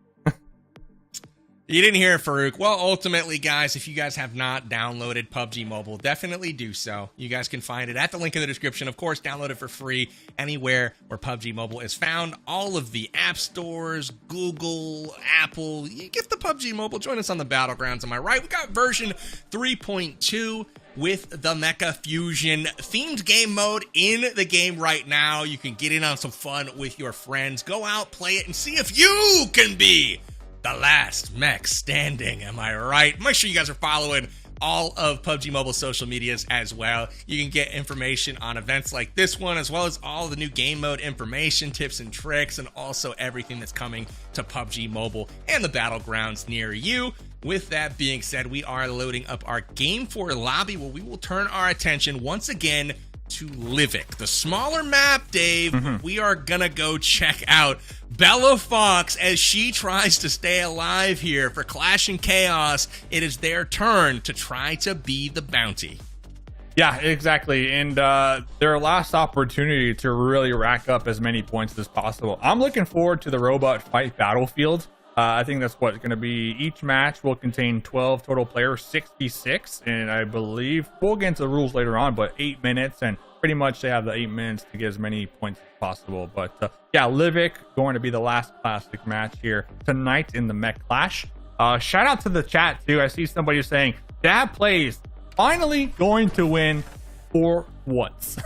You didn't hear it, Farouk. Well, ultimately, guys, if you guys have not downloaded PUBG Mobile, definitely do so. You guys can find it at the link in the description. Of course, download it for free anywhere where PUBG Mobile is found. All of the app stores, Google, Apple. You get the PUBG Mobile. Join us on the Battlegrounds. Am I right? We got version 3.2 with the Mecha Fusion themed game mode in the game right now. You can get in on some fun with your friends. Go out, play it, and see if you can be the last mech standing. Am I right? Make sure you guys are following all of PUBG Mobile's social medias as well. You can get information on events like this one, as well as all the new game mode information, tips and tricks, and also everything that's coming to PUBG Mobile and the Battlegrounds near you. With that being said, we are loading up our Game 4 lobby, where we will turn our attention once again to Livik, the smaller map, Dave. We are gonna go check out Bella Fox as she tries to stay alive here for Clash and Chaos. It is their turn to try to be the bounty. Yeah, exactly. And their last opportunity to really rack up as many points as possible. I'm looking forward to the robot fight battlefield. I think that's what's going to be. Each match will contain 12 total players, 66, and I believe we'll get into the rules later on, but 8 minutes, and pretty much they have the 8 minutes to get as many points as possible. But yeah, Livik going to be the last classic match here tonight in the Mech Clash. Shout out to the chat too. I see somebody saying Dad Plays finally going to win for once.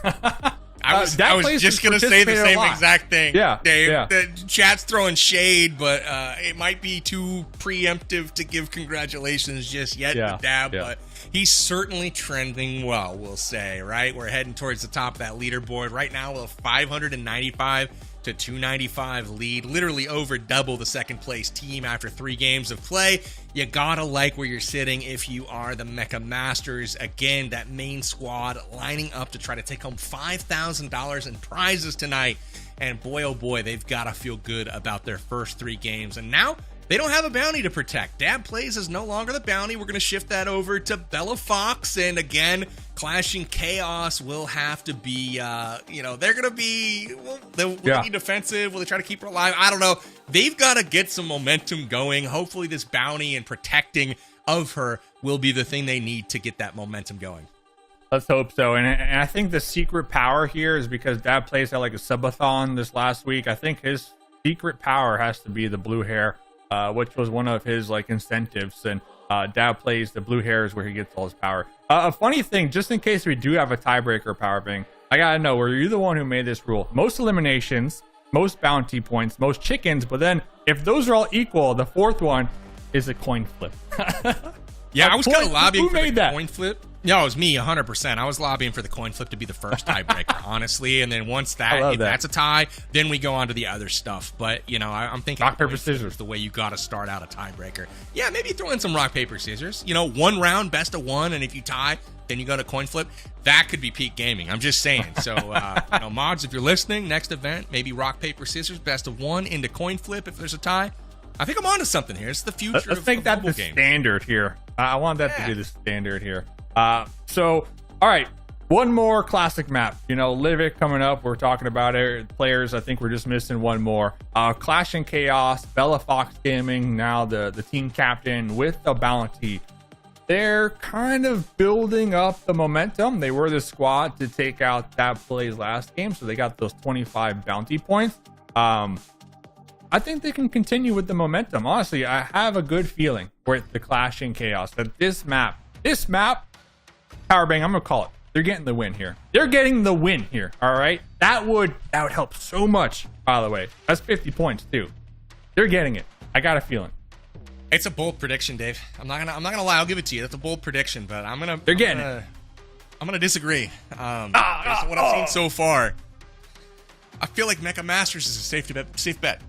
I was just going to say the same exact thing. Yeah, Dave. Yeah. The chat's throwing shade, but it might be too preemptive to give congratulations just yet to Dab, but he's certainly trending well, we'll say, right? We're heading towards the top of that leaderboard. Right now, we're 595 to 295 lead, literally over double the second place team after 3 games of play. You gotta like where you're sitting if you are the Mecha Masters. Again, that main squad lining up to try to take home $5,000 in prizes tonight. And boy, oh boy, they've gotta feel good about their first 3 games. And now they don't have a bounty to protect. Dab Plays is no longer the bounty. We're going to shift that over to Bella Fox. And again, Clashing Chaos will have to be, they're going to be, will they be defensive? Will they try to keep her alive? I don't know. They've got to get some momentum going. Hopefully this bounty and protecting of her will be the thing they need to get that momentum going. Let's hope so. And I think the secret power here is because Dab Plays had like a subathon this last week. I think his secret power has to be the blue hair. Which was one of his like incentives, and Dab Plays the blue hair is where he gets all his power. A funny thing, just in case we do have a tiebreaker, Powerbang, I gotta know, were you the one who made this rule? Most eliminations, most bounty points, most chickens, but then if those are all equal, the 4th one is a coin flip. Yeah, I was kind of lobbying for the that? Coin flip. No, it was me, 100%. I was lobbying for the coin flip to be the first tiebreaker, honestly. And then once that's a tie, then we go on to the other stuff. But, I'm thinking rock, paper, scissors. The way you got to start out a tiebreaker. Yeah, maybe throw in some rock, paper, scissors. 1 round, best of 1. And if you tie, then you go to coin flip. That could be peak gaming. I'm just saying. So, mods, if you're listening, next event, maybe rock, paper, scissors, best of 1 into coin flip if there's a tie. I think I'm onto something here. It's the future Let's make that the standard here. I want that to be the standard here. All right, one more classic map. Livic coming up. We're talking about it. Players, I think we're just missing one more. Clashing Chaos, Bella Fox Gaming, now the team captain with the bounty. They're kind of building up the momentum. They were the squad to take out Dab Plays last game, so they got those 25 bounty points. I think they can continue with the momentum. Honestly, I have a good feeling with the Clashing Chaos that this map, Powerbang, I'm gonna call it. They're getting the win here. They're getting the win here. All right, that would help so much. By the way, that's 50 points too. They're getting it. I got a feeling. It's a bold prediction, Dave. I'm not gonna lie. I'll give it to you. That's a bold prediction, but I'm gonna disagree. Based on what I've seen so far, I feel like Mecha Masters is a safe bet.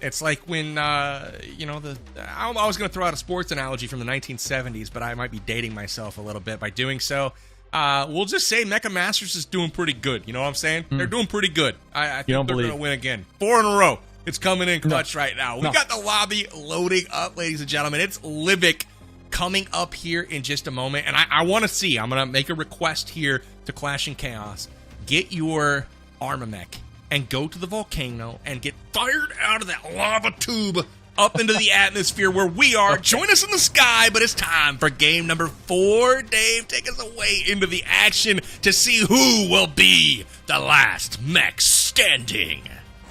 It's like when I was going to throw out a sports analogy from the 1970s, but I might be dating myself a little bit by doing so. We'll just say Mecha Masters is doing pretty good. You know what I'm saying? They're doing pretty good. I think they're going to win again. 4 in a row. It's coming in clutch right now. We got the lobby loading up, ladies and gentlemen. It's Livic coming up here in just a moment, and I want to see. I'm going to make a request here to Clashing Chaos. Get your Armamech and go to the volcano and get fired out of that lava tube up into the atmosphere where we are. Join us in the sky, but it's time for game number 4. Dave, take us away into the action to see who will be the last mech standing.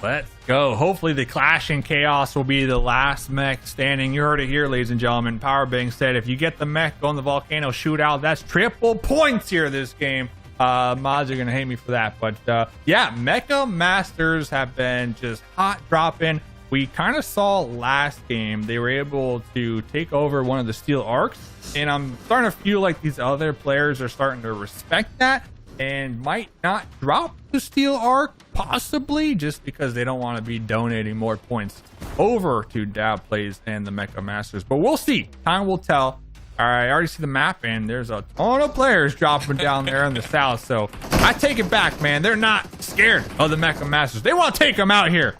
Let's go. Hopefully the Clashing Chaos will be the last mech standing. You heard it here, ladies and gentlemen. Powerbang said if you get the mech on the volcano shootout, that's triple points here this game. Mods are gonna hate me for that, but yeah, Mecha Masters have been just hot dropping. We kind of saw last game they were able to take over one of the steel arcs, and I'm starting to feel like these other players are starting to respect that and might not drop the steel arc, possibly just because they don't want to be donating more points over to Dab Plays and the Mecha Masters, but we'll see. Time will tell. All right, I already see the map, and there's a ton of players dropping down there in the south. So I take it back, man. They're not scared of the Mecha Masters. They want to take them out here.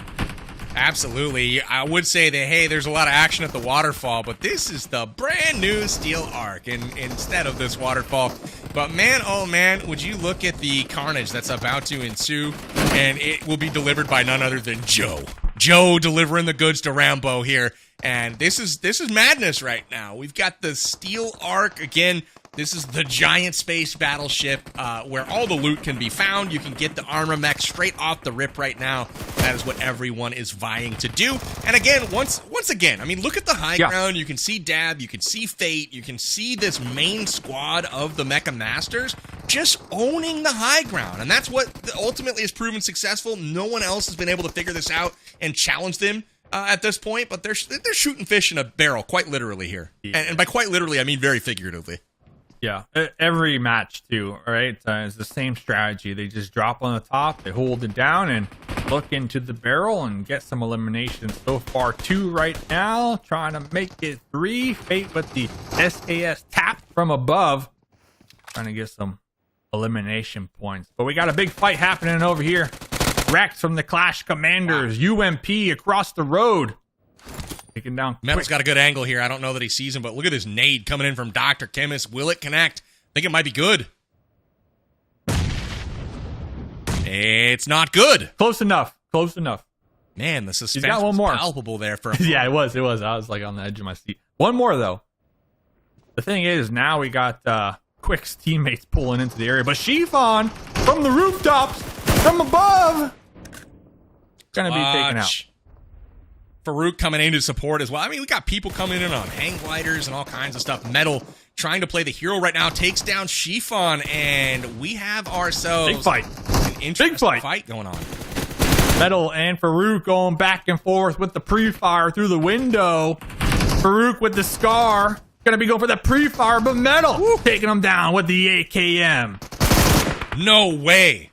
Absolutely. I would say that, hey, there's a lot of action at the waterfall, but this is the brand new Steel Arc instead of this waterfall. But man, oh man, would you look at the carnage that's about to ensue, and it will be delivered by none other than Joe. Joe delivering the goods to Rambo here. And this is madness right now. We've got the Steel Arc again. This is the giant space battleship where all the loot can be found. You can get the armor mech straight off the rip right now. That is what everyone is vying to do. And again, once again, I mean, look at the high ground. You can see Dab, you can see Fate, you can see this main squad of the Mecha Masters just owning the high ground. And that's what ultimately has proven successful. No one else has been able to figure this out and challenge them at this point, but they're shooting fish in a barrel, quite literally here. Yeah. And by quite literally, I mean very figuratively. Yeah, every match too, right? It's the same strategy. They just drop on the top, they hold it down, and look into the barrel and get some eliminations. So far, 2 right now, trying to make it 3. Fate with the SAS tap from above, trying to get some elimination points. But we got a big fight happening over here. Rex from the Clash Commanders, UMP across the road. Taking down Metal's got a good angle here. I don't know that he sees him, but look at this nade coming in from Dr. Chemist. Will it connect? I think it might be good. It's not good. Close enough. Close enough. Man, the suspense got one more. was palpable there for a Yeah, it was. I was like on the edge of my seat. One more, though. The thing is, now we got Quick's teammates pulling into the area. But Chiffon, from the rooftops, from above, gonna be taken out. Farouk coming in to support as well. I mean, we got people coming in on hang gliders and all kinds of stuff. Metal trying to play the hero right now, takes down Chiffon, and we have ourselves big fight. An interesting fight going on. Metal and Farouk going back and forth with the pre-fire through the window. Farouk with the scar. Gonna be going for the pre-fire, but Metal taking him down with the AKM. No way.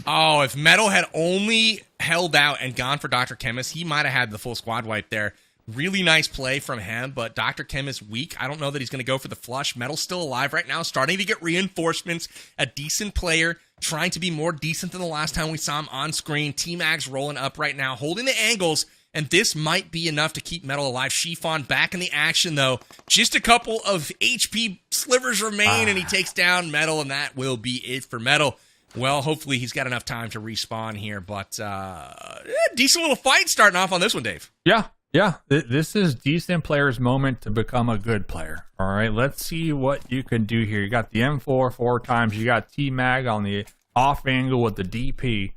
Oh, if Metal had only held out and gone for Dr. Chemist, he might have had the full squad wipe there. Really nice play from him, but Dr. Chemist weak. I don't know that he's going to go for the flush. Metal's still alive right now, starting to get reinforcements. A decent player, trying to be more decent than the last time we saw him on screen. T-Mag's rolling up right now, holding the angles, and this might be enough to keep Metal alive. Chiffon back in the action, though. Just a couple of HP slivers remain, and he takes down Metal, and that will be it for Metal. Well, hopefully he's got enough time to respawn here, but decent little fight starting off on this one, Dave. Yeah, this is decent player's moment to become a good player. All right, let's see what you can do here. You got the M4 4 times. You got T-Mag on the off angle with the DP.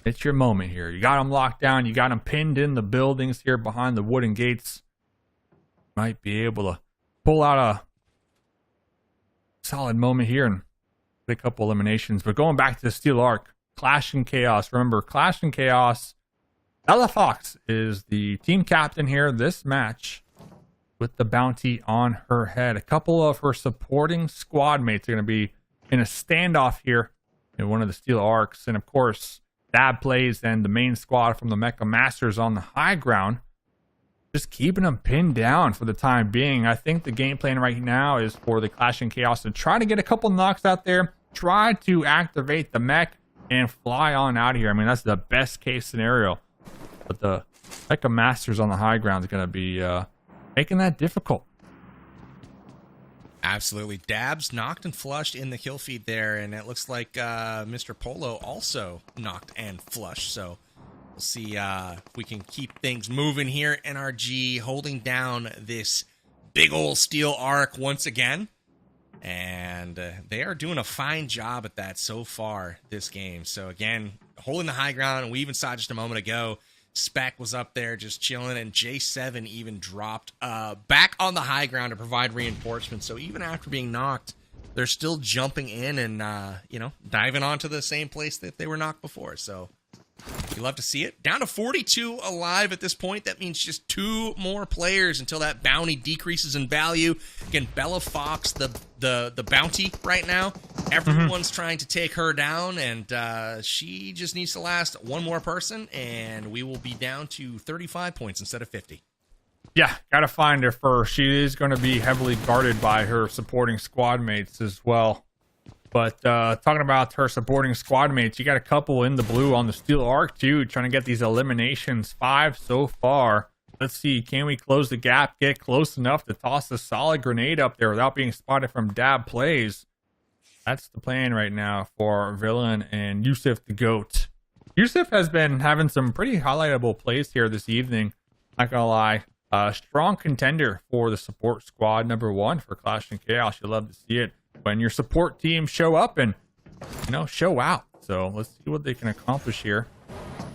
It's your moment here. You got him locked down. You got him pinned in the buildings here behind the wooden gates. Might be able to pull out a solid moment here and get a couple eliminations. But going back to the Steel Arc, Clash and Chaos. Remember, Clash and Chaos. Ella Fox is the team captain here this match with the bounty on her head. A couple of her supporting squad mates are going to be in a standoff here in one of the Steel Arcs. And of course, Dab plays and the main squad from the Mecha Masters on the high ground. Just keeping them pinned down for the time being. I think the game plan right now is for the Clash and Chaos to try to get a couple knocks out there. Try to activate the mech and fly on out of here. I mean, that's the best case scenario. But the Mecha Masters on the high ground is going to be making that difficult. Absolutely. Dabs knocked and flushed in the kill feed there, and it looks like Mr. Polo also knocked and flushed. So we'll see if we can keep things moving here. NRG holding down this big old Steel Arc once again. And they are doing a fine job at that so far this game. So again, holding the high ground. And we even saw just a moment ago, Spec was up there just chilling, and J7 even dropped back on the high ground to provide reinforcements. So even after being knocked, they're still jumping in and, diving onto the same place that they were knocked before. So you love to see it. Down to 42 alive at this point. That means just 2 more players until that bounty decreases in value. Again, Bella Fox, the bounty right now. Everyone's trying to take her down, and she just needs to last one more person, and we will be down to 35 points instead of 50. Yeah, gotta find her first. She is going to be heavily guarded by her supporting squad mates as well. But talking about her supporting squad mates, you got a couple in the blue on the Steel Arc too, trying to get these eliminations. 5 so far. Let's see, can we close the gap, get close enough to toss a solid grenade up there without being spotted from Dab Plays? That's the plan right now for Villain and Yusuf the Goat. Yusuf has been having some pretty highlightable plays here this evening. Not gonna lie. Strong contender for the support squad #1 for Clash and Chaos. You'll love to see it when your support team show up and, show out. So let's see what they can accomplish here.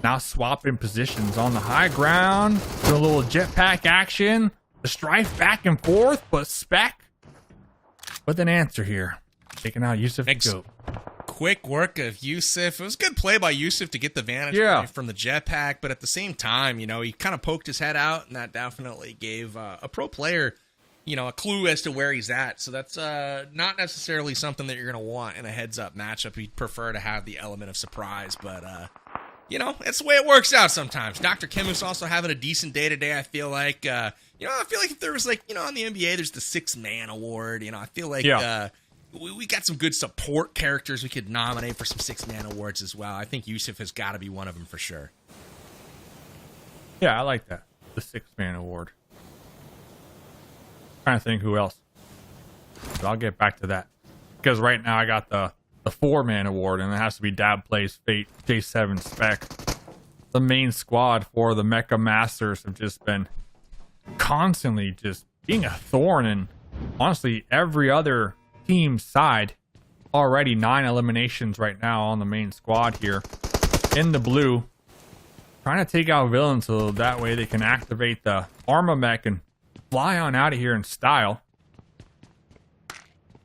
Now swapping positions on the high ground. Do a little jetpack action. The strife back and forth, but Spec with an answer here. Taking out Yusuf the Goat. Quick work of Yusuf. It was a good play by Yusuf to get the vantage point from the jetpack, but at the same time, he kind of poked his head out, and that definitely gave a pro player, a clue as to where he's at. So that's not necessarily something that you're going to want in a heads-up matchup. You'd prefer to have the element of surprise, but you know, that's the way it works out sometimes. Dr. Kim is also having a decent day today, I feel like. I feel like if there was, like, on the NBA, there's the 6-man award. I feel like we got some good support characters we could nominate for some 6-man awards as well. I think Yusuf has got to be one of them for sure. Yeah, I like that. The 6-man award. Trying to think who else. But I'll get back to that. Because right now I got the 4-man award, and it has to be Dab Plays, Fate, J7, Spec. The main squad for the Mecha Masters have just been constantly just being a thorn in, honestly, every other team's side. Already 9 eliminations right now on the main squad here. In the blue. Trying to take out villains so that way they can activate the Arma Mech and fly on out of here in style.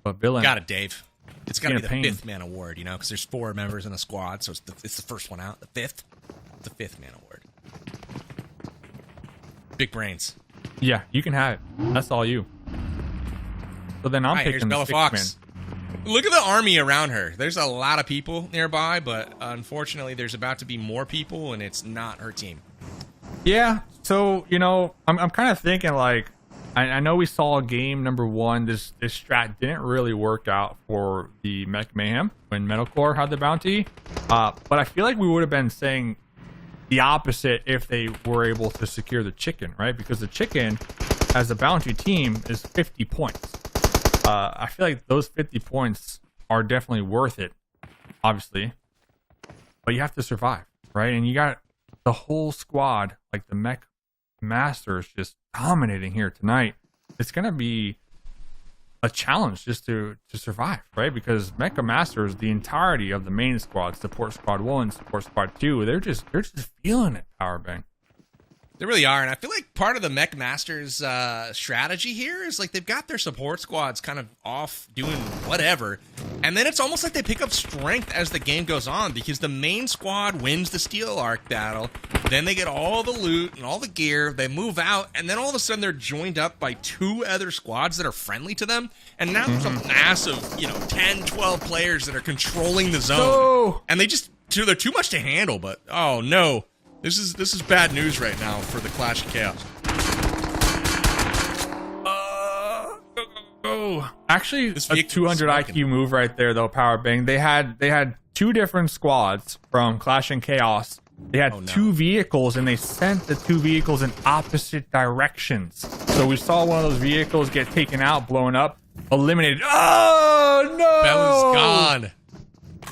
But villain, got it, Dave. It's got to be the pain. 5th-man award, because there's 4 members in the squad, so it's the first one out. The 5th? The 5th-man award. Big brains. Yeah, you can have it. That's all you. So then I'm picking the 6-man. Look at the army around her. There's a lot of people nearby, but unfortunately there's about to be more people, and it's not her team. Yeah, so, I'm kind of thinking, like, I know we saw game number 1. This strat didn't really work out for the Mech Mayhem when Metalcore had the bounty. But I feel like we would have been saying the opposite if they were able to secure the chicken, right? Because the chicken, as a bounty team, is 50 points. I feel like those 50 points are definitely worth it, obviously. But you have to survive, right? And you got the whole squad, like the Mech Masters, just dominating here tonight. It's going to be a challenge just to survive, right? Because Mecha Masters, the entirety of the main squad, support squad 1, support squad 2, they're just feeling it, Powerbang. They really are, and I feel like part of the Mech Masters strategy here is like they've got their support squads kind of off doing whatever, and then it's almost like they pick up strength as the game goes on because the main squad wins the Steel Arc battle, then they get all the loot and all the gear, they move out, and then all of a sudden they're joined up by 2 other squads that are friendly to them, and now there's a massive, 10, 12 players that are controlling the zone, and they're too much to handle, but oh no. This is bad news right now for the Clash of Chaos. Actually, a 200 IQ move right there, though, Powerbang. They had 2 different squads from Clash and Chaos. They had 2 vehicles, and they sent the 2 vehicles in opposite directions. So we saw one of those vehicles get taken out, blown up, eliminated. Oh, no!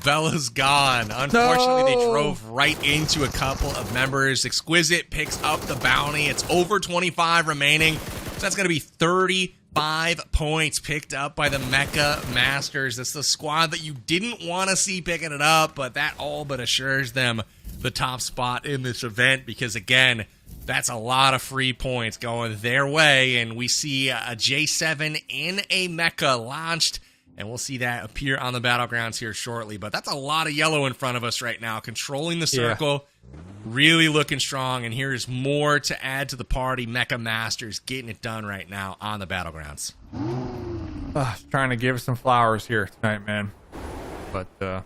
Bella's gone. Unfortunately, they drove right into a couple of members. Exquisite picks up the bounty. It's over 25 remaining. So that's going to be 35 points picked up by the Mecha Masters. That's the squad that you didn't want to see picking it up, but that all but assures them the top spot in this event because, again, that's a lot of free points going their way. And we see a J7 in a Mecha launched. And we'll see that appear on the battlegrounds here shortly. But that's a lot of yellow in front of us right now. Controlling the circle. Really looking strong. And here's more to add to the party. Mecha Masters getting it done right now on the battlegrounds. Trying to give some flowers here tonight, man. But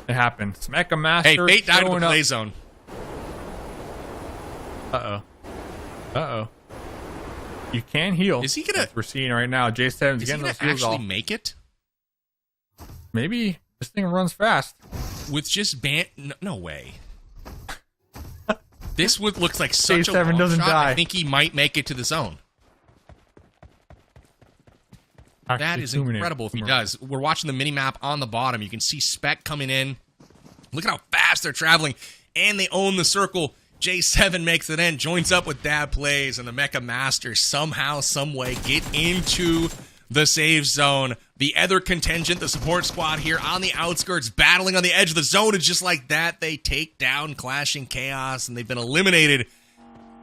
it happens. Mecha Masters. Hey, Fate died in the play zone. Uh-oh. You can heal. Is he gonna? We're seeing right now. J7's getting those heals off. Actually make it? Maybe this thing runs fast. With just no way. This looks like such J7 a long doesn't shot. die. I think he might make it to the zone. Actually, that is incredible if he does. We're watching the mini map on the bottom. You can see Spec coming in. Look at how fast they're traveling, and they own the circle. J7 makes it in, joins up with Dab Plays, and the Mecha Masters somehow, someway get into the safe zone. The other contingent, the support squad here on the outskirts, battling on the edge of the zone, and just like that, they take down Clash and Chaos, and they've been eliminated.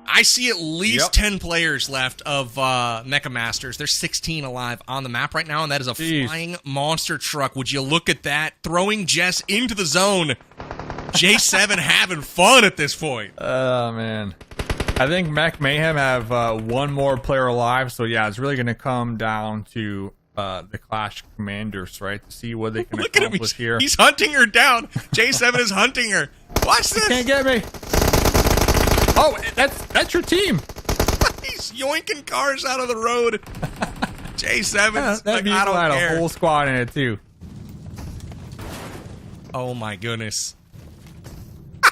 I see at least 10 players left of Mecha Masters. There's 16 alive on the map right now, and that is a flying monster truck. Would you look at that? Throwing Jess into the zone. J7 having fun at this point. Oh, man. I think Mech Mayhem have 1 more player alive, so yeah, it's really going to come down to the Clash commanders, right, to see what they can Look at him. accomplish here. He's hunting her down. J7 is hunting her. Watch this. Can't get me. Oh, that's your team. He's yoinking cars out of the road. J7's That like, vehicle I don't had care. a whole squad in it too. Oh my goodness.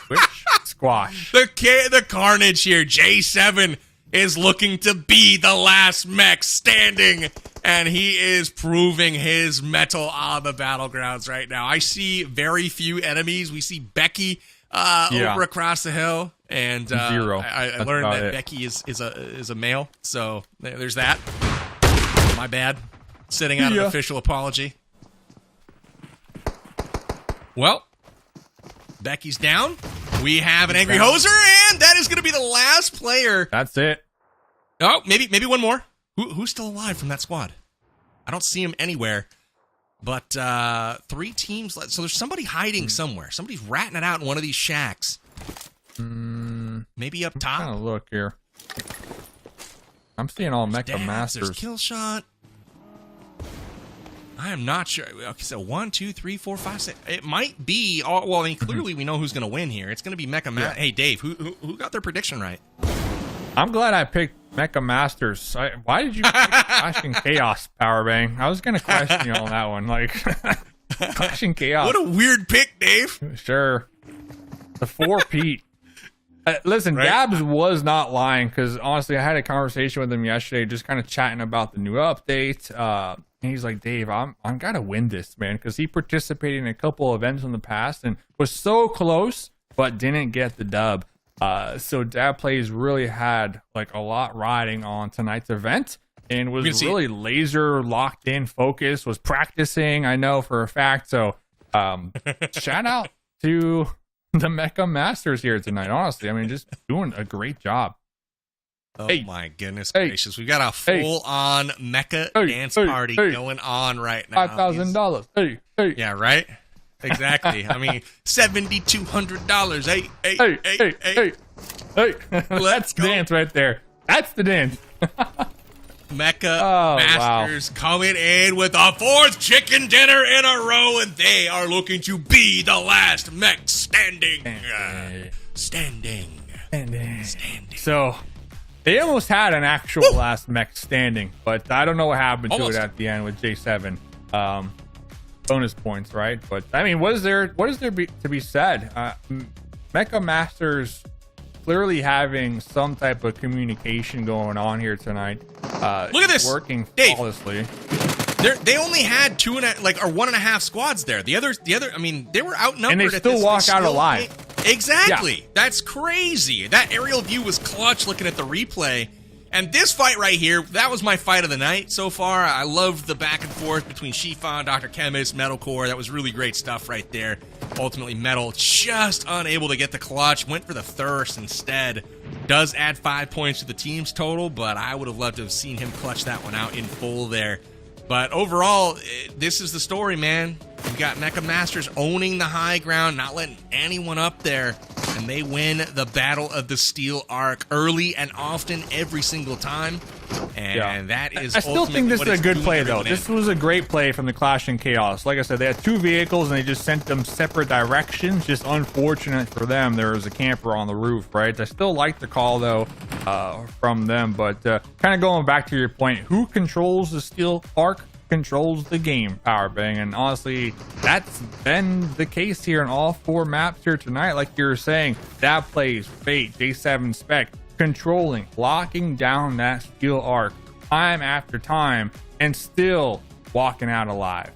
Which squash? The carnage here. J7 is looking to be the last mech standing, and he is proving his mettle on the battlegrounds right now. I see very few enemies. We see Becky over across the hill, and Zero. I learned that Becky is a male, so there's that. My bad. Sitting out an official apology. Well, Becky's down. We have an angry hoser, and that is going to be the last player. That's it. Oh, maybe one more. Who's still alive from that squad? I don't see him anywhere. But 3 teams left. So there's somebody hiding somewhere. Somebody's ratting it out in one of these shacks. Maybe up top. Kind of look here. I'm seeing all Mecha Masters. There's kill shot. I am not sure. Okay, so 1, 2, 3, 4, 5, 6. It might be. Well, I mean, clearly we know who's going to win here. It's going to be Mecha Masters. Hey, Dave, who got their prediction right? I'm glad I picked Mecha Masters. Why did you pick Clash and Chaos, Powerbang? I was going to question you on that one. Like, Clash and Chaos. What a weird pick, Dave. Sure. The 4-Pete. Listen, Right? Dabs was not lying, because honestly, I had a conversation with him yesterday, just kind of chatting about the new update. And he's like, Dave, I'm gotta win this, man, because he participated in a couple events in the past and was so close, but didn't get the dub. So Dab Plays really had like a lot riding on tonight's event, and was really laser locked in, focused, was practicing, I know for a fact. So shout out to the Mecha Masters here tonight. Honestly, I mean, just doing a great job. Oh my goodness gracious. We've got a full-on mecha dance party going on right now. $5,000. Hey. Yeah, right? Exactly. I mean, $7,200. Hey. Let's dance right there. That's the dance. Mecha Masters coming in with a 4th chicken dinner in a row, and they are looking to be the last mech standing. Standing. So, they almost had an actual last mech standing, but I don't know what happened to it at the end with J7. Bonus points, right? But I mean, what is there to be said? Mecha Masters clearly having some type of communication going on here tonight. Look at this, working Dave. flawlessly. They only had 1.5 squads there. The other. I mean, they were outnumbered. And they still walk out alive. Exactly. Yeah. That's crazy. That aerial view was clutch looking at the replay. And this fight right here, that was my fight of the night so far. I loved the back and forth between Shifan, Dr. Chemist, Metalcore. That was really great stuff right there. Ultimately, Metal just unable to get the clutch. Went for the thirst instead. Does add 5 points to the team's total, but I would have loved to have seen him clutch that one out in full there. But overall, this is the story, man. We got Mecha Masters owning the high ground, not letting anyone up there, and they win the Battle of the Steel Arc early and often every single time. And that is I still think this is a good play, though. This was a great play from the Clash and Chaos. Like I said, they had 2 vehicles, and they just sent them separate directions. Just unfortunate for them, there was a camper on the roof, right? I still like the call, though, from them. But kind of going back to your point, who controls the Steel Arc controls the game, Powerbang. And honestly, that's been the case here in all 4 maps here tonight. Like you were saying, Dab Plays, Fate, J7 Spec, controlling, locking down that Steel Arc time after time, and still walking out alive.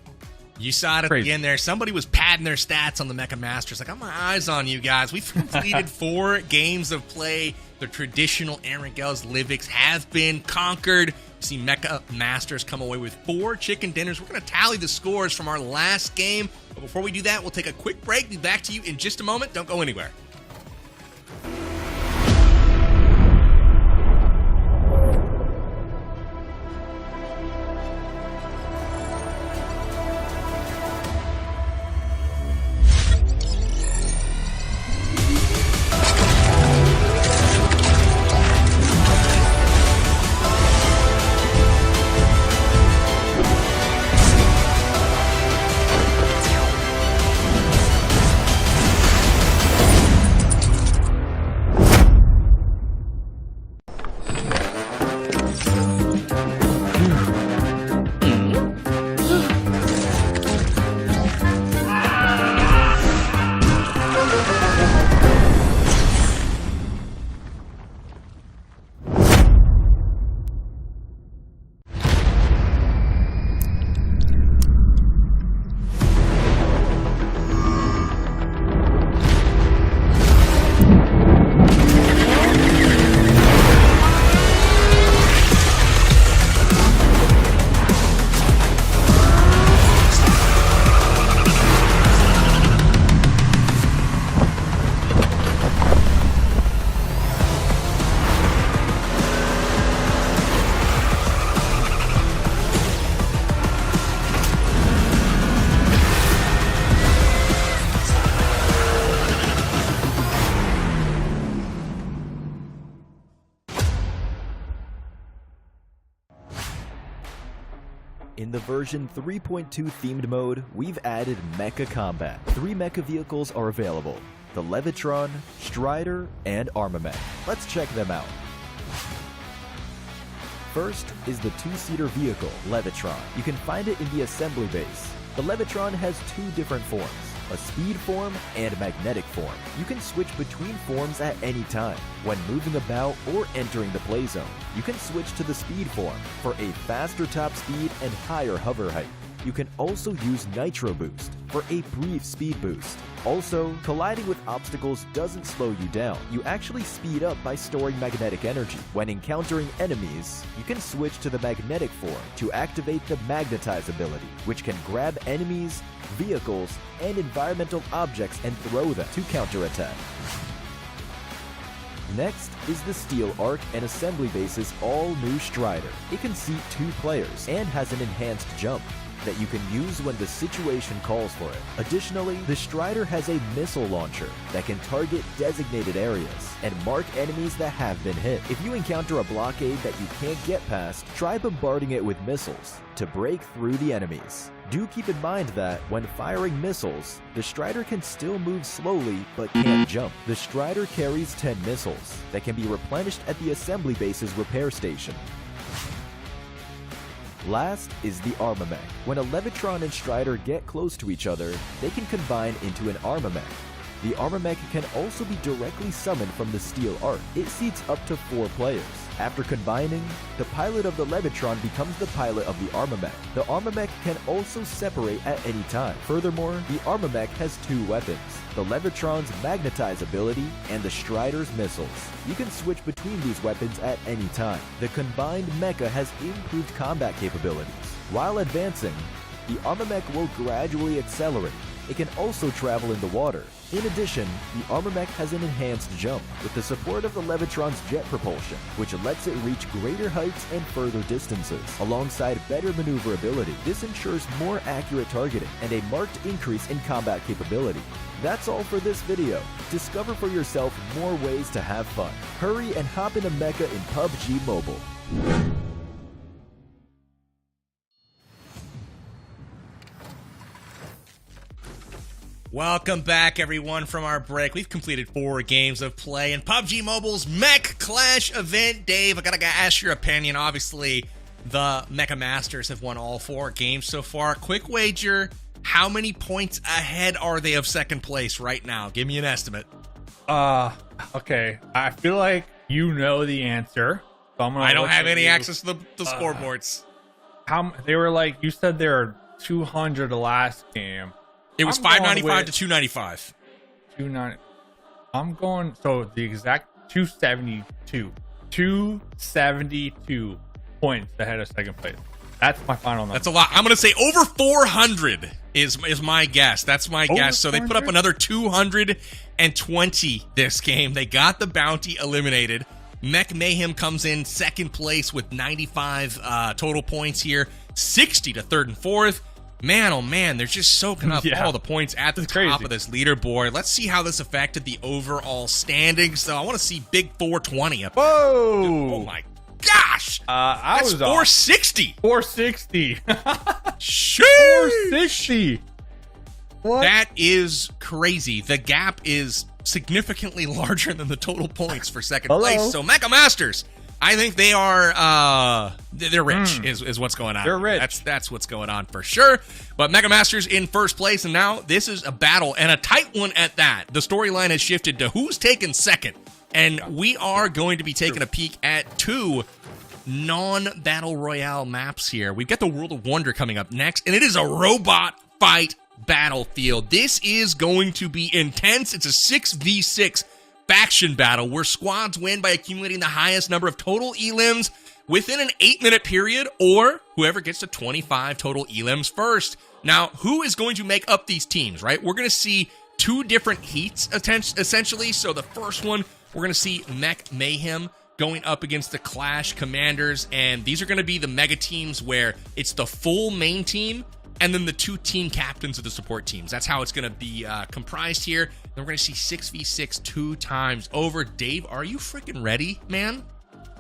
You saw it at the end there. Somebody was padding their stats on the Mecha Masters. I got my eyes on you guys. We've completed 4 games of play. The traditional Erangels Livix have been conquered. We see Mecha Masters come away with 4 chicken dinners. We're going to tally the scores from our last game. But before we do that, we'll take a quick break. Be back to you in just a moment. Don't go anywhere. In the version 3.2 themed mode, we've added Mecha Combat. 3 mecha vehicles are available: the Levitron, Strider, and Armamech. Let's check them out. First is the 2-seater vehicle, Levitron. You can find it in the assembly base. The Levitron has 2 different forms: a speed form and magnetic form. You can switch between forms at any time. When moving about or entering the play zone, you can switch to the speed form for a faster top speed and higher hover height. You can also use Nitro Boost for a brief speed boost. Also, colliding with obstacles doesn't slow you down. You actually speed up by storing magnetic energy. When encountering enemies, you can switch to the magnetic form to activate the Magnetize ability, which can grab enemies, vehicles, and environmental objects and throw them to counterattack. Next is the Steel Arc and Assembly Base's all-new Strider. It can seat 2 players and has an enhanced jump that you can use when the situation calls for it. Additionally, the Strider has a missile launcher that can target designated areas and mark enemies that have been hit. If you encounter a blockade that you can't get past, try bombarding it with missiles to break through the enemies. Do keep in mind that when firing missiles, the Strider can still move slowly but can't jump. The Strider carries 10 missiles that can be replenished at the assembly base's repair station. Last is the Armamech. When a Levitron and Strider get close to each other, they can combine into an Armamech. The Armamech can also be directly summoned from the Steel Arc. It seats up to 4 players. After combining, the pilot of the Levitron becomes the pilot of the Armamech. The Armamech can also separate at any time. Furthermore, the Armamech has 2 weapons: the Levitron's Magnetize ability and the Strider's missiles. You can switch between these weapons at any time. The combined mecha has improved combat capabilities. While advancing, the Armamech will gradually accelerate. It can also travel in the water. In addition, the Armamech has an enhanced jump with the support of the Levitron's jet propulsion, which lets it reach greater heights and further distances. Alongside better maneuverability, this ensures more accurate targeting and a marked increase in combat capability. That's all for this video. Discover for yourself more ways to have fun. Hurry and hop in a mecha in PUBG Mobile. Welcome back, everyone, from our break. We've completed 4 games of play in PUBG Mobile's Mech Clash event. Dave, I gotta ask your opinion. Obviously, the Mecha Masters have won all 4 games so far. Quick wager, how many points ahead are they of second place right now? Give me an estimate. Okay. I feel like you know the answer. So I don't have any access to the scoreboards. They were like, you said they were 200 the last game. It was 595 to 295. 290. I'm going, so the exact 272. 272 points ahead of second place. That's my final number. That's a lot. I'm going to say over 400 is my guess. That's my guess. So they put up another 220 this game. They got the bounty eliminated. Mech Mayhem comes in second place with 95 total points here. 60 to third and fourth. Man, oh man, they're just soaking up all the points at the top of this leaderboard. Let's see how this affected the overall standings. So I want to see big 420 up there. Whoa! Dude, oh my gosh! That's 460. 460. Sheesh! 460. What? That is crazy. The gap is significantly larger than the total points for second place. So Mecha Masters, I think they are they're rich is what's going on. They're rich. That's what's going on for sure. But Mecha Masters in first place, and now this is a battle, and a tight one at that. The storyline has shifted to who's taking second. And we are going to be taking a peek at 2 non-battle royale maps here. We've got the World of Wonder coming up next, and it is a robot fight battlefield. This is going to be intense. It's a 6v6 faction battle where squads win by accumulating the highest number of total elims within an 8-minute period, or whoever gets to 25 total elims first. Now, who is going to make up these teams, right? We're going to see 2 different heats, essentially. So the first one, we're going to see Mech Mayhem going up against the Clash Commanders, and these are going to be the mega teams where it's the full main team and then the 2 team captains of the support teams. That's how it's going to be comprised here. Then we're going to see 6v6 2 times over. Dave, are you freaking ready, man?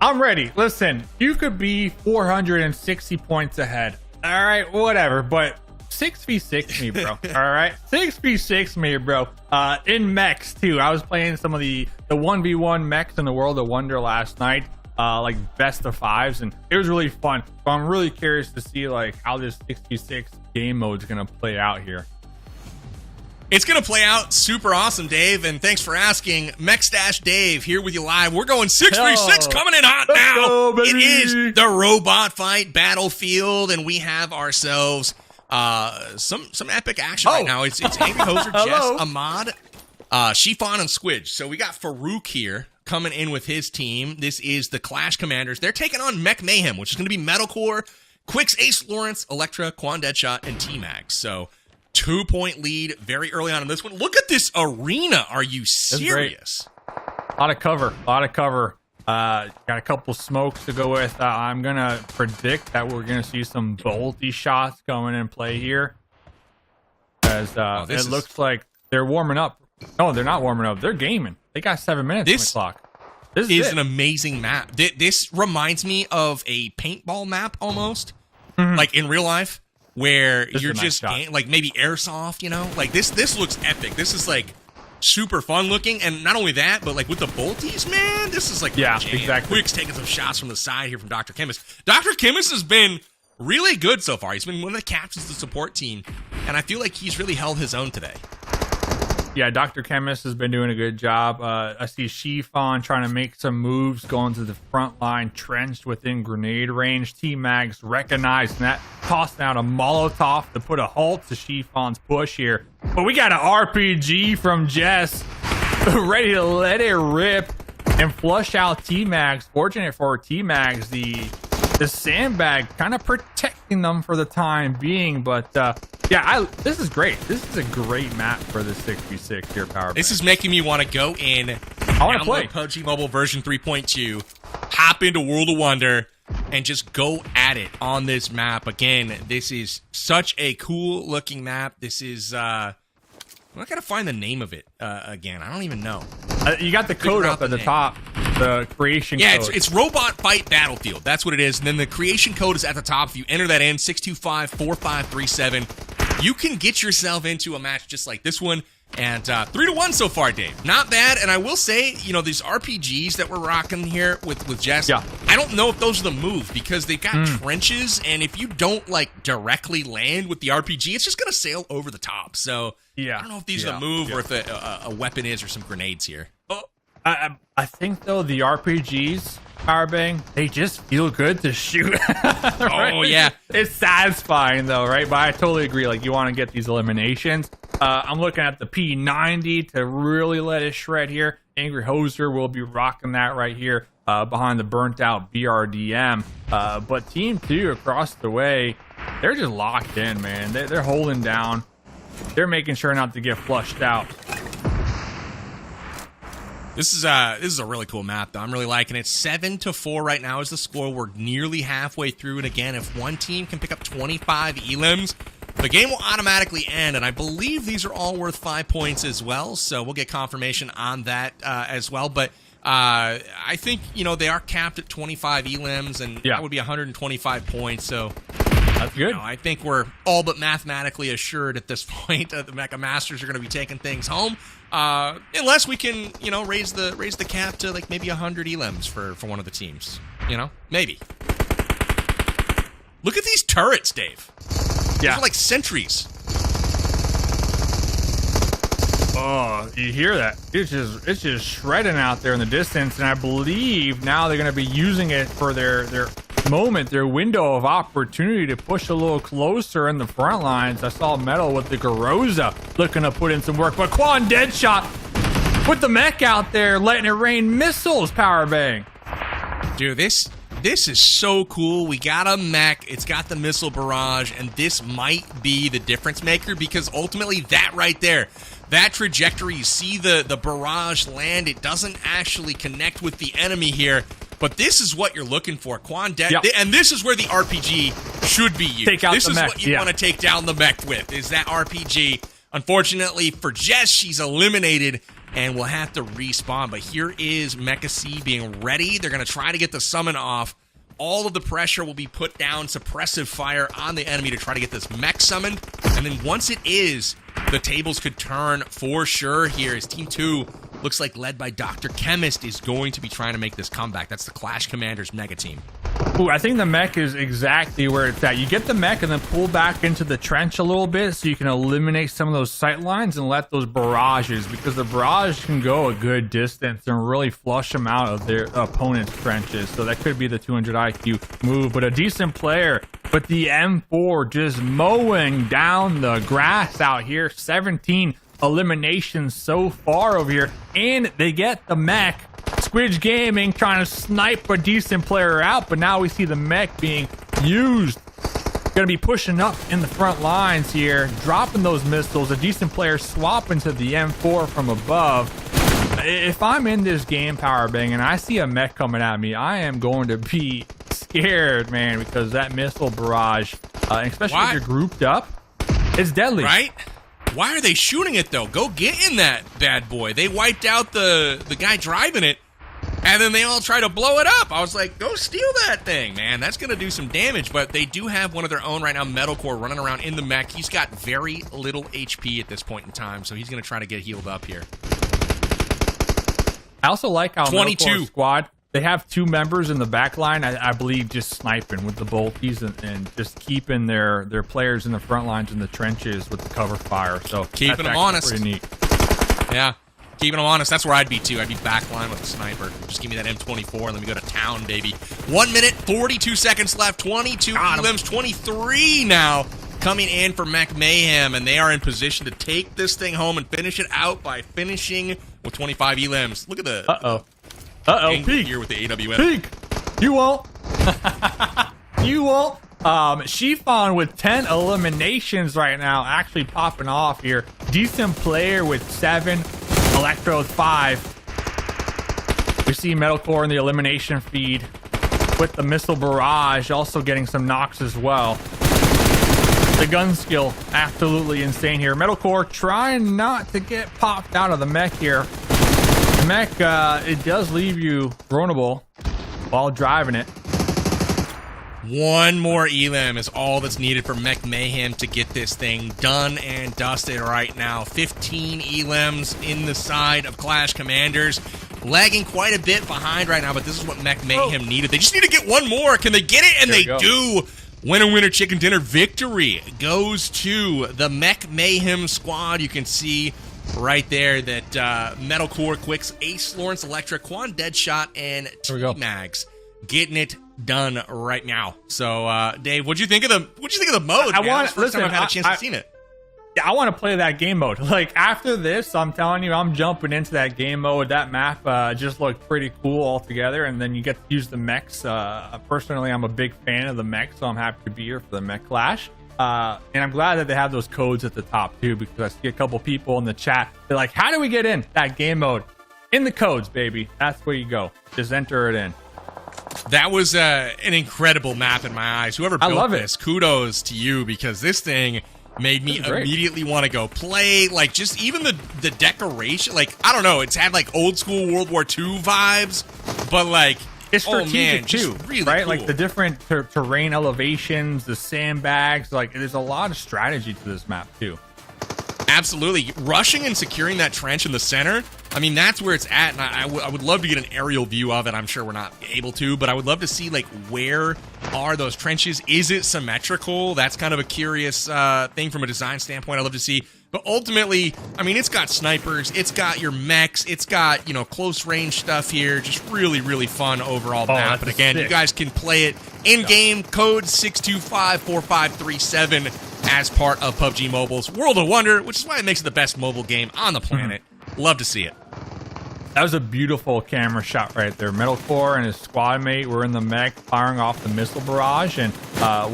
I'm ready. Listen, you could be 460 points ahead. All right, whatever. But 6v6 me, bro. All right, 6v6 me, bro. In mechs too. I was playing some of the 1v1 mechs in the World of Wonder last night, like best of fives, and it was really fun. So I'm really curious to see like how this 6v6 game mode is gonna play out here. It's going to play out super awesome, Dave, and thanks for asking. Mech Dave here with you live. We're going 6v6 coming in hot now. It is the robot fight battlefield, and we have ourselves some epic action right now. It's Angry Hoser, Jess, Ahmad, Shifan, and Squidge. So we got Farouk here coming in with his team. This is the Clash Commanders. They're taking on Mech Mayhem, which is going to be Metalcore, Quicks, Ace Lawrence, Electra, Quan Deadshot, and T-Max. So 2-point lead very early on in this one. Look at this arena. Are you serious? A lot of cover. Got a couple smokes to go with. I'm going to predict that we're going to see some bolty shots going in play here. As it looks like they're warming up. No, they're not warming up. They're gaming. They got 7 minutes on the clock. This is an amazing map. This reminds me of a paintball map almost. Like in real life. Where you're just like maybe airsoft, you know, like this looks epic. This is like super fun looking, and not only that, but like with the bolties, man, this is like exactly. Quick's taking some shots from the side here from Dr. Chemist. Dr. Chemist has been really good so far. He's been one of the captains of the support team, and I feel like he's really held his own today. Yeah, Dr. Chemist has been doing a good job. I see Shifan trying to make some moves, going to the front line, trenched within grenade range. T-Mags recognizing that, tossing out a Molotov to put a halt to Shifan's push here. But we got an RPG from Jess, ready to let it rip and flush out T-Mags. Fortunate for T-Mags, the sandbag kind of protecting them for the time being, but this is great. This is a great map for the 6v6 here, Powerbang. This is making me want to go in. I want to play PUBG Mobile version 3.2, hop into World of Wonder, and just go at it on this map. Again, this is such a cool looking map. This is I gotta find the name of it again. I don't even know. You got the code up at the top. The creation code. Yeah, it's Robot Fight Battlefield. That's what it is. And then the creation code is at the top. If you enter that in, 625-4537, you can get yourself into a match just like this one. And 3-1 so far, Dave. Not bad. And I will say, you know, these RPGs that we're rocking here with Jess, I don't know if those are the move because they've got trenches. And if you don't, like, directly land with the RPG, it's just going to sail over the top. So I don't know if these are the move or if a weapon is or some grenades here. I think, though, the RPGs, Powerbang, they just feel good to shoot. Right? Oh, yeah. It's satisfying, though, right? But I totally agree. Like, you want to get these eliminations. I'm looking at the P90 to really let it shred here. Angry Hoser will be rocking that right here behind the burnt-out BRDM. But Team 2 across the way, they're just locked in, man. They're holding down. They're making sure not to get flushed out. This is a really cool map, though. I'm really liking it. 7-4 right now is the score. We're nearly halfway through. And again, if one team can pick up 25 elims, the game will automatically end. And I believe these are all worth 5 points as well. So we'll get confirmation on that as well. But I think, you know, they are capped at 25 elims, and that would be 125 points. So that's good. You know, I think we're all but mathematically assured at this point the Mecha Masters are going to be taking things home. Unless we can, you know, raise the cap to like maybe 100 elims for one of the teams. You know, maybe. Look at these turrets, Dave. These are like sentries. Oh, you hear that? It's just shredding out there in the distance, and I believe now they're going to be using it for their moment, their window of opportunity to push a little closer in the front lines. I saw Metal with the Garoza looking to put in some work, but Quan Deadshot with the mech out there letting it rain missiles, Powerbang. Dude, this is so cool. We got a mech, it's got the missile barrage, and this might be the difference maker because ultimately that right there, that trajectory, you see the barrage land, it doesn't actually connect with the enemy here. But this is what you're looking for, and this is where the RPG should be used. This is what you want to take down the mech with, is that RPG. Unfortunately for Jess, she's eliminated and will have to respawn. But here is Mecha C being ready. They're going to try to get the summon off. all of the pressure will be put down, suppressive fire on the enemy to try to get this mech summoned. And then once it is, the tables could turn for sure here as Team 2 looks like led by Dr. Chemist is going to be trying to make this comeback. That's the Clash Commanders mega team. Ooh, I think the mech is exactly where it's at. You get the mech and then pull back into the trench a little bit so you can eliminate some of those sight lines and let those barrages, because the barrage can go a good distance and really flush them out of their opponent's trenches. So that could be the 200 IQ move, but a decent player. But the M4 just mowing down the grass out here. 17 eliminations so far over here, and they get the mech. Squidge Gaming trying to snipe a decent player out, but now we see the mech being used. Gonna be pushing up in the front lines here, dropping those missiles. A decent player swapping to the M4 from above. If I'm in this game, Powerbang, and I see a mech coming at me, I am going to be scared, man, because that missile barrage, especially if you're grouped up, it's deadly. Right? Why are they shooting it, though? Go get in that bad boy. They wiped out the guy driving it, and then they all try to blow it up. I was like, go steal that thing, man. That's going to do some damage, but they do have one of their own right now, Metalcore, running around in the mech. He's got very little HP at this point in time, so he's going to try to get healed up here. I also like how 22 Metalcore squad, they have 2 members in the back line, I believe, just sniping with the bolties and just keeping their players in the front lines in the trenches with the cover fire. So keeping them honest. Pretty neat. Yeah, keeping them honest. That's where I'd be too. I'd be backline with a sniper. Just give me that M24 and let me go to town, baby. 1 minute, 42 seconds left. 22 elims, 23 now coming in for Mech Mayhem, and they are in position to take this thing home and finish it out by finishing with 25 elims. Look at the peek here with the AWM. Peek. You won't. You won't. Chiffon with 10 eliminations right now, actually popping off here. Decent player with 7, Electro with 5. We see Metalcore in the elimination feed with the missile barrage, also getting some knocks as well. The gun skill, absolutely insane here. Metalcore trying not to get popped out of the mech here. Mech, it does leave you vulnerable while driving it. One more elim is all that's needed for Mech Mayhem to get this thing done and dusted right now. 15 elims in the side of Clash Commanders. Lagging quite a bit behind right now, but this is what Mech Mayhem needed. They just need to get one more. Can they get it? And they do. Winner, winner, chicken dinner. Victory goes to the Mech Mayhem squad. You can see right there that Metalcore, Quicks, Ace, Lawrence, Electra, Quan, Deadshot, and T-Mags getting it done right now. So, Dave, what'd you think of the mode? First time I've had a chance to see it. Yeah, I want to play that game mode. Like, after this, I'm telling you, I'm jumping into that game mode. That map just looked pretty cool altogether, and then you get to use the mechs. Personally, I'm a big fan of the mechs, so I'm happy to be here for the Mech Clash. And I'm glad that they have those codes at the top, too, because I see a couple people in the chat. They're like, how do we get in that game mode? In the codes, baby. That's where you go. Just enter it in. That was an incredible map in my eyes. Whoever built this, kudos to you, because this thing made me immediately want to go play. Like, just even the decoration, like, I don't know, it's had like old school World War II vibes, but like, it's strategic too, really right? Cool. Like the different terrain elevations, the sandbags, like there's a lot of strategy to this map too. Absolutely. Rushing and securing that trench in the center, I mean, that's where it's at, and I would love to get an aerial view of it. I'm sure we're not able to, but I would love to see, like, where are those trenches? Is it symmetrical? That's kind of a curious thing from a design standpoint. I'd love to see. But ultimately, I mean, it's got snipers, it's got your mechs, it's got, you know, close range stuff here. Just really, really fun overall map. But again, you guys can play it in-game, code 6254537 as part of PUBG Mobile's World of Wonder, which is why it makes it the best mobile game on the planet. Love to see it. That was a beautiful camera shot right there. Metalcore and his squad mate were in the mech firing off the missile barrage, and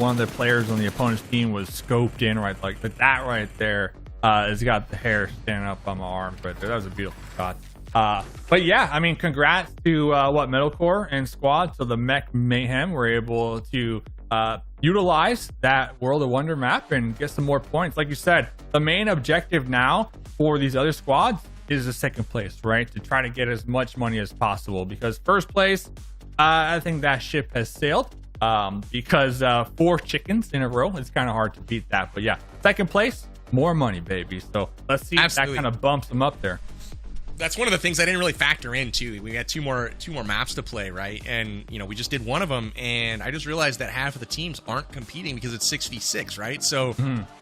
one of the players on the opponent's team was scoped in right like that right there. Has got the hair standing up on my arms right there. That was a beautiful shot. But yeah, I mean, congrats to Metalcore and squad. So the Mech Mayhem were able to utilize that World of Wonder map and get some more points. Like you said, the main objective now for these other squads is the second place, right? To try to get as much money as possible, because first place, I think that ship has sailed because 4 chickens in a row, it's kind of hard to beat that. But yeah, second place, more money, baby. So let's see if that kind of bumps them up there. That's one of the things I didn't really factor in too. We got two more maps to play, right? And we just did one of them, and I just realized that half of the teams aren't competing because it's 6v6, right? So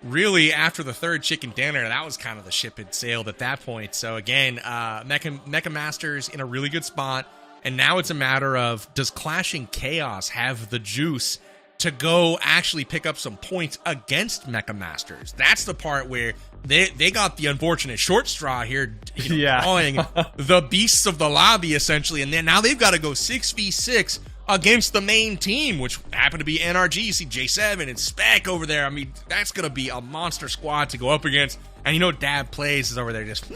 really, after the third chicken dinner, that was kind of the ship had sailed at that point. So again, Mecha Masters in a really good spot, and now it's a matter of, does Clashing Chaos have the juice to go actually pick up some points against Mecha Masters? That's the part where they got the unfortunate short straw here, drawing the beasts of the lobby essentially, and then now they've got to go 6v6 against the main team, which happened to be NRG. You see J7 and Spec over there. I mean, that's gonna be a monster squad to go up against. And Dab Plays is over there just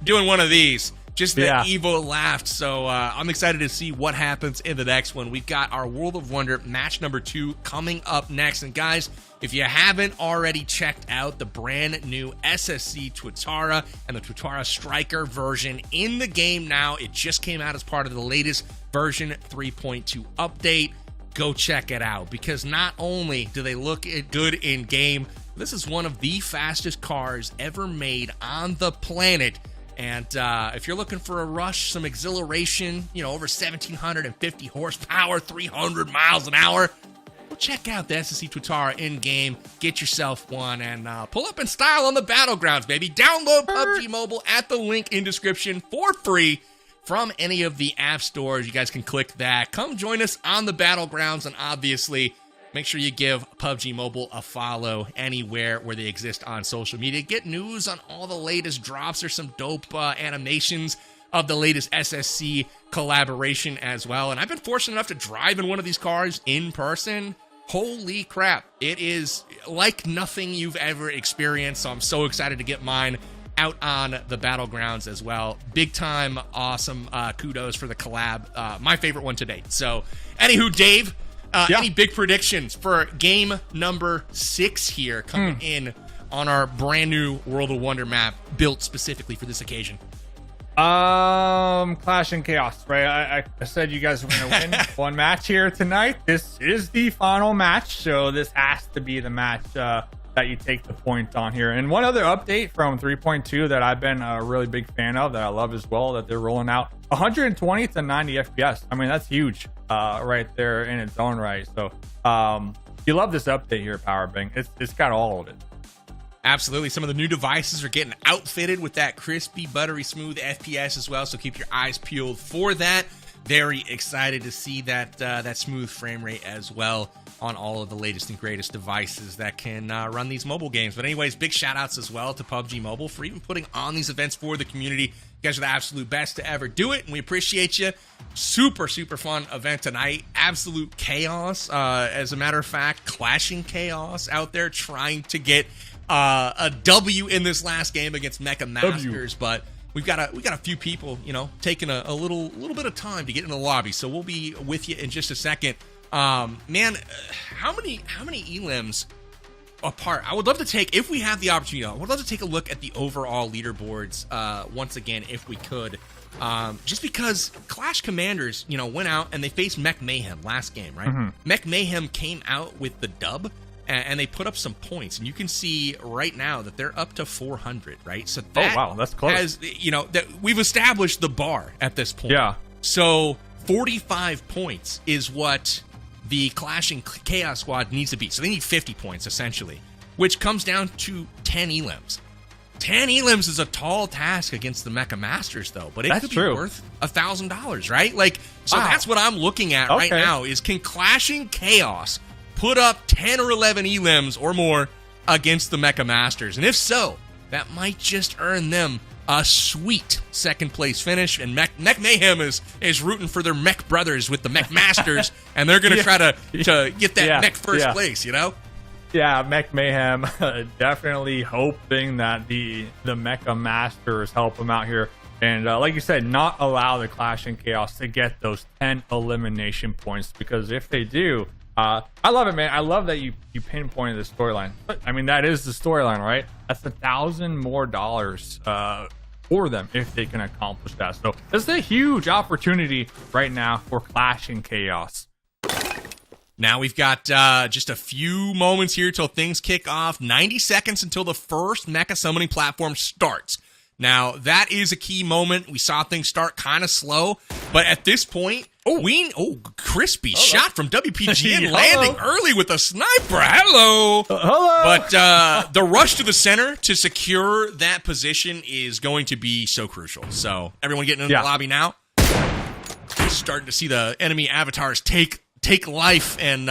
doing one of these. Just the evil laugh. So I'm excited to see what happens in the next one. We've got our World of Wonder match number 2 coming up next. And guys, if you haven't already checked out the brand new SSC Twitara and the Twitara Striker version in the game now, it just came out as part of the latest version 3.2 update. Go check it out, because not only do they look good in game, this is one of the fastest cars ever made on the planet. And if you're looking for a rush, some exhilaration, over 1,750 horsepower, 300 miles an hour, well, check out the SSC Twitara in-game. Get yourself one and pull up in style on the battlegrounds, baby. Download PUBG Mobile at the link in description for free from any of the app stores. You guys can click that. Come join us on the battlegrounds, and obviously, make sure you give PUBG Mobile a follow anywhere where they exist on social media. Get news on all the latest drops. There's some dope animations of the latest SSC collaboration as well. And I've been fortunate enough to drive in one of these cars in person. Holy crap. It is like nothing you've ever experienced. So I'm so excited to get mine out on the battlegrounds as well. Big time, awesome. Kudos for the collab. My favorite one to date. So anywho, Dave, any big predictions for game number 6 here coming in on our brand new World of Wonder map built specifically for this occasion? Clash and Chaos, right? I said you guys were going to win one match here tonight. This is the final match, so this has to be the match that you take the point on here. And one other update from 3.2 that I've been a really big fan of, that I love as well, that they're rolling out 120 to 90 FPS. I mean, that's huge right there in its own right. So you love this update here, Powerbang. It's got all of it. Absolutely. Some of the new devices are getting outfitted with that crispy, buttery smooth FPS as well, so keep your eyes peeled for that. Very excited to see that smooth frame rate as well on all of the latest and greatest devices that can run these mobile games. But anyways, big shout outs as well to PUBG Mobile for even putting on these events for the community. You guys are the absolute best to ever do it, and we appreciate you. Super fun event tonight. Absolute chaos. As a matter of fact, Clashing Chaos out there trying to get a W in this last game against Mecha Masters, but we've got a few people, taking a little bit of time to get in the lobby, so we'll be with you in just a second. Man, how many elims apart? I would love to take, if we have the opportunity, I would love to take a look at the overall leaderboards once again, if we could. Just because Clash Commanders, went out and they faced Mech Mayhem last game, right? Mech Mayhem came out with the dub, and they put up some points, and you can see right now that they're up to 400, right? So that that's close. Has, that we've established the bar at this point. Yeah. So 45 points is what the Clashing Chaos squad needs to beat. So they need 50 points essentially, which comes down to 10 elims. 10 elims is a tall task against the Mecha Masters, though, but it could be worth $1,000, right? That's what I'm looking at right now is, can Clashing Chaos put up 10 or 11 elims or more against the Mecha Masters? And if so, that might just earn them a sweet second place finish. And Mech Mayhem is rooting for their Mech brothers with the Mech Masters, and they're going to try to get that Mech first place, Yeah, Mech Mayhem definitely hoping that the Mecha Masters help them out here. And like you said, not allow the Clash and Chaos to get those 10 elimination points, because if they do, I love it, man. I love that you pinpointed the storyline. I mean, that is the storyline, right? That's $1,000 more for them if they can accomplish that. So it's a huge opportunity right now for Clash and Chaos. Now we've got just a few moments here till things kick off. 90 seconds until the first mecha summoning platform starts. Now, that is a key moment. We saw things start kind of slow, but at this point, crispy shot from WPGN landing early with a sniper. Hello. But the rush to the center to secure that position is going to be so crucial. So everyone getting in the lobby now. Starting to see the enemy avatars take life and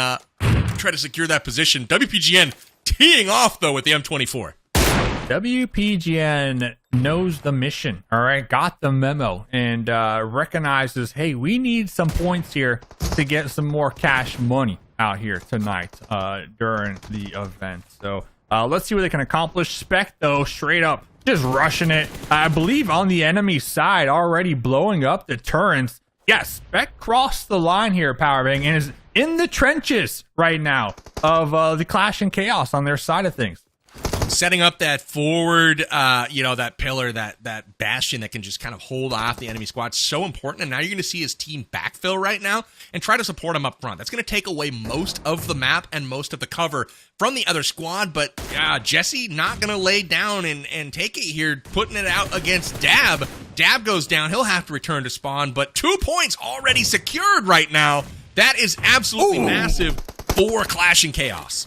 try to secure that position. WPGN teeing off, though, with the M24. WPGN knows the mission, all right? Got the memo and recognizes, hey, we need some points here to get some more cash money out here tonight during the event. So let's see what they can accomplish. Spec, though, straight up, just rushing it. I believe on the enemy side, already blowing up the turrets. Yes, Spec crossed the line here, Powerbang, and is in the trenches right now of the Clash and Chaos on their side of things. Setting up that forward, that pillar, that bastion that can just kind of hold off the enemy squad, so important. And now you're going to see his team backfill right now and try to support him up front. That's going to take away most of the map and most of the cover from the other squad. But Jesse not going to lay down and take it here, putting it out against Dab. Dab goes down. He'll have to return to spawn. But 2 points already secured right now. That is absolutely massive for Clash and Chaos.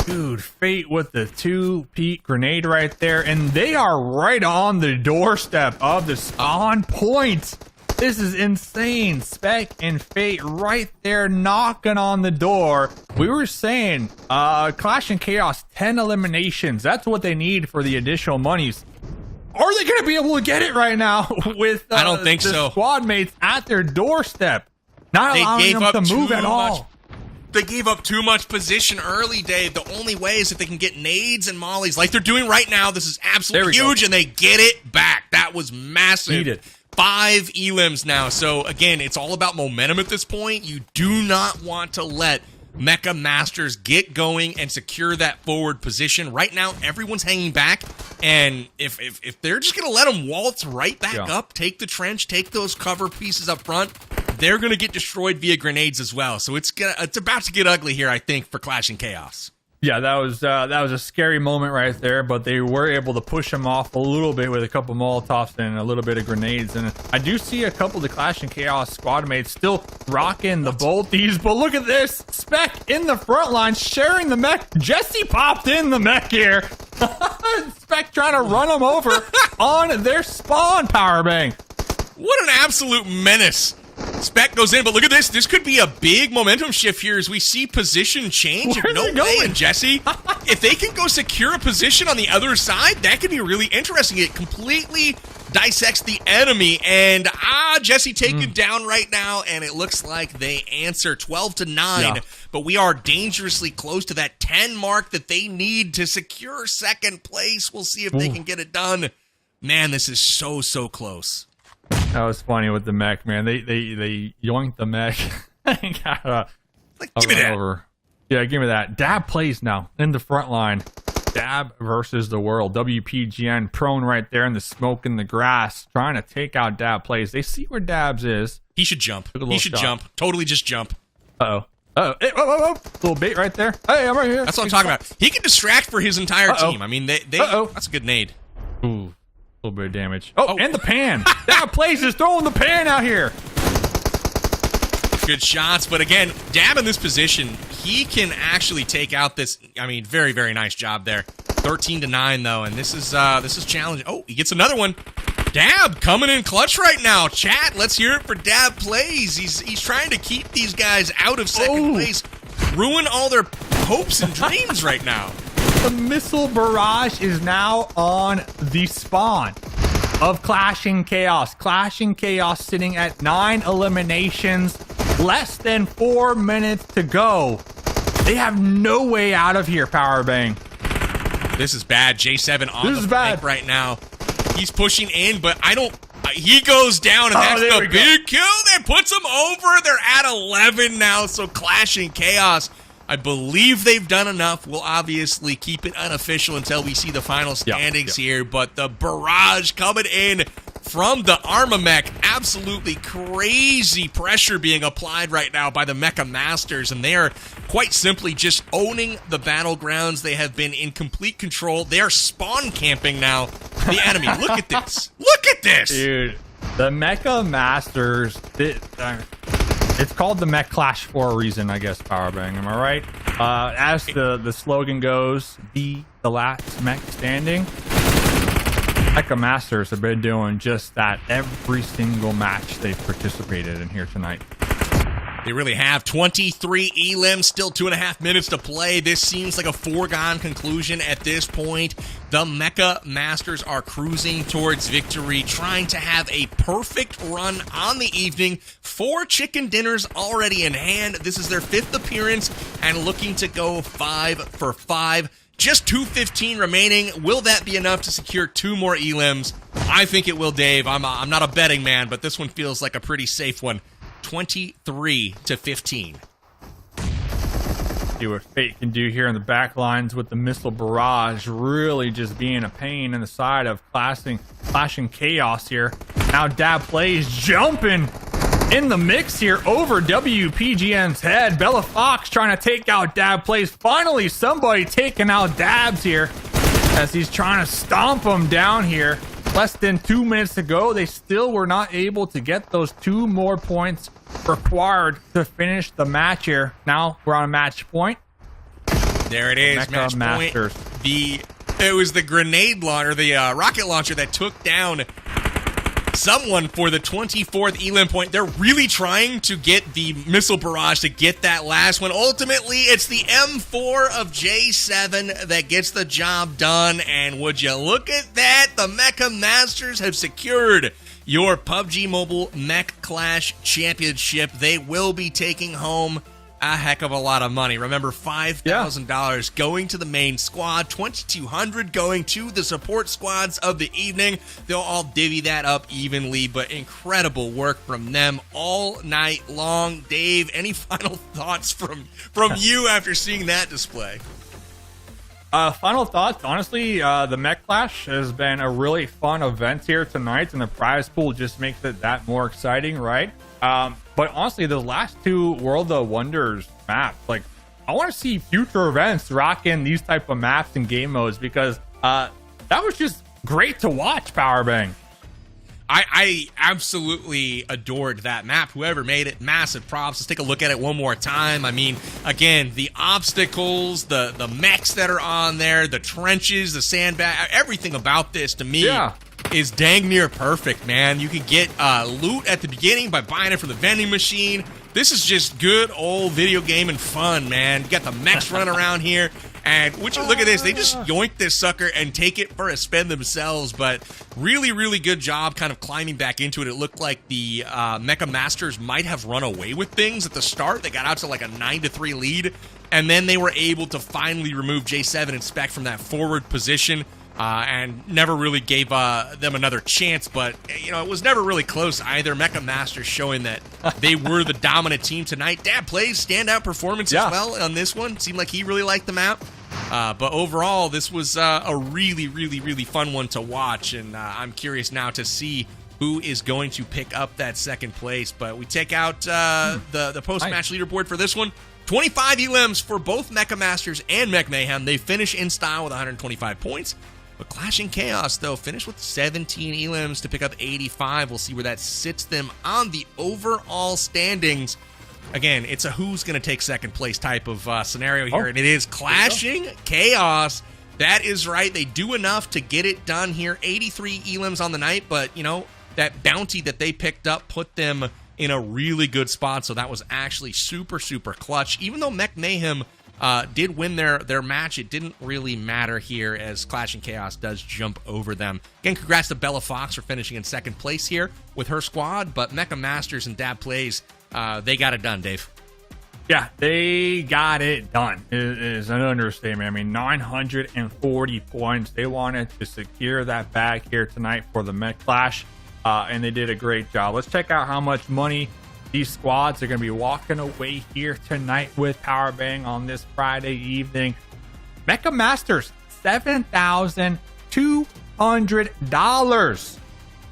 Dude, Fate with the 2-peak grenade right there, and they are right on the doorstep of the spawn point. This is insane. Spec and Fate right there knocking on the door. We were saying, Clash and Chaos, 10 eliminations. That's what they need for the additional monies. Are they going to be able to get it right now with I don't think the so. Squad mates at their doorstep? Not allowing them to move at all. They gave up too much position early, Dave. The only way is if they can get nades and mollies like they're doing right now. This is absolutely huge, and they get it back. That was massive. Needed. 5 elims now. So, again, it's all about momentum at this point. You do not want to let Mecha Masters get going and secure that forward position. Right now, everyone's hanging back, and if they're just going to let them waltz right back up, take the trench, take those cover pieces up front, they're going to get destroyed via grenades as well. So it's about to get ugly here, I think, for Clash and Chaos. Yeah, that was a scary moment right there, but they were able to push him off a little bit with a couple Molotovs and a little bit of grenades. And I do see a couple of the Clash and Chaos squad mates still rocking the bolties, but look at this. Spec in the front line sharing the mech. Jesse popped in the mech here. Spec trying to run him over on their spawn, Powerbang. What an absolute menace. Spec goes in, but look at this. This could be a big momentum shift here as we see position change. No way, and Jesse. If they can go secure a position on the other side, that could be really interesting. It completely dissects the enemy, and Jesse taken down right now, and it looks like they answer 12-9. Yeah. But we are dangerously close to that 10 mark that they need to secure second place. We'll see if they can get it done. Man, this is so close. That was funny with the mech, man. They yoinked the mech. Give me that. Over. Yeah, give me that. Dab plays now in the front line. Dab versus the world. WPGN prone right there in the smoke in the grass, trying to take out Dab plays. They see where Dabs is. He should jump. He should jump. Totally just jump. Hey, whoa. Little bait right there. Hey, I'm right here. That's what I'm talking about. He can distract for his entire team. I mean, that's a good nade. Ooh. A little bit of damage. And the pan. Dab plays is throwing the pan out here. Good shots, but again, Dab in this position, he can actually take out this. I mean, very, very nice job there. 13-9 though, and this is challenging. Oh, he gets another one. Dab coming in clutch right now. Chat, let's hear it for Dab plays. He's trying to keep these guys out of second place, ruin all their hopes and dreams right now. The missile barrage is now on the spawn of Clash and Chaos. Clash and Chaos sitting at 9 eliminations, less than 4 minutes to go. They have no way out of here, Powerbang. This is bad. J7 on the flank right now. He's pushing in, but he goes down, and that's the big kill that puts him over. They're at 11 now, so Clash and Chaos I believe they've done enough. We'll obviously keep it unofficial until we see the final standings here, but the barrage coming in from the Armamech. Absolutely crazy pressure being applied right now by the Mecha Masters, and they are quite simply just owning the battlegrounds. They have been in complete control. They are spawn camping now the enemy. Look at this. Look at this. Dude, the Mecha Masters, it's called the Mech Clash for a reason, I guess, Powerbang. Am I right? As the slogan goes, be the last mech standing. Mecha Masters have been doing just that every single match they've participated in here tonight. They really have. 23 elims, still 2.5 minutes to play. This seems like a foregone conclusion at this point. The Mecha Masters are cruising towards victory, trying to have a perfect run on the evening. 4 chicken dinners already in hand. This is their 5th appearance and looking to go 5 for 5. Just 2:15 remaining. Will that be enough to secure 2 more elims? I think it will, Dave. I'm not a betting man, but this one feels like a pretty safe one. 23-15. See what Fate can do here in the back lines with the missile barrage really just being a pain in the side of Clashing Chaos here. Now Dab plays jumping in the mix here over WPGM's head. Bella Fox trying to take out Dab plays. Finally, somebody taking out Dabs here as he's trying to stomp him down here. Less than 2 minutes to go. They still were not able to get those 2 more points required to finish the match here. Now we're on a match point. There it is, Mecha match Masters. point. It was the grenade launcher, the rocket launcher that took down someone for the 24th elim point. They're really trying to get the missile barrage to get that last one. Ultimately, it's the M4 of J7 that gets the job done. And would you look at that? The Mecha Masters have secured your PUBG Mobile Mech Clash Championship. They will be taking home a heck of a lot of money. Remember, $5,000 going to the main squad, $2,200 going to the support squads of the evening. They'll all divvy that up evenly, but incredible work from them all night long. Dave, any final thoughts from you after seeing that display? Final thoughts. Honestly, the Mech Clash has been a really fun event here tonight, and the prize pool just makes it that more exciting, right? But honestly, the last 2 World of Wonders maps, like, I want to see future events rocking these type of maps and game modes, because that was just great to watch, Powerbang. I absolutely adored that map. Whoever made it, massive props. Let's take a look at it one more time. I mean, again, the obstacles, the mechs that are on there, the trenches, the sandbag, everything about this to me is dang near perfect, man. You can get loot at the beginning by buying it from the vending machine. This is just good old video game and fun, man. You got the mechs running around here. And would you look at this? They just yoink this sucker and take it for a spin themselves. But really, really good job kind of climbing back into it. It looked like the Mecha Masters might have run away with things at the start. They got out to like a 9-3 lead. And then they were able to finally remove J7 and Spec from that forward position. And never really gave them another chance. But, you know, it was never really close either. Mecha Masters showing that they were the dominant team tonight. Dad plays standout performance as well on this one. Seemed like he really liked the map. But overall, this was a really, really, really fun one to watch. And I'm curious now to see who is going to pick up that second place. But we take out the post-match leaderboard for this one. 25 elims for both Mecha Masters and Mech Mayhem. They finish in style with 125 points. But Clashing Chaos, though, finished with 17 elims to pick up 85. We'll see where that sits them on the overall standings. Again, it's a who's going to take second place type of scenario here, and it is Clashing Chaos. That is right. They do enough to get it done here. 83 elims on the night, but, you know, that bounty that they picked up put them in a really good spot, so that was actually super, super clutch. Even though Mech Mayhem did win their match, it didn't really matter here as Clashing Chaos does jump over them. Again, congrats to Bella Fox for finishing in second place here with her squad, but Mecha Masters and Dab Plays, they got it done, Dave. Yeah, they got it done. It is an understatement. I mean, 940 points. They wanted to secure that bag here tonight for the Mech Clash, and they did a great job. Let's check out how much money these squads are going to be walking away here tonight with Powerbang on this Friday evening. Mecha Masters, $7,200.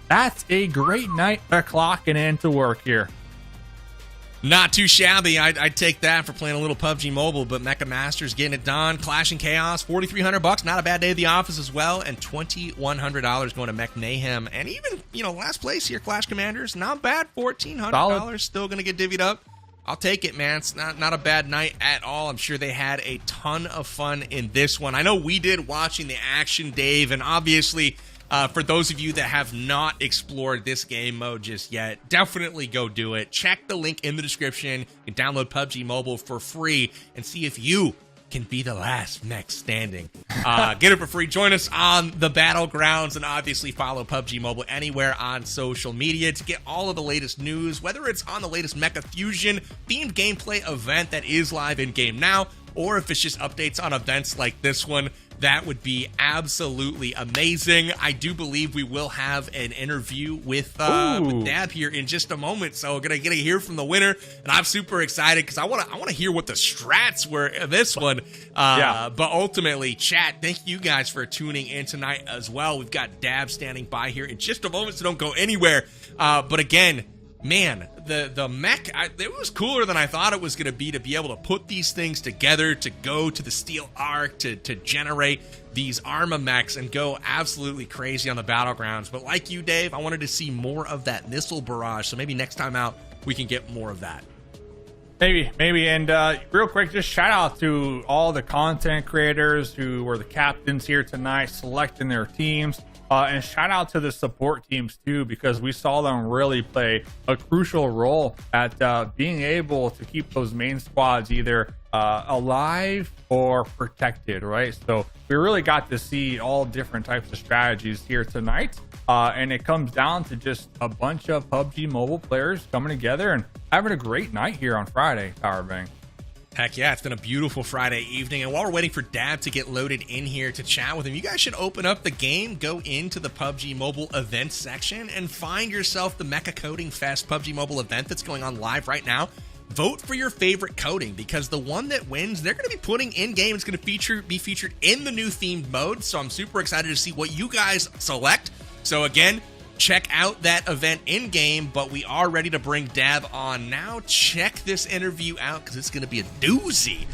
That's a great night for clocking in to work here. Not too shabby. I'd take that for playing a little PUBG Mobile, but Mecha Masters getting it done. Clash and Chaos, $4,300. Not a bad day at the office as well. And $2,100 going to Mech Mayhem. And even, last place here, Clash Commanders, not bad. $1,400 still going to get divvied up. I'll take it, man. It's not a bad night at all. I'm sure they had a ton of fun in this one. I know we did watching the action, Dave, and obviously... for those of you that have not explored this game mode just yet, definitely go do it. Check the link in the description. You can download PUBG Mobile for free and see if you can be the last mech standing. Get it for free. Join us on the battlegrounds and obviously follow PUBG Mobile anywhere on social media to get all of the latest news, whether it's on the latest Mecha Fusion themed gameplay event that is live in game now, or if it's just updates on events like this one. That would be absolutely amazing. I do believe we will have an interview with Dab here in just a moment. So we're gonna get to hear from the winner, and I'm super excited because I want to hear what the strats were in this one. But ultimately, chat, thank you guys for tuning in tonight as well. We've got Dab standing by here in just a moment, so don't go anywhere. But again, man, the mech, it was cooler than I thought it was going to be able to put these things together, to go to the Steel Arc, to generate these Arma mechs and go absolutely crazy on the battlegrounds. But like you, Dave, I wanted to see more of that missile barrage, so maybe next time out we can get more of that. Maybe. And real quick, just shout out to all the content creators who were the captains here tonight, selecting their teams. And shout out to the support teams too, because we saw them really play a crucial role at being able to keep those main squads either alive or protected, right? So we really got to see all different types of strategies here tonight. And it comes down to just a bunch of PUBG Mobile players coming together and having a great night here on Friday, Powerbang. Heck yeah, it's been a beautiful Friday evening. And while we're waiting for Dab to get loaded in here to chat with him, you guys should open up the game, go into the PUBG Mobile events section, and find yourself the Mecha Coding Fest PUBG Mobile event that's going on live right now. Vote for your favorite coding, because the one that wins, they're going to be putting in-game. It's going to be featured in the new themed mode. So I'm super excited to see what you guys select. So again, check out that event in-game, but we are ready to bring Dab on now. Check this interview out because it's going to be a doozy.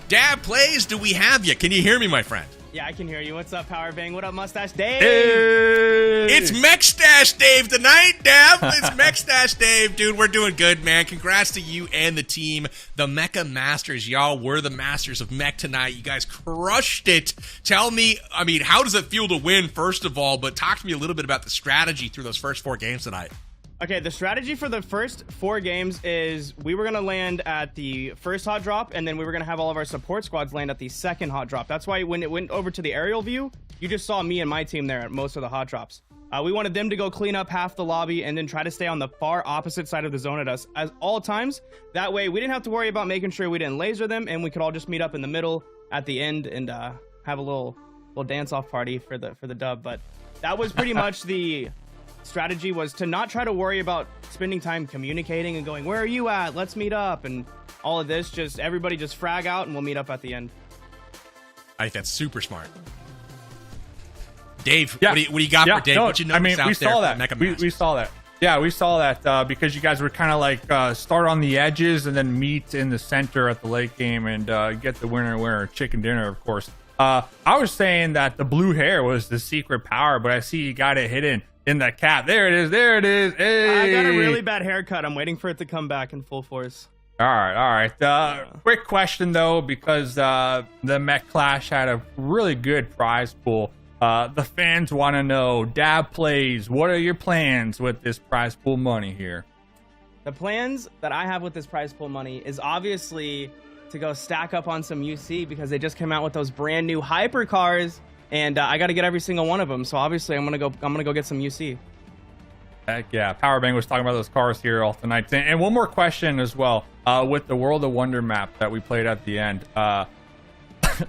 Dab plays, do we have you? Can you hear me, my friend? Yeah, I can hear you. What's up, Powerbang? What up, Mustache Dave? Hey! It's Mech Stash Dave tonight, Dab. It's Mech Stash Dave. Dude, we're doing good, man. Congrats to you and the team. The Mecha Masters, y'all were the masters of Mech tonight. You guys crushed it. Tell me, how does it feel to win, first of all? But talk to me a little bit about the strategy through those first 4 games tonight. Okay, the strategy for the first 4 games is we were going to land at the first hot drop, and then we were going to have all of our support squads land at the second hot drop. That's why when it went over to the aerial view, you just saw me and my team there at most of the hot drops. We wanted them to go clean up half the lobby and then try to stay on the far opposite side of the zone at us at all times. That way, we didn't have to worry about making sure we didn't laser them, and we could all just meet up in the middle at the end and have a little dance-off party for the dub. But that was pretty much the strategy, was to not try to worry about spending time communicating and going, where are you at? Let's meet up. And all of this, just everybody just frag out and we'll meet up at the end. I think that's super smart. Dave, Yeah. what do you got for Dave? What you notice out we there saw for that. Mecha We Masters? saw that. Yeah, we saw that because you guys were kind of like start on the edges and then meet in the center at the late game and get the winner, chicken dinner, of course. I was saying that the blue hair was the secret power, but I see you got it hidden in that cap. There it is. Hey. I got a really bad haircut. I'm waiting for it to come back in full force. All right. Quick question, though, because the Mech Clash had a really good prize pool. The fans want to know, Dab plays, what are your plans with this prize pool money here? The plans that I have with this prize pool money is obviously to go stack up on some UC, because they just came out with those brand new hyper cars, and I got to get every single one of them. So obviously I'm gonna go get some UC. Heck yeah, Powerbang was talking about those cars here all tonight. And one more question as well, with the World of Wonder map that we played at the end.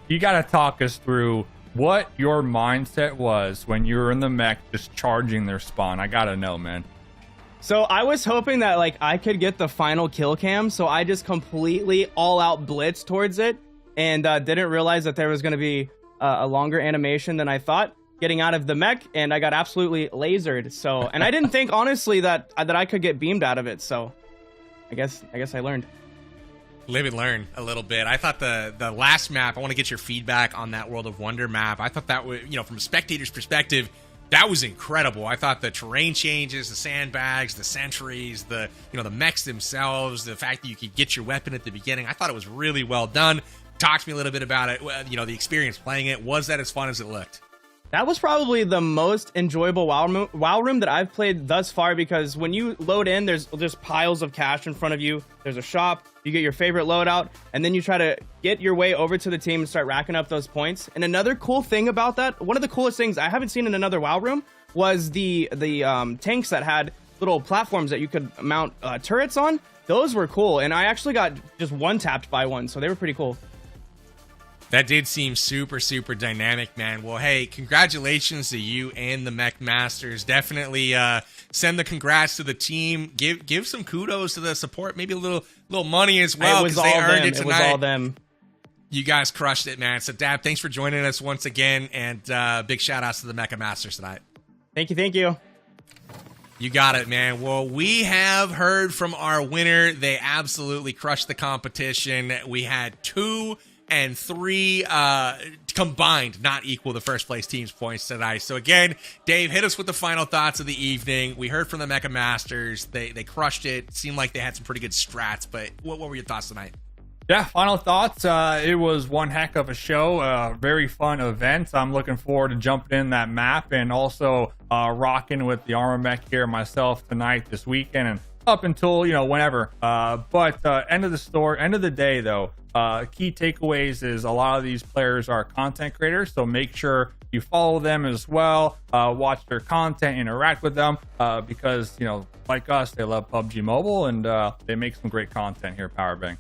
You got to talk us through what your mindset was when you were in the mech just charging their spawn. I got to know, man. So I was hoping that like I could get the final kill cam, so I just completely all out blitz towards it, and didn't realize that there was going to be a longer animation than I thought getting out of the mech, and I got absolutely lasered. So, and I didn't think honestly that I could get beamed out of it. So I guess I learned. Live and learn a little bit. I thought the last map, I want to get your feedback on that World of Wonder map. I thought that was, from a spectator's perspective, that was incredible. I thought the terrain changes, the sandbags, the sentries, the mechs themselves, the fact that you could get your weapon at the beginning, I thought it was really well done. Talk to me a little bit about it, the experience playing it. Was that as fun as it looked? That was probably the most enjoyable WoW room that I've played thus far, because when you load in, there's just piles of cash in front of you. There's a shop, you get your favorite loadout, and then you try to get your way over to the team and start racking up those points. And another cool thing about that, one of the coolest things I haven't seen in another WoW room, was the tanks that had little platforms that you could mount turrets on. Those were cool, and I actually got just one-tapped by one, so they were pretty cool. That did seem super, super dynamic, man. Well, hey, congratulations to you and the Mech Masters. Definitely send the congrats to the team. Give some kudos to the support. Maybe a little money as well, because they earned it tonight. It was all them. You guys crushed it, man. So, Dab, thanks for joining us once again, and big shout-outs to the Mecha Masters tonight. Thank you. You got it, man. Well, we have heard from our winner. They absolutely crushed the competition. We had 2 and 3 combined not equal the first place team's points tonight. So again, Dave, hit us with the final thoughts of the evening. We heard from the Mecha Masters. They crushed it. Seemed like they had some pretty good strats, but what were your thoughts tonight? Yeah, final thoughts. It was one heck of a show, very fun event. I'm looking forward to jumping in that map, and also rocking with the Armor Mech here myself tonight, this weekend, and up until whenever. But end of the day though, key takeaways is a lot of these players are content creators, so make sure you follow them as well, watch their content, interact with them, because like us, they love PUBG Mobile, and they make some great content here at Powerbang.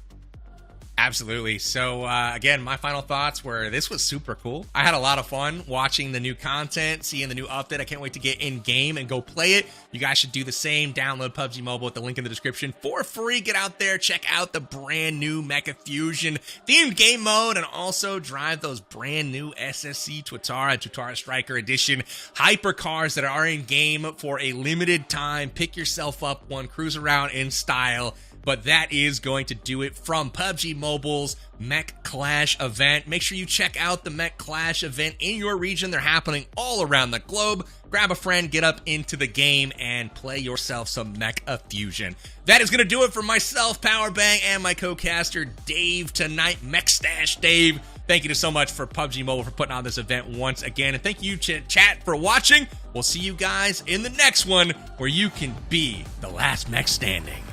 Absolutely. So, again, my final thoughts were this was super cool. I had a lot of fun watching the new content, seeing the new update. I can't wait to get in-game and go play it. You guys should do the same. Download PUBG Mobile at the link in the description for free. Get out there, check out the brand new Mecha Fusion themed game mode, and also drive those brand new SSC Tuatara Striker Edition hypercars that are in-game for a limited time. Pick yourself up one, cruise around in style. But that is going to do it from PUBG Mobile's Mech Clash event. Make sure you check out the Mech Clash event in your region. They're happening all around the globe. Grab a friend, get up into the game, and play yourself some Mecha Fusion. That is going to do it for myself, Powerbang, and my co-caster, Dave, tonight. Mechstash Dave. Thank you so much for PUBG Mobile for putting on this event once again. And thank you, chat, for watching. We'll see you guys in the next one, where you can be the last mech standing.